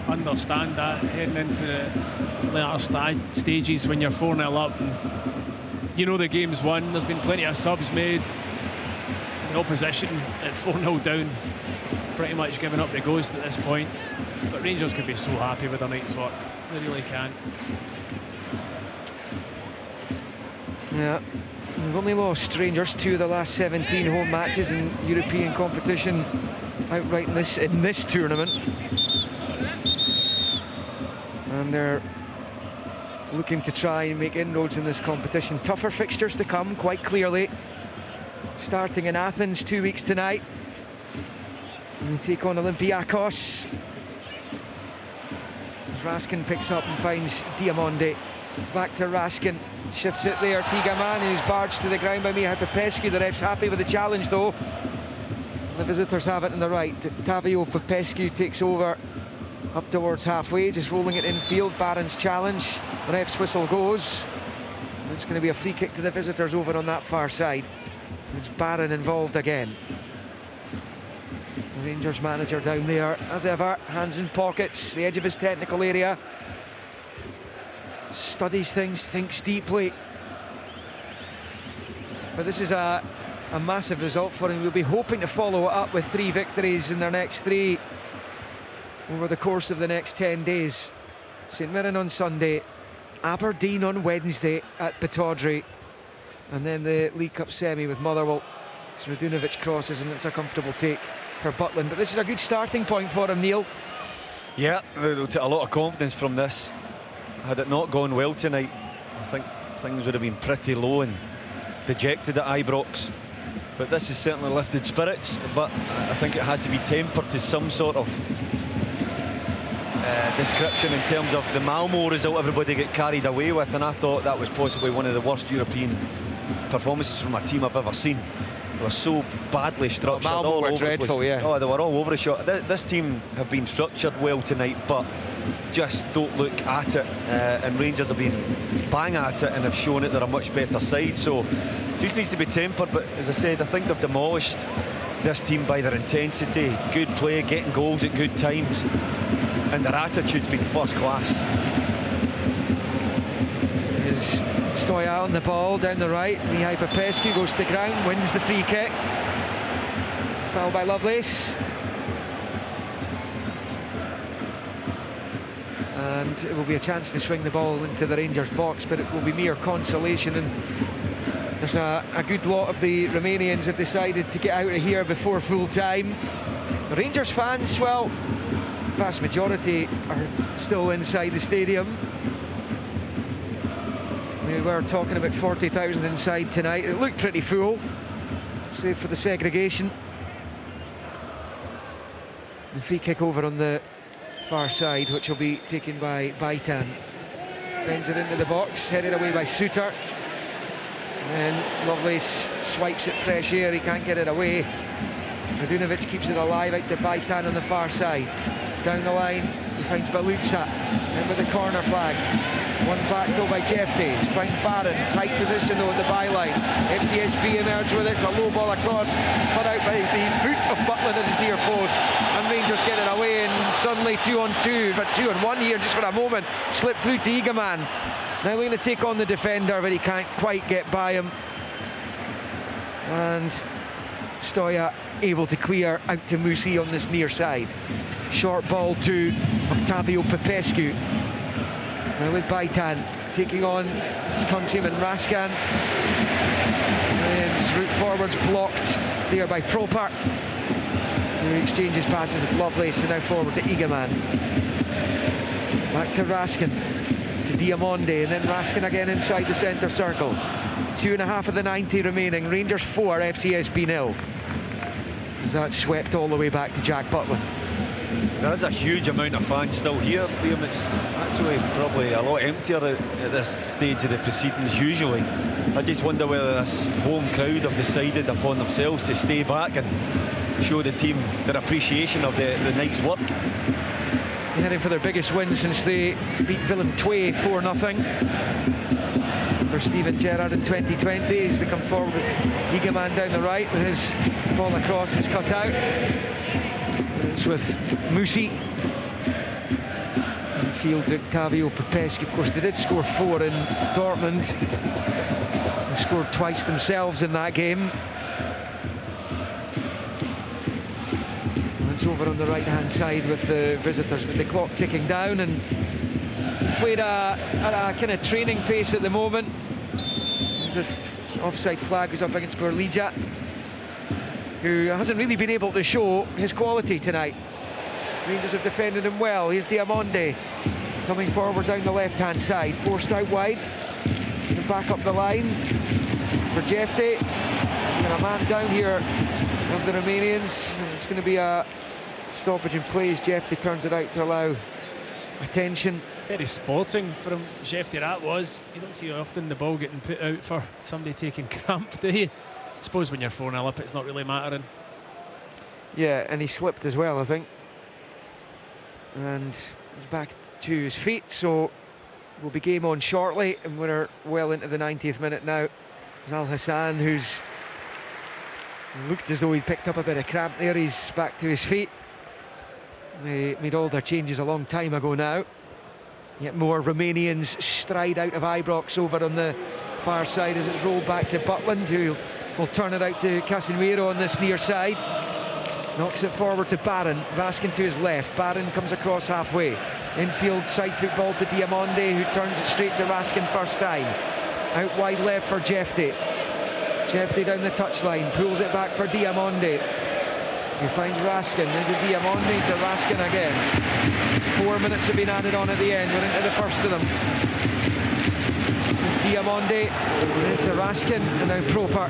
understand that heading into the later stages when you're 4-0 up and you know the game's won. There's been plenty of subs made. The opposition at 4-0 down, pretty much giving up the ghost at this point. But Rangers could be so happy with their night's work. They really can. Yeah, we've only lost Rangers 2 of the last 17 home matches in European competition outright in this tournament. And they're looking to try and make inroads in this competition. Tougher fixtures to come, quite clearly. Starting in Athens 2 weeks tonight. And we take on Olympiacos. Raskin picks up and finds Diamonde. Back to Raskin. Shifts it there. Tigaman, who's barged to the ground by Mihai Popescu. The ref's happy with the challenge though. The visitors have it on the right. Tavio Popescu takes over up towards halfway, just rolling it infield. Barron's challenge. The ref's whistle goes. It's going to be a free kick to the visitors over on that far side. It's Barron involved again. The Rangers manager down there, as ever, hands in pockets, the edge of his technical area. Studies things, thinks deeply. But this is a massive result for him. We'll be hoping to follow it up with 3 victories in their next 3 over the course of the next 10 days. St Mirren on Sunday, Aberdeen on Wednesday at Pittodrie, and then the League Cup semi with Motherwell. So Radunovic crosses, and it's a comfortable take for Butland. But this is a good starting point for him, Neil. Yeah, they'll take a lot of confidence from this. Had it not gone well tonight, I think things would have been pretty low and dejected at Ibrox. But this has certainly lifted spirits, but I think it has to be tempered to some sort of description in terms of the Malmo result everybody get carried away with, and I thought that was possibly one of the worst European performances from a team I've ever seen. They were so badly structured, Malmo all were over dreadful, the place. yeah. Oh, they were all over the shop. This team have been structured well tonight, but just don't look at it. And Rangers have been bang at it and have shown it they're a much better side. So just needs to be tempered. But as I said, I think they've demolished this team by their intensity, good play, getting goals at good times, and their attitude's been first class. Is Stoya on the ball down the right. Mihai Popescu goes to the ground, wins the free kick. Foul by Lovelace. And it will be a chance to swing the ball into the Rangers box, but it will be mere consolation. And there's a good lot of the Romanians have decided to get out of here before full time. The Rangers fans, well, vast majority are still inside the stadium. We were talking about 40,000 inside tonight. It looked pretty full, save for the segregation. The free kick over on the far side, which will be taken by Baitan. Bends it into the box, headed away by Suter. And then Lovelace swipes at fresh air, he can't get it away. Radunovic keeps it alive out to Baitan on the far side. Down the line, he finds Baluca, in with the corner flag. One back though by Jeffrey, finds Barron, tight position though at the byline. FCSB emerge with it, it's a low ball across, cut out by the boot of Butland at his near post. And Rangers get it away, and suddenly 2-on-2, but 2-on-1 here just for a moment. Slip through to Egaman. Now looking to take on the defender, but he can't quite get by him. And Stoya able to clear out to Musi on this near side. Short ball to Octavio Popescu. Now with Baitan taking on his countryman Raskan. And his route forwards blocked there by Proper, who exchanges passes with Lovelace, and now forward to Egaman. Back to Raskin, to Diamonde, and then Raskin again inside the centre circle. 2.5 of the 90 remaining. Rangers 4, FCSB 0. As that swept all the way back to Jack Butland. There is a huge amount of fans still here, Liam. It's actually probably a lot emptier at this stage of the proceedings usually. I just wonder whether this home crowd have decided upon themselves to stay back and show the team their appreciation of the night's work. Heading for their biggest win since they beat Villentoué 4-0. For Steven Gerrard in 2020 as they come forward with Egaman down the right with his ball across, is cut out. It's with Musi. In field Octavio Popescu. Of course, they did score 4 in Dortmund. They scored twice themselves in that game. And it's over on the right-hand side with the visitors, with the clock ticking down, and played at a kind of training pace at the moment. There's an offside flag goes up against Borlija, who hasn't really been able to show his quality tonight. Rangers have defended him well. Here's Diamonde coming forward down the left-hand side, forced out wide, and back up the line for Jefte. And a man down here of the Romanians. It's going to be a stoppage in play as Jefte turns it out to allow attention. Very sporting from Jefte that was. You don't see often the ball getting put out for somebody taking cramp, do you? I suppose when you're 4-0 up, it's not really mattering. Yeah, and he slipped as well, I think. And he's back to his feet, so we'll be game on shortly, and we're well into the 90th minute now. There's Al Hassan, who's looked as though he picked up a bit of cramp there. He's back to his feet. They made all their changes a long time ago now. Yet more Romanians stride out of Ibrox over on the far side as it's rolled back to Butland, who will turn it out to Casemiro on this near side. Knocks it forward to Barron. Vaskin to his left. Barron comes across halfway. Infield side football to Diamonde, who turns it straight to Raskin first time. Out wide left for Jefte. Jefte down the touchline, pulls it back for Diamonde. He finds Raskin, into Diamonde, to Raskin again. 4 minutes have been added on at the end. We're into the first of them. So Diamonde, into Raskin, and now Proper.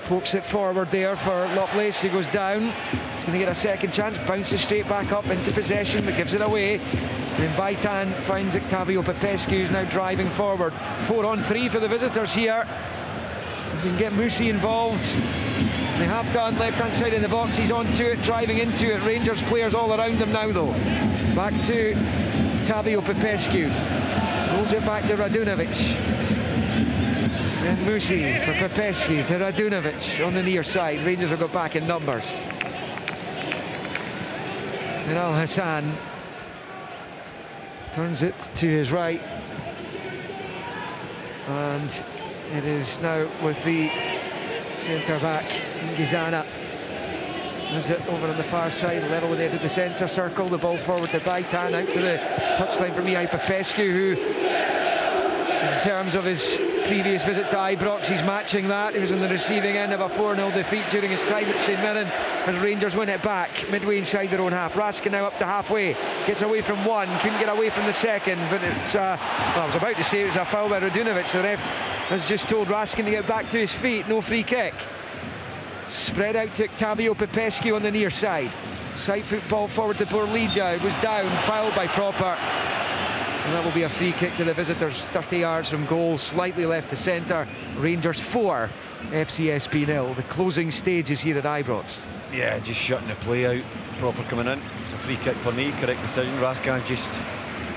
Pokes it forward there for Lovelace, who goes down. He's going to get a second chance, bounces straight back up into possession, but gives it away. Then Baitan finds Octavio Popescu, who's now driving forward. 4-on-3 for the visitors here. You can get Musi involved. They have done. Left-hand side in the box, he's onto it, driving into it. Rangers players all around him now, though. Back to Octavio Popescu. Rolls it back to Radunovic. And Musi for Popescu to Radunovic on the near side. Rangers will go back in numbers. And Al Hassan turns it to his right. And it is now with the centre back, Gizana. Has it over on the far side, level with the edge of the centre circle. The ball forward to Baitan, out to the touchline for Mihai Popescu, who, in terms of his previous visit to Ibrox, he's matching that. He was on the receiving end of a 4-0 defeat during his time at St Mirren, as Rangers win it back midway inside their own half. Raskin now up to halfway, gets away from one, couldn't get away from the second, but it's well, I was about to say it was a foul by Radunovic. The ref has just told Raskin to get back to his feet. No free kick. Spread out to Octavio Popescu on the near side. Side foot ball forward to Borlija. It was down, fouled by Proper. And that will be a free kick to the visitors, 30 yards from goal, slightly left the centre. Rangers 4, FCSB 0. The closing stages here at Ibrox. Yeah, just shutting the play out. Proper coming in. It's a free kick for me. Correct decision. Raskin just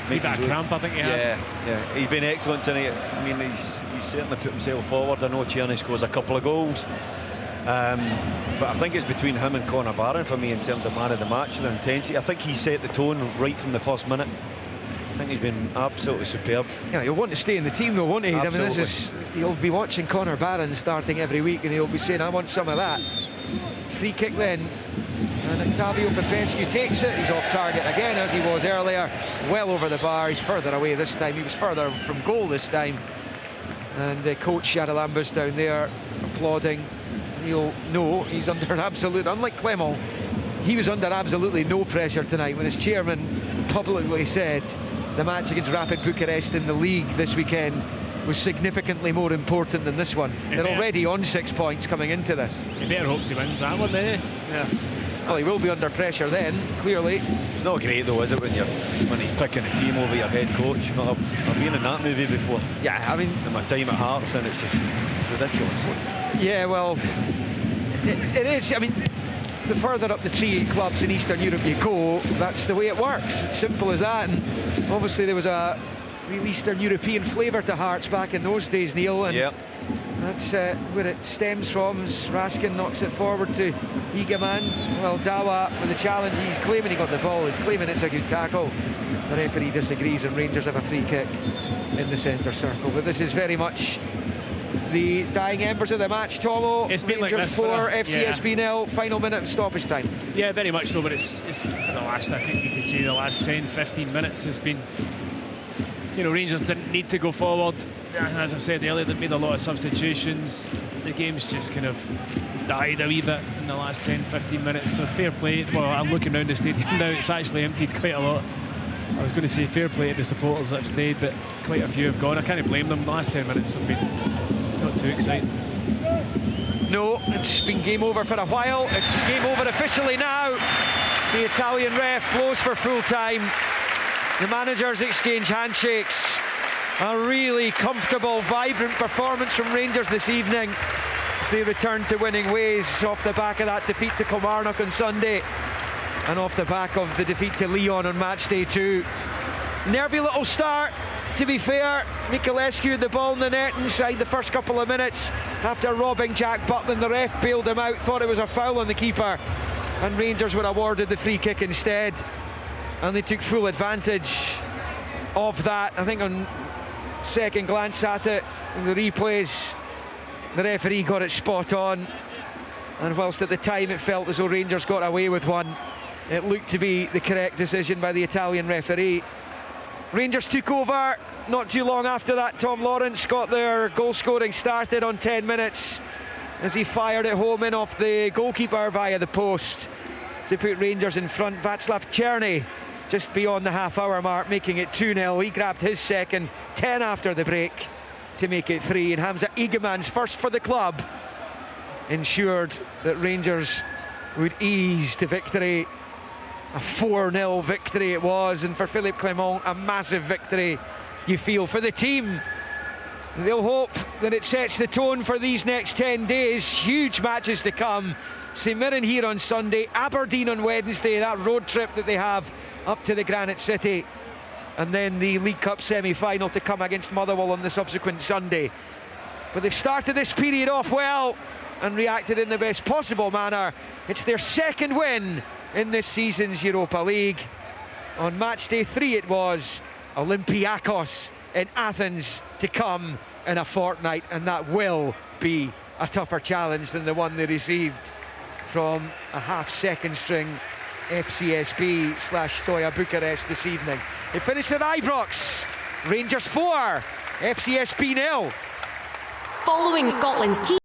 made that cramp, I think he had. Yeah. He's been excellent tonight. I mean, he's certainly put himself forward. I know Tierney scores a couple of goals. But I think it's between him and Conor Barron for me in terms of man of the match and the intensity. I think he set the tone right from the first minute. I think he's been absolutely superb. Yeah, he'll want to stay in the team though, won't he? Absolutely. I mean, this is, he'll be watching Conor Barron starting every week and he'll be saying, I want some of that. Free kick then, and Octavio Popescu takes it. He's off target again, as he was earlier, well over the bar. He's further away this time. He was further from goal this time. And coach Charalambous down there applauding. He'll know he's under absolute, unlike Clement, he was under absolutely no pressure tonight when his chairman publicly said the match against Rapid Bucharest in the league this weekend was significantly more important than this one. They're already on 6 points coming into this. He better hopes he wins that one, eh? Yeah. Well, he will be under pressure then, clearly. It's not great though, is it, when he's picking a team over your head coach? I've been in that movie before. Yeah, I mean, in my time at Hearts, and it's ridiculous. Yeah, well, it is. I mean, the further up the tree clubs in Eastern Europe you go, that's the way it works. It's simple as that. And obviously there was a real Eastern European flavour to Hearts back in those days, Neil. And that's where it stems from. As Raskin knocks it forward to Egeman. Well, Dawa with the challenge, he's claiming he got the ball, he's claiming it's a good tackle. The referee disagrees and Rangers have a free kick in the centre circle. But this is very much the dying embers of the match, Tomo. It's been Rangers like this 4, FCSB 0, final minute of stoppage time. Yeah, very much so, but it's for the last, I think you could say the last 10-15 minutes has been, you know, Rangers didn't need to go forward. As I said earlier, they made a lot of substitutions. The game's just kind of died a wee bit in the last 10-15 minutes, so fair play. Well, I'm looking around the stadium now, it's actually emptied quite a lot. I was going to say fair play to the supporters that have stayed, but quite a few have gone. I can't blame them. The last 10 minutes have been not too exciting. No, it's been game over for a while. It's game over officially now. The Italian ref blows for full time. The managers exchange handshakes. A really comfortable, vibrant performance from Rangers this evening as they return to winning ways off the back of that defeat to Kilmarnock on Sunday and off the back of the defeat to Lyon on match day 2. Nervy little start, to be fair. Mikulescu had the ball in the net inside the first couple of minutes after robbing Jack Butland. The ref bailed him out, thought it was a foul on the keeper, and Rangers were awarded the free kick instead, and they took full advantage of that. I think on second glance at it in the replays, the referee got it spot on, and whilst at the time it felt as though Rangers got away with one, it looked to be the correct decision by the Italian referee. Rangers took over not too long after that. Tom Lawrence got their goal scoring started on 10 minutes as he fired it home in off the goalkeeper via the post to put Rangers in front. Václav Černý just beyond the half-hour mark, making it 2-0. He grabbed his second 10 after the break to make it 3, and Hamza Egeman's first for the club ensured that Rangers would ease to victory. A 4-0 victory it was, and for Philippe Clement, a massive victory, you feel, for the team. They'll hope that it sets the tone for these next 10 days. Huge matches to come. St Mirren here on Sunday, Aberdeen on Wednesday, that road trip that they have up to the Granite City, and then the League Cup semi-final to come against Motherwell on the subsequent Sunday. But they've started this period off well and reacted in the best possible manner. It's their second win in this season's Europa League. On match day 3 it was. Olympiacos in Athens to come in a fortnight, and that will be a tougher challenge than the one they received from a half-second string FCSB/Stoia Bucharest this evening. They finished at Ibrox. Rangers 4, FCSB 0. Following Scotland's team.